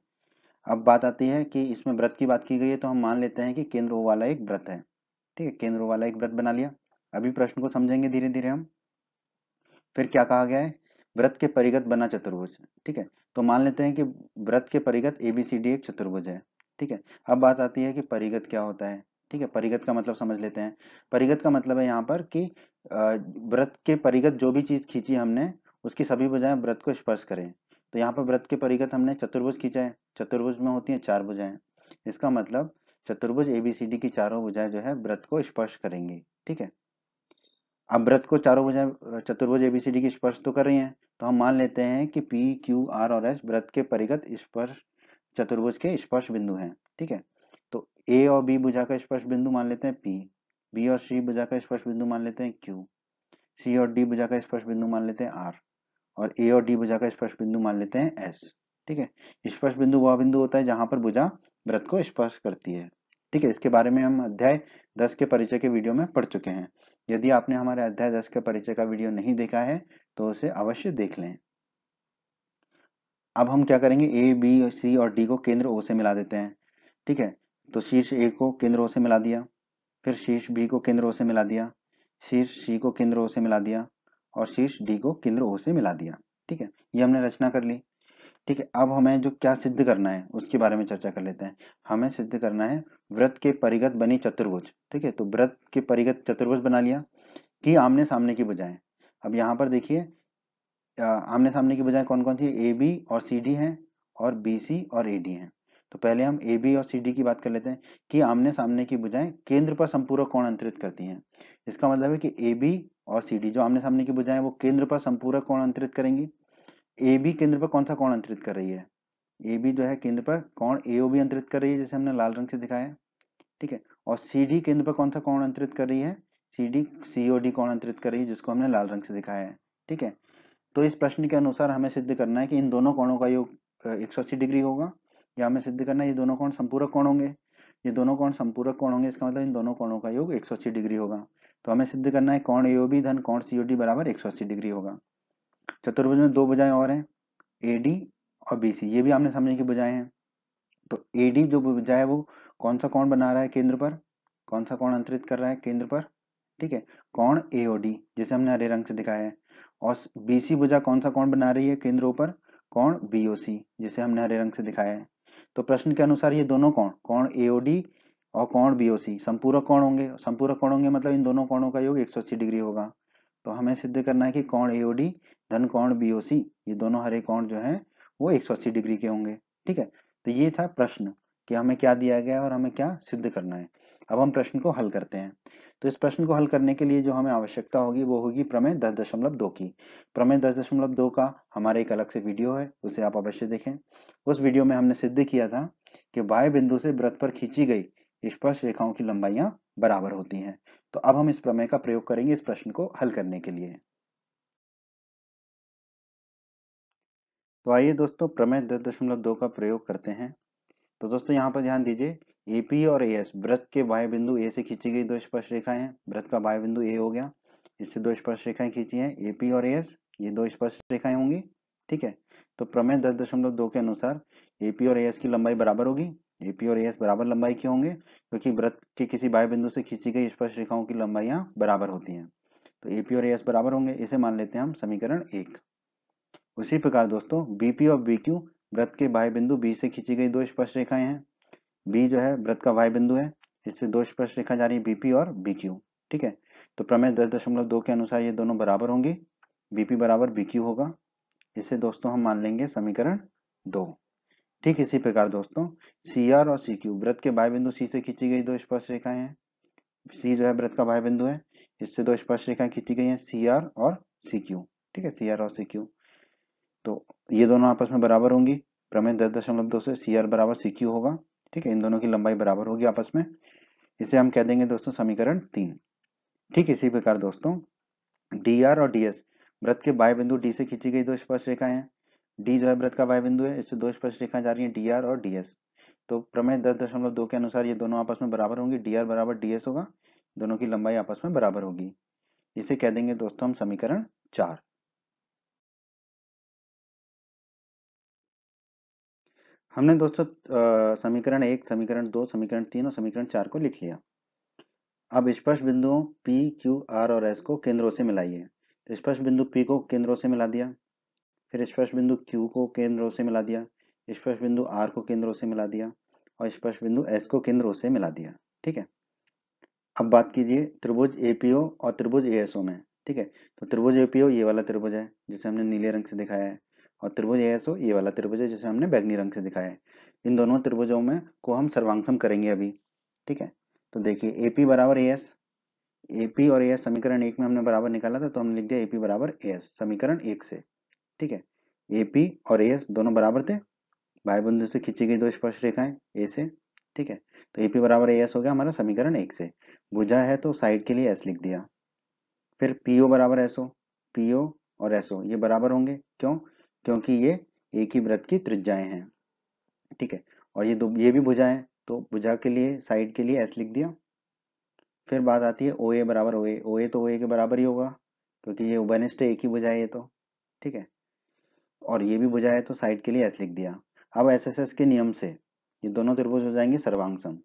अब बात आती है कि इसमें व्रत की बात की गई है, तो हम मान लेते हैं कि केंद्र O वाला एक व्रत है, ठीक है। केंद्र O वाला एक व्रत बना लिया। अभी प्रश्न को समझेंगे धीरे धीरे हम। फिर क्या कहा गया है, व्रत के परिघत बना चतुर्भुज, ठीक है। तो मान लेते हैं कि व्रत के परिघत ABCD एक चतुर्भुज है, ठीक है। अब बात आती है कि परिघत क्या होता है, ठीक है। परिघत का मतलब समझ लेते हैं। परिघत का मतलब है यहाँ पर कि व्रत के परिघत जो भी चीज खींची हमने उसकी सभी भुजाएं व्रत को स्पर्श करें। तो यहाँ पर व्रत के परिघत हमने चतुर्भुज खींचा है। चतुर्भुज में होती है 4 भुजाएं। इसका मतलब चतुर्भुज ABCD की चारों भुजाएं जो है व्रत को स्पर्श करेंगी, ठीक है। अब व्रत को चारों भुजाएं चतुर्भुज ABCD की स्पर्श तो कर रही हैं, तो हम मान लेते हैं कि P, Q, R और S व्रत के परिगत स्पर्श चतुर्भुज के स्पर्श बिंदु हैं, ठीक है। तो A और B भुजा का स्पर्श बिंदु मान लेते हैं P, B और C भुजा का स्पर्श बिंदु मान लेते हैं Q, C और D भुजा का स्पर्श बिंदु मान लेते हैं R और A और D भुजा का स्पर्श बिंदु मान लेते हैं S, ठीक है। स्पर्श बिंदु वह बिंदु होता है जहां पर भुजा व्रत को स्पर्श करती है, ठीक है। इसके बारे में हम अध्याय 10 के परिचय के वीडियो में पढ़ चुके हैं। यदि आपने हमारे अध्याय 10 के परिचय का वीडियो नहीं देखा है तो उसे अवश्य देख लें। अब हम क्या करेंगे, ए बी सी और डी को केंद्र ओ से मिला देते हैं, ठीक है। तो शीर्ष ए को केंद्र ओ से मिला दिया, फिर शीर्ष बी को केंद्र ओ से मिला दिया, शीर्ष सी को केंद्र ओ से मिला दिया और शीर्ष डी को केंद्र ओ से मिला दिया, ठीक है। ये हमने रचना कर ली, ठीक है। अब हमें जो क्या सिद्ध करना है उसके बारे में चर्चा कर लेते हैं। हमें सिद्ध करना है व्रत के परिगत बनी चतुर्भुज, ठीक है। तो व्रत के परिगत चतुर्भुज बना लिया कि आमने सामने की भुजाएं। अब यहाँ पर देखिए आमने सामने की भुजाएं कौन कौन सी, ए बी और सी डी हैं और बी सी और ए डी हैं। तो पहले हम ए बी और सी डी की बात कर लेते हैं कि आमने सामने की भुजाएं केंद्र पर संपूरक कोण अंतरित करती हैं। इसका मतलब है कि ए बी और सी डी जो आमने सामने की भुजाएं वो केंद्र पर संपूरक कोण अंतरित करेंगी। ए बी केंद्र पर कौन सा कोण अंतरित कर रही है, ए बी जो है केंद्र पर कोण एओबी अंतरित कर रही है, जैसे हमने लाल रंग से दिखाया है, ठीक है। और सी डी केंद्र पर कौन सा कोण अंतरित कर रही है, सी डी सीओडी कोण अंतरित कर रही है, जिसको हमने लाल रंग से दिखाया है, ठीक है। तो इस प्रश्न के अनुसार हमें सिद्ध करना है कि इन दोनों कोणों का योग 180 डिग्री होगा, या हमें सिद्ध करना है ये दोनों कोण संपूरक कोण होंगे। ये दोनों कोण संपूरक कोण होंगे, इसका मतलब इन दोनों कोणों का योग 180 डिग्री होगा। तो हमें सिद्ध करना है कोण एओबी धन कोण सीओडी बराबर 180 डिग्री होगा। चतुर्भुज में दो भुजाएं और हैं, एडी और बीसी, ये भी आमने सामने की भुजाएं हैं। तो एडी जो भुजा है वो कौन सा कोण बना रहा है केंद्र पर, कौन सा कोण अंतरित कर रहा है केंद्र पर, ठीक है, कोण एओडी, जिसे हमने हरे रंग से दिखाया है। और बीसी भुजा कौन सा कोण बना रही है केंद्र पर, कोण बीओसी, जिसे हमने हरे रंग से दिखाया है। तो प्रश्न के अनुसार ये दोनों कोण, कोण एओडी और कोण बीओसी संपूरक कोण होंगे। संपूरक कोण होंगे मतलब इन दोनों कोणों का योग 180 डिग्री होगा। तो हमें सिद्ध करना है कि कोण एओडी धन कोण बीओसी, ये दोनों हरे कोण जो हैं वो 180 डिग्री के होंगे, ठीक है। तो ये था प्रश्न कि हमें क्या दिया गया है और हमें क्या सिद्ध करना है। अब हम प्रश्न को हल करते हैं। तो इस प्रश्न को हल करने के लिए जो हमें आवश्यकता होगी वो होगी प्रमेय 10.2 की। प्रमेय 10.2 का हमारे एक अलग से वीडियो है, उसे आप अवश्य देखें। उस वीडियो में हमने सिद्ध किया था कि बाह्य बिंदु से वृत्त पर खींची गई स्पर्श रेखाओं की लंबाइयां बराबर होती हैं। तो अब हम इस प्रमेय का प्रयोग करेंगे इस प्रश्न को हल करने के लिए। तो आइए दोस्तों प्रमेय 10.2 का प्रयोग करते हैं। तो दोस्तों यहाँ पर ध्यान दीजिए, एपी और एएस वृत्त के बाह्य बिंदु ए से खींची गई दो स्पर्श रेखाएं हैं। वृत्त का बाह्य बिंदु ए हो गया, इससे दो स्पर्श रेखाएं खींची हैं एपी और एएस, ये दो स्पर्श रेखाएं होंगी, ठीक है। तो प्रमेय 10.2 के अनुसार एपी और एएस की लंबाई बराबर होगी। एपी और एएस बराबर लंबाई क्यों होंगे, क्योंकि वृत्त के किसी बाह्य बिंदु से खींची गई स्पर्श रेखाओं की लंबाइयां बराबर होती हैं। तो एपी और एएस बराबर होंगे, इसे मान लेते हैं हम समीकरण 1। उसी प्रकार दोस्तों बीपी और बीक्यू वृत्त के बाह्य बिंदु बी से खींची गई दो स्पर्श रेखाएं हैं। बी जो है वृत्त का बाह्य बिंदु है, इससे दो स्पर्श रेखा जा रही है बीपी और बीक्यू, ठीक है। तो प्रमेय 10.2 के अनुसार ये दोनों बराबर होंगे, बीपी बराबर बीक्यू होगा, इसे दोस्तों हम मान लेंगे समीकरण 2। ठीक इसी प्रकार दोस्तों CR और CQ वृत्त के बाह्य बिंदु C से खींची गई दो स्पर्श रेखाएं हैं। C जो है वृत्त का बाह्य बिंदु है, इससे दो स्पर्श रेखाएं खींची गई हैं CR और CQ। ठीक है, CR और CQ, तो ये दोनों आपस में बराबर होंगी। प्रमेय 10.2 से CR बराबर CQ होगा। ठीक है, इन दोनों की लंबाई बराबर होगी आपस में। इसे हम कह देंगे दोस्तों समीकरण 3। ठीक इसी प्रकार दोस्तों DR और DS वृत्त के बाह्य बिंदु D से खींची गई दो स्पर्श रेखाएं हैं। D जो है वृत्त का बाह्य बिंदु है, इससे दो स्पर्श रेखाएं जा रही हैं DR और DS। तो प्रमेय 10.2 के अनुसार ये दोनों आपस में बराबर होंगी। DR बराबर DS होगा, दोनों की लंबाई आपस में बराबर होगी। इसे कह देंगे दोस्तों हम समीकरण 4। हमने दोस्तों समीकरण 1, समीकरण 2, समीकरण 3 और समीकरण 4 को लिख लिया। अब स्पर्श बिंदुओं P, Q, R और S को केंद्रों से मिलाइए। तो स्पर्श बिंदु P को केंद्रों से मिला दिया, फिर स्पर्श बिंदु Q को केंद्रों से मिला दिया, स्पर्श बिंदु R को केंद्रों से मिला दिया और स्पर्श बिंदु S को केंद्रों से मिला दिया। ठीक है, अब बात कीजिए त्रिभुज APO और त्रिभुज ASO में। ठीक है, तो त्रिभुज APO ये वाला त्रिभुज है जिसे हमने नीले रंग से दिखाया है, और त्रिभुज ASO ये वाला त्रिभुज है जिसे हमने बैंगनी रंग से दिखाया है। इन दोनों त्रिभुजों में को हम सर्वांगसम करेंगे अभी। ठीक है, तो देखिए AP बराबर AS, AP और AS समीकरण 1 में हमने बराबर निकाला था, तो हमने लिख दिया AP बराबर AS समीकरण 1 से। ठीक है, AP और AS दोनों बराबर थे, बाह्य बिंदु से खींची गई दो स्पर्श रेखाएं ए से। ठीक है, तो AP बराबर AS हो गया हमारा समीकरण 1 से। भुजा है तो साइड के लिए S लिख दिया। फिर PO बराबर SO, PO और SO ये बराबर होंगे, क्यों? क्योंकि ये एक ही वृत्त की त्रिज्याएं हैं। ठीक है, और ये भी भुजा है, तो भुजा के लिए साइड के लिए S लिख दिया। फिर बात आती है OA बराबर OA, OA तो OA के बराबर ही होगा क्योंकि ये उभयनिष्ठ एक ही भुजा है ये तो। ठीक है, और ये भी भुजा है तो साइड के लिए S लिख दिया। अब SSS के नियम से ये दोनों त्रिभुज हो जाएंगे सर्वांगसम।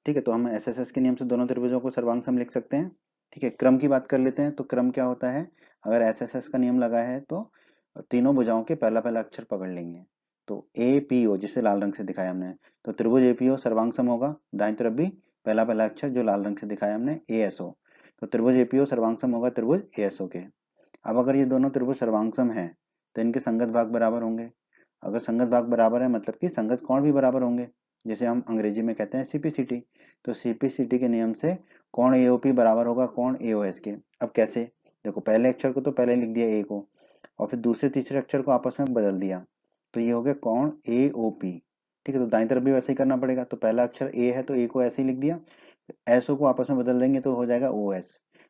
ठीक है, तो हम SSS के नियम से दोनों त्रिभुजों को सर्वांगसम लिख सकते हैं। ठीक है, क्रम की बात कर लेते हैं। तो क्रम क्या होता है, अगर SSS का नियम लगा है तो तीनों भुजाओं के पहला पहला अक्षर पकड़ लेंगे। तो APO जिसे लाल रंग से दिखाया हमने, तो त्रिभुज APO सर्वांगसम होगा, दाईं तरफ भी पहला पहला अक्षर जो लाल रंग से दिखाया हमने ASO, तो त्रिभुज APO सर्वांगसम होगा त्रिभुज ASO के। अब अगर ये दोनों त्रिभुज सर्वांगसम है तो इनके संगत भाग बराबर होंगे। अगर संगत भाग बराबर है मतलब कि संगत कोण भी बराबर होंगे, जिसे हम अंग्रेजी में कहते हैं CPCT। तो CPCT के नियम से कोण AOP बराबर होगा कोण AOS के। अब कैसे, देखो पहले अक्षर को तो पहले लिख दिया A को, और फिर दूसरे तीसरे अक्षर को आपस में बदल दिया, तो ये हो गया कोण AOP। ठीक है, तो दाईं तरफ भी वैसे ही करना पड़ेगा। तो पहला अक्षर A है तो A को ऐसे ही लिख दिया, SO को आपस में बदल देंगे तो हो जाएगा OS।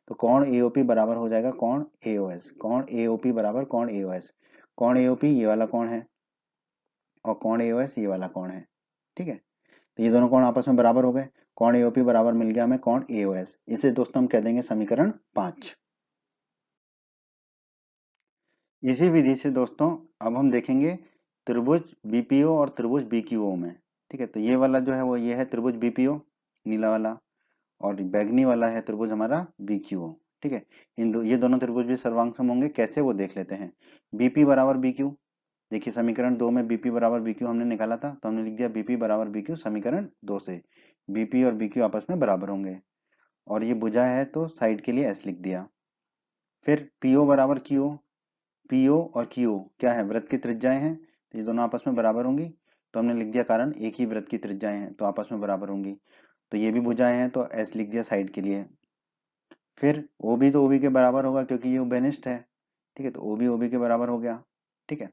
तो कोण AOP बराबर हो जाएगा कोण AOS। कोण AOP बराबर कोण AOS। कोण AOP ये वाला कोण है और कोण AOS ये वाला कोण है। ठीक है, तो ये दोनों कोण आपस में बराबर हो गए, कोण AOP बराबर मिल गया हमें कोण AOS। इसे दोस्तों हम कह देंगे समीकरण 5। इसी विधि से दोस्तों अब हम देखेंगे त्रिभुज BPO और त्रिभुज BQO में। ठीक है, तो ये वाला जो है वो ये है त्रिभुज BPO नीला वाला, और बैगनी वाला है त्रिभुज हमारा BQO। ठीक है, ये दोनों त्रिभुज भी सर्वांगसम होंगे, कैसे वो देख लेते हैं। BP बराबर BQ, देखिए समीकरण 2 में BP बराबर BQ हमने निकाला था, तो हमने लिख दिया BP बराबर BQ समीकरण 2 से। BP और BQ आपस में बराबर होंगे, और ये भुजा है तो साइड के लिए S लिख दिया। फिर PO बराबर QO, PO और QO क्या है, वृत्त की त्रिज्याएं हैं, तो ये दोनों आपस में बराबर होंगी। तो हमने लिख दिया कारण एक ही वृत्त की त्रिज्याएं हैं तो आपस में बराबर होंगी, तो ये भी भुजाएं हैं तो S लिख दिया साइड के लिए। फिर OB तो OB के बराबर होगा क्योंकि ये उभयनिष्ठ है। ठीक है, तो OB OB के बराबर हो गया। ठीक है,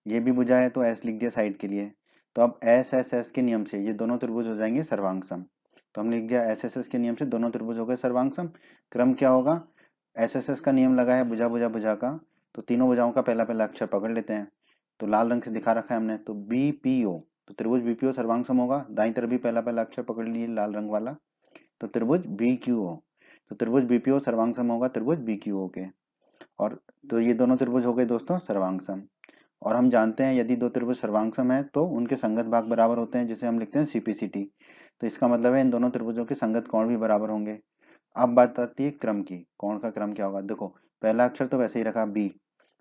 ये भी भुजा है तो S लिख दिया साइड के लिए। तो अब SSS के नियम से ये दोनों त्रिभुज हो जाएंगे सर्वांगसम। तो हमने लिख दिया SSS के नियम से दोनों त्रिभुज हो गए सर्वांगसम। क्रम क्या होगा, SSS का नियम लगा है भुजा भुजा भुजा का, तो तीनों भुजाओं का पहला पहला अक्षर पकड़ लेते हैं। तो लाल रंग से दिखा रखा है हमने, तो BPO, तो त्रिभुज BPO सर्वांगसम होगा, दाईं तरफ भी पहला पहला अक्षर पकड़ लिए लाल रंग वाला, तो त्रिभुज BQO, तो त्रिभुज BPO सर्वांगसम होगा त्रिभुज BQO के। और तो ये दोनों त्रिभुज हो गए दोस्तों सर्वांगसम। और हम जानते हैं यदि दो त्रिभुज सर्वांगसम है तो उनके संगत भाग बराबर होते हैं, जिसे हम लिखते हैं CPCT। तो इसका मतलब है इन दोनों त्रिभुजों के संगत कोण भी बराबर होंगे। अब बात आती है क्रम की, कोण का क्रम क्या होगा। देखो पहला अक्षर तो वैसे ही रखा B,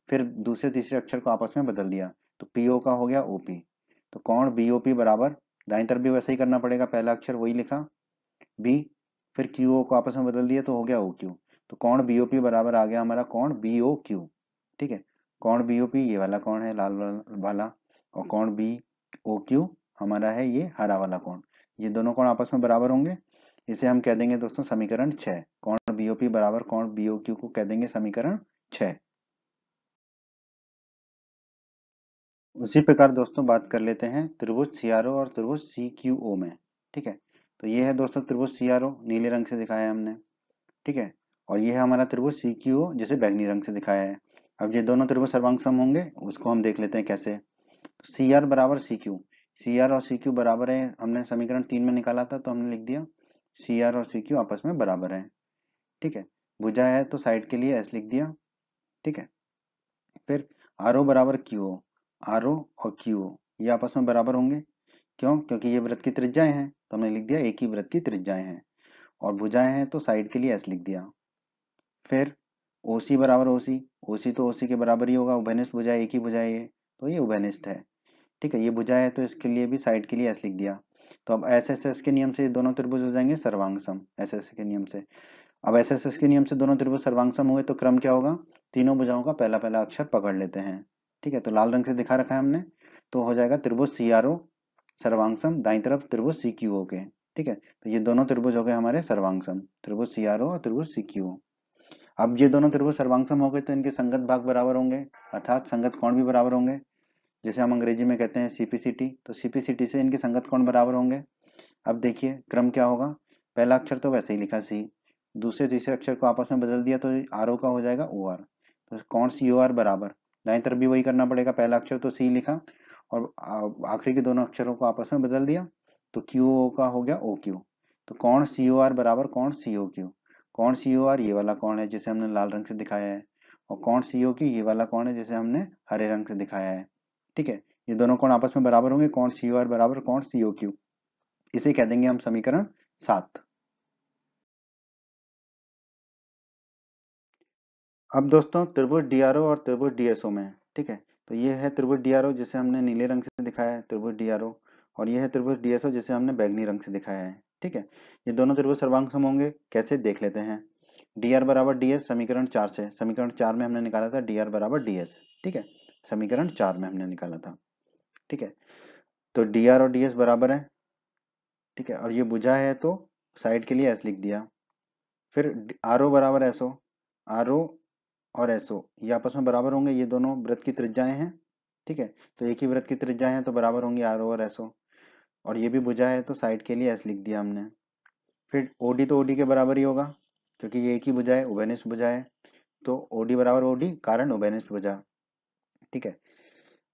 फिर दूसरे तीसरे अक्षर को आपस में बदल दिया, तो PO का हो गया OP। तो कोण BOP बराबर, दाईं तरफ भी वैसे ही करना पड़ेगा, पहला अक्षर वही लिखा B, फिर QO को आपस में बदल दिया तो हो गया OQ। तो कोण BOP बराबर आ गया हमारा कोण BOQ। ठीक है, कोण बीओपी ये वाला कोण है लाल वाला, और कोण बीओक्यू हमारा है ये हरा वाला कोण। ये दोनों कोण आपस में बराबर होंगे, इसे हम कह देंगे दोस्तों समीकरण 6। कोण बीओपी बराबर कोण बीओक्यू को कह देंगे समीकरण 6। उसी प्रकार दोस्तों बात कर लेते हैं त्रिभुज सीआरओ और त्रिभुज सीक्यूओ में। ठीक है, तो ये है दोस्तों त्रिभुज सीआरओ, नीले रंग से दिखाया है हमने। ठीक है, और ये है हमारा त्रिभुज सीक्यूओ जिसे बैंगनी रंग से दिखाया है। अब ये दोनों त्रिभुज सर्वांग सम होंगे, उसको हम देख लेते हैं कैसे। सी आर बराबर सी क्यू, सी आर और सी क्यू बराबर है, हमने समीकरण 3 में निकाला था, तो हमने लिख दिया सी आर और सी क्यू आपस में बराबर है। ठीक है, भुजा है तो साइड के लिए एस लिख दिया। ठीक है, फिर आर ओ बराबर क्यू ओ, आर ओ और क्यू ओ ये आपस में बराबर होंगे। क्यों? क्योंकि ये वृत्त की त्रिज्याएं हैं, तो हमने लिख दिया एक ही वृत्त की त्रिज्याएं हैं, और भुजाएं हैं तो साइड के लिए एस लिख दिया। फिर ओसी बराबर ओसी, ओसी तो ओसी के बराबर ही होगा, उभयनिष्ठ भुजा एक ही भुजा है ये, तो ये उभयनिष्ठ है। ठीक है, ये भुजा है तो इसके लिए भी साइड के लिए एस लिख दिया। तो अब एस एस एस के नियम से ये दोनों त्रिभुज हो जाएंगे सर्वांग सम, एस एस के नियम से। अब एस एस एस के नियम से दोनों त्रिभुज सर्वांग सम हुए तो क्रम क्या होगा, तीनों भुजाओं का पहला पहला अक्षर पकड़ लेते हैं। ठीक है, तो लाल रंग से दिखा रखा है हमने, तो हो जाएगा त्रिभुज सी आर ओ सर्वांग सम, दाईं तरफ त्रिभुज सी क्यू ओ के। ठीक है, तो ये दोनों त्रिभुज हो गए हमारे सर्वांग सम, त्रिभुज सी आर ओ और त्रिभुज सी क्यू ओ। अब ये दोनों त्रिभुज सर्वांग सम हो गए तो इनके संगत भाग बराबर होंगे, अर्थात संगत कोण भी बराबर होंगे, जिसे हम अंग्रेजी में कहते हैं सीपीसीटी। तो सीपीसीटी से इनके संगत कोण बराबर होंगे। अब देखिए क्रम क्या होगा, पहला अक्षर तो वैसे ही लिखा सी, दूसरे तीसरे अक्षर को आपस में बदल दिया तो आर ओ का हो जाएगा ओ आर, तो कोण सी ओ आर बराबर, दाएं तरफ भी वही करना पड़ेगा, पहला अक्षर तो सी लिखा और आखिरी के दोनों अक्षरों को आपस में बदल दिया, तो क्यू ओ का हो गया ओ क्यू। तो कोण सी ओ आर बराबर कोण सी ओ क्यू, कोण सी ओ आर ये वाला कोण है जिसे हमने लाल रंग से दिखाया है, और कोण सी ओ क्यू ये वाला कोण है जिसे हमने हरे रंग से दिखाया है। ठीक है, ये दोनों कोण आपस में बराबर होंगे, कोण सी ओ आर बराबर कोण सी ओ क्यू, इसे कह देंगे हम समीकरण 7। अब दोस्तों त्रिभुज डीआरओ और त्रिभुज डीएसओ में। ठीक है, तो ये है त्रिभुज डीआरओ जिसे हमने नीले रंग से दिखाया है, त्रिभुज डीआरओ, और ये है त्रिभुज डीएसओ जिसे हमने बैंगनी रंग से दिखाया है। ठीक है, ये दोनों त्रिभुज सर्वांग सम होंगे, कैसे देख लेते हैं। डी आर बराबर डी एस समीकरण 4 से, समीकरण 4 में हमने निकाला था डी आर बराबर डी एस। ठीक है, समीकरण 4 में हमने निकाला था। ठीक है, तो डी आर और डी एस बराबर है। ठीक है, और ये भुजा है तो साइड के लिए एस लिख दिया। फिर आर ओ बराबर एस ओ, आर ओ और एसओ ये आपस में बराबर होंगे, ये दोनों वृत्त की त्रिज्याएं हैं। ठीक है, तो एक ही वृत्त की त्रिज्याएं हैं तो बराबर होंगी आर ओ और एसओ, और ये भी भुजा है तो साइड के लिए एस लिख दिया हमने। फिर ओडी तो ओडी के बराबर ही होगा, क्योंकि ये एक ही भुजा है, उभयनिष्ठ भुजा है, तो ओडी बराबर ओडी कारण उभयनिष्ठ भुजा। ठीक है,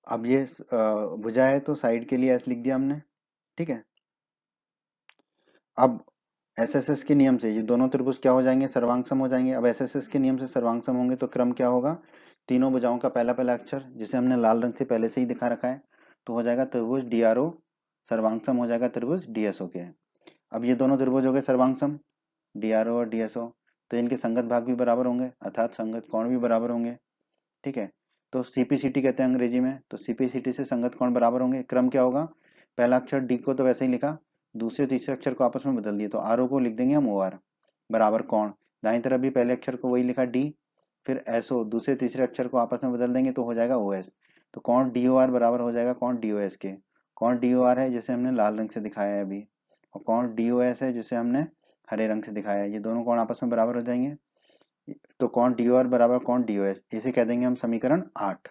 अब ये भुजा है तो साइड के लिए एस लिख दिया हमने। ठीक है, अब एस एस एस के नियम से ये दोनों त्रिभुज क्या हो जाएंगे, सर्वांग सम हो जाएंगे। अब एस एस एस के नियम से सर्वांग सम होंगे तो क्रम क्या होगा, तीनों भुजाओं का पहला पहला अक्षर जिसे हमने लाल रंग से पहले से ही दिखा रखा है, तो हो जाएगा त्रिभुज डी आर ओ सर्वांग सम हो जाएगा त्रिभुज डी एस ओ के। अब ये दोनों त्रिभुज हो गए सर्वांग सम, डी आर ओ और डी एस ओ, तो इनके संगत भाग भी बराबर होंगे, अर्थात संगत कोण भी बराबर होंगे। ठीक है, तो सीपीसीटी कहते हैं अंग्रेजी में, तो सीपीसीटी से संगत कोण बराबर होंगे। क्रम क्या होगा, पहला अक्षर डी को तो वैसे ही लिखा, दूसरे तीसरे अक्षर को आपस में बदल दिए, तो आर ओ को लिख देंगे हम ओ आर बराबर कोण, दाईं तरफ भी पहले अक्षर को वही लिखा डी, फिर एस ओ दूसरे तीसरे अक्षर को आपस में बदल देंगे तो हो जाएगा ओ एस, तो कोण डी ओ आर बराबर हो जाएगा कोण डी ओ एस के। कोण डी ओ आर है जिसे हमने लाल रंग से दिखाया है अभी, और कोण डी ओ एस है जिसे हमने हरे रंग से दिखाया है, ये दोनों कोण आपस में बराबर हो जाएंगे, तो कोण डी ओ आर बराबर कोण डी ओ एस, इसे कह देंगे हम समीकरण 8।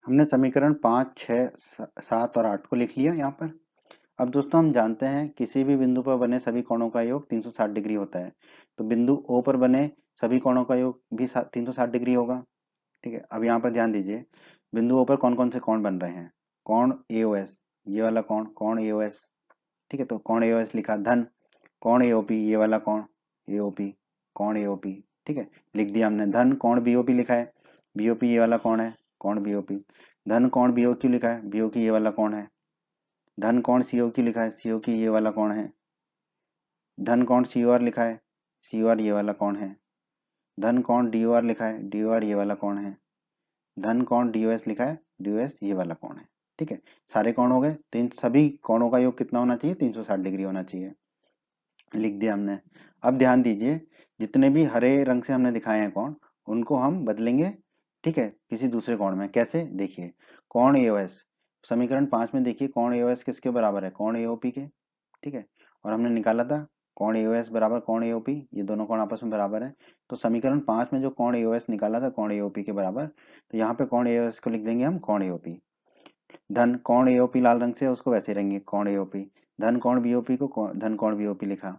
हमने समीकरण 5, 6, 7 और 8 को लिख लिया यहाँ पर। अब दोस्तों हम जानते हैं किसी भी बिंदु पर बने सभी कोणों का योग 360 डिग्री होता है, तो बिंदु O पर बने सभी कोणों का योग भी 360 डिग्री होगा। ठीक है, अब यहाँ पर ध्यान दीजिए, बिंदु O पर कौन कौन से कोण बन रहे हैं, कोण AOS ये वाला कोण, कोण AOS। ठीक है, तो कोण AOS लिखा, धन कोण AOP ये वाला कोण AOP, कोण AOP। ठीक है, लिख दिया हमने, धन कोण BOP लिखा है, BOP ये वाला कोण है, कोण BOP। धन कोण BOQ लिखा है, BOQ ये वाला कोण है। धन कोण COQ लिखा है, COQ ये वाला कोण है। धन कोण COR लिखा है, COR ये वाला कोण है। धन कोण DOR लिखा है, DOR ये वाला कोण है। धन कोण DOS लिखा है, DOS ये वाला कोण है। ठीक है, सारे कोण हो गए, तो इन सभी कोणों का योग कितना होना चाहिए, 360 डिग्री होना चाहिए, लिख दिया हमने। अब ध्यान दीजिए, जितने भी हरे रंग से हमने दिखाए हैं कोण, उनको हम बदलेंगे, ठीक है, किसी दूसरे कोण में। कैसे, देखिए, कोण एओएस, समीकरण 5 में देखिए कोण एओएस किसके बराबर है, कोण एओपी के, ठीक है, और हमने निकाला था कोण एओएस बराबर कोण एओपी, ये दोनों कोण आपस में बराबर है। तो समीकरण 5 में जो कोण एओएस निकाला था कोण एओपी के बराबर, तो यहाँ पे कोण एओएस को लिख देंगे हम कोण एओपी, धन कोण एओपी लाल रंग से उसको वैसे रहेंगे कोण एओपी, धन कोण बीओपी को धन कोण बीओपी लिखा,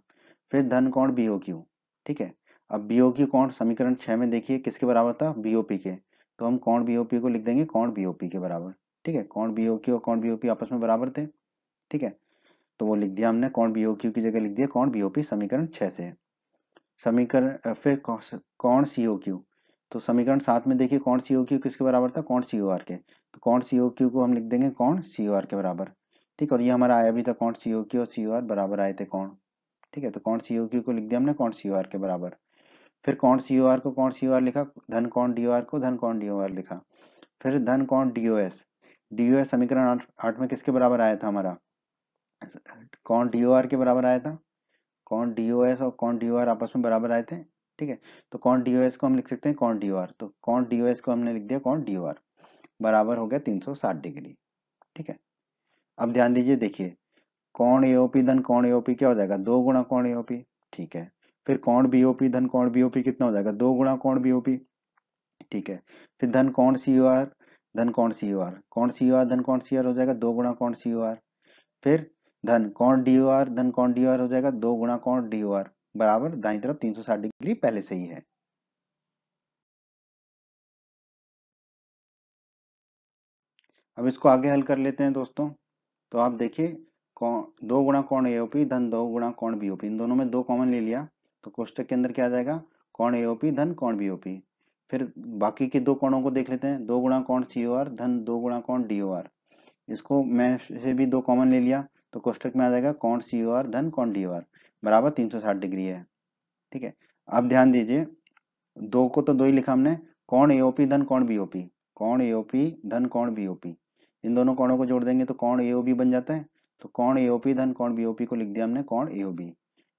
फिर धन कोण बीओक्यू, ठीक है। अब बीओक्यू कोण समीकरण 6 में देखिए किसके बराबर था, बीओपी के, तो हम कोण बीओपी को लिख देंगे कोण बीओपी के बराबर, ठीक है, कोण बीओक्यू और कोण बीओपी आपस में बराबर थे, ठीक है, तो वो लिख दिया हमने, कोण बीओक्यू की जगह लिख दिया कोण बीओपी, समीकरण 6 से। समीकरण फिर कोण सीओक्यू, तो समीकरण 7 में देखिए कोण सीओक्यू किसके बराबर था, कोण सीओआर के, तो कोण सीओक्यू को हम लिख देंगे कोण सीओआर के बराबर, ठीक, और ये हमारा आया भी था कोण सीओक्यू और सीओआर बराबर आए थे कोण, ठीक है, तो कोण सीओक्यू को लिख दिया हमने कोण सीओआर के बराबर। फिर कोण सीओआर को कोण सीओआर लिखा, धन कोण डीओआर को धन कोण डीओआर लिखा, फिर धन कोण डीओएस, डीओएस समीकरण 8 में किसके बराबर आया था हमारा, कोण डीओआर के बराबर आया था, कॉन डीओएस और कॉन डीओआर आपस में बराबर आए थे, ठीक है, तो कॉन डीओएस को हम लिख सकते हैं कॉन डीओआर, तो कॉन डीओएस को हमने लिख दिया कॉन डीओआर बराबर हो गया 360 डिग्री, ठीक है। अब ध्यान दीजिए, देखिए, कॉन एओपी धन कॉन एओपी क्या हो जाएगा, 2 गुणा कॉन एओपी, ठीक है, फिर कॉन बीओपी धन कॉन बीओपी कितना हो जाएगा, 2 गुणा कॉन बीओपी, ठीक है, फिर धन कॉन सीओआर धन कॉन सीओआर, कॉन सीओआर धन कॉन सीओआर हो जाएगा 2 गुणा कॉन सीओआर, फिर धन कॉन डीओआर धन कॉन डीओआर हो जाएगा 2 गुणा कॉन डीओआर बराबर दाईं तरफ 360 डिग्री पहले से ही है। अब इसको आगे हल कर लेते हैं दोस्तों। तो आप देखिए, दो गुणा कॉन एओपी धन 2 गुणा कॉन बीओपी, इन दोनों में 2 कॉमन ले लिया, तो कोष्टक के अंदर क्या आ जाएगा, कॉन एओपी धन कॉन बीओपी। फिर बाकी के 2 कोणों को देख लेते हैं, 2 गुणा कॉन सीओआर धन 2 गुणा कॉन डीओआर, इसको मैं से भी 2 कॉमन ले लिया, तो कोष्टक में आ जाएगा कॉन सीओआर धन कॉन डीओआर बराबर 360 डिग्री है, ठीक है। अब ध्यान दीजिए, 2 को तो 2 ही लिखा हमने, कॉन एओपी धन कॉन बीओपी, कॉन एओपी धन कॉन बीओपी, इन दोनों कोणों को जोड़ देंगे तो कॉन एओबी बन जाता है, तो कॉन एओपी धन कॉन बीओपी को लिख दिया हमने कॉन एओबी,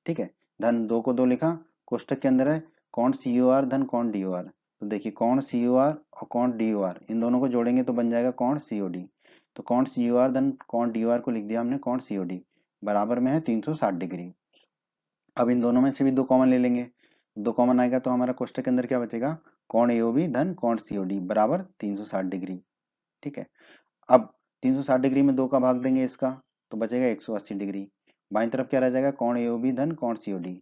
ठीक है, धन 2 को 2 लिखा, कोष्टक के अंदर है कॉन सीओआर धन कॉन डीओआर, तो देखिए कॉन सीओआर और कॉन डीओआर इन दोनों को जोड़ेंगे तो बन जाएगा कॉन सीओडी, तो कॉन सीओआर धन कॉन डीओआर को लिख दिया हमने कॉन सीओडी बराबर में है 360 डिग्री। अब इन दोनों में से भी 2 कॉमन ले लेंगे, 2 कॉमन आएगा तो हमारा कोष्टक के अंदर क्या बचेगा, कॉन एओबी धन कॉन सीओडी बराबर 360 डिग्री, ठीक है। अब 360 डिग्री में 2 का भाग देंगे इसका, तो बचेगा 180 डिग्री, बाईं तरफ क्या रह जाएगा, कॉन एओबी धन कॉन सीओडी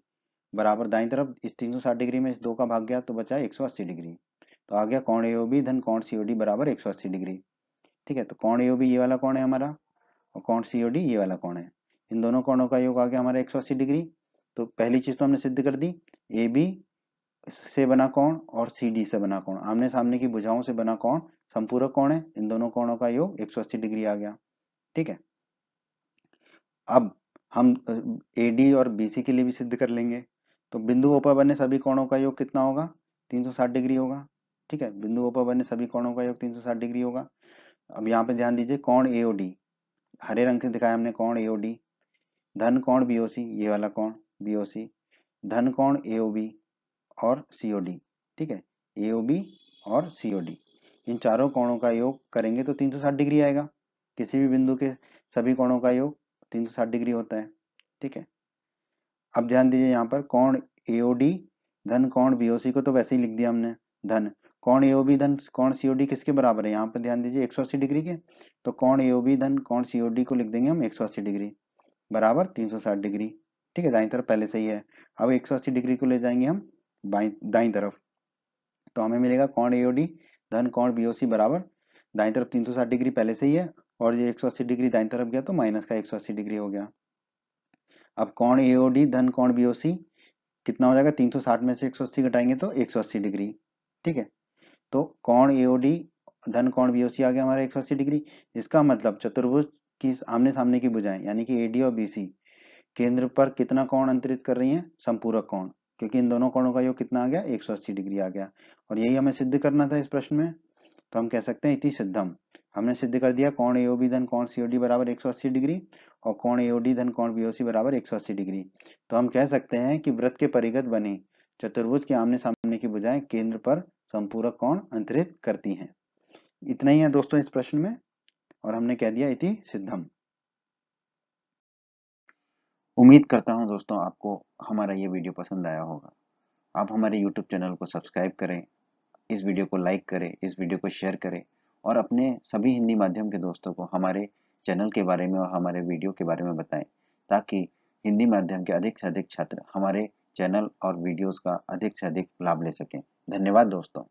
बराबर दाईं तरफ इस 360 डिग्री में इस 2 का भाग गया तो बचा 180 डिग्री, तो आ गया कॉन एओबी धन कॉन सीओडी बराबर 180 डिग्री, ठीक है। तो कॉन एओबी ये वाला कौन है हमारा, और कॉन सीओडी ये वाला कौन है, इन दोनों कोणों का योग आ गया हमारा 180 डिग्री। तो पहली चीज तो हमने सिद्ध कर दी, ए बी से बना कोण और सी डी से बना कोण, आमने सामने की भुजाओं से बना कोण संपूरक कोण है, इन दोनों कोणों का योग 180 डिग्री आ गया, ठीक है। अब हम एडी और बीसी के लिए भी सिद्ध कर लेंगे, तो बिंदुओं पर बने सभी कोणों का योग कितना होगा, 360 डिग्री होगा, ठीक है, बिंदुओं पर बने सभी कोणों का योग 360 डिग्री होगा। अब यहाँ पे ध्यान दीजिए, कोण एओडी हरे रंग से दिखाया हमने, कोण एओडी धन कोण बीओसी ये वाला कोण बीओसी धन कोण एओबी और सीओडी, ठीक है, एओबी और सीओडी इन चारों कोणों का योग करेंगे तो 360 डिग्री आएगा, किसी भी बिंदु के सभी कोणों का योग 360 डिग्री होता है, ठीक है। अब ध्यान दीजिए, यहाँ पर कोण एओडी धन कोण बीओसी को तो वैसे ही लिख दिया हमने, धन कोण एओबी धन कोण सीओडी किसके बराबर है, यहाँ पर ध्यान दीजिए 180 डिग्री के, तो कोण एओबी धन कोण सीओडी को लिख देंगे हम 180 डिग्री बराबर 360 डिग्री, ठीक है, दाईं तरफ पहले से ही है। अब 180 डिग्री को ले जाएंगे हम दाईं तरफ, तो हमें मिलेगा कोण एओडी धन कोण बीओसी बराबर दाईं तरफ 360 डिग्री पहले से ही है, और ये 180 डिग्री दाईं तरफ गया तो माइनस का 180 डिग्री हो गया। अब कोण एओडी धन कोण बीओसी कितना हो जाएगा, 360 में से 180 घटाएंगे तो 180 डिग्री, ठीक है। तो कोण एओडी धन कोण बीओसी आ गया हमारा 180 डिग्री, इसका मतलब चतुर्भुज की आमने सामने की भुजाएं यानी कि एडी और बीसी केंद्र पर कितना कोण अंतरित कर रही हैं, संपूरक कोण, क्योंकि इन दोनों कोणों का योग कितना आ गया, 180 डिग्री आ गया, और यही हमें सिद्ध करना था इस प्रश्न में। तो हम कह सकते हैं इति सिद्धम, हमने सिद्ध कर दिया कोण एओबी धन कोण सीओडी बराबर 180 डिग्री और कोण एओडी धन कोण बीओसी बराबर 180 डिग्री। तो हम कह सकते हैं कि वृत्त के परिघत बने चतुर्भुज के आमने सामने की भुजाएं केंद्र पर समपूरक कोण अंतरित करती हैं। इतना ही है दोस्तों इस प्रश्न में, और हमने कह दिया इति सिद्धम। उम्मीद करता हूं दोस्तों आपको हमारा ये वीडियो पसंद आया होगा। आप हमारे YouTube चैनल को सब्सक्राइब करें, इस वीडियो को लाइक करें, इस वीडियो को शेयर करें और अपने सभी हिंदी माध्यम के दोस्तों को हमारे चैनल के बारे में और हमारे वीडियो के बारे में बताएं, ताकि हिंदी माध्यम के अधिक से अधिक छात्र हमारे चैनल और वीडियोस का अधिक से अधिक लाभ ले सकें। धन्यवाद दोस्तों।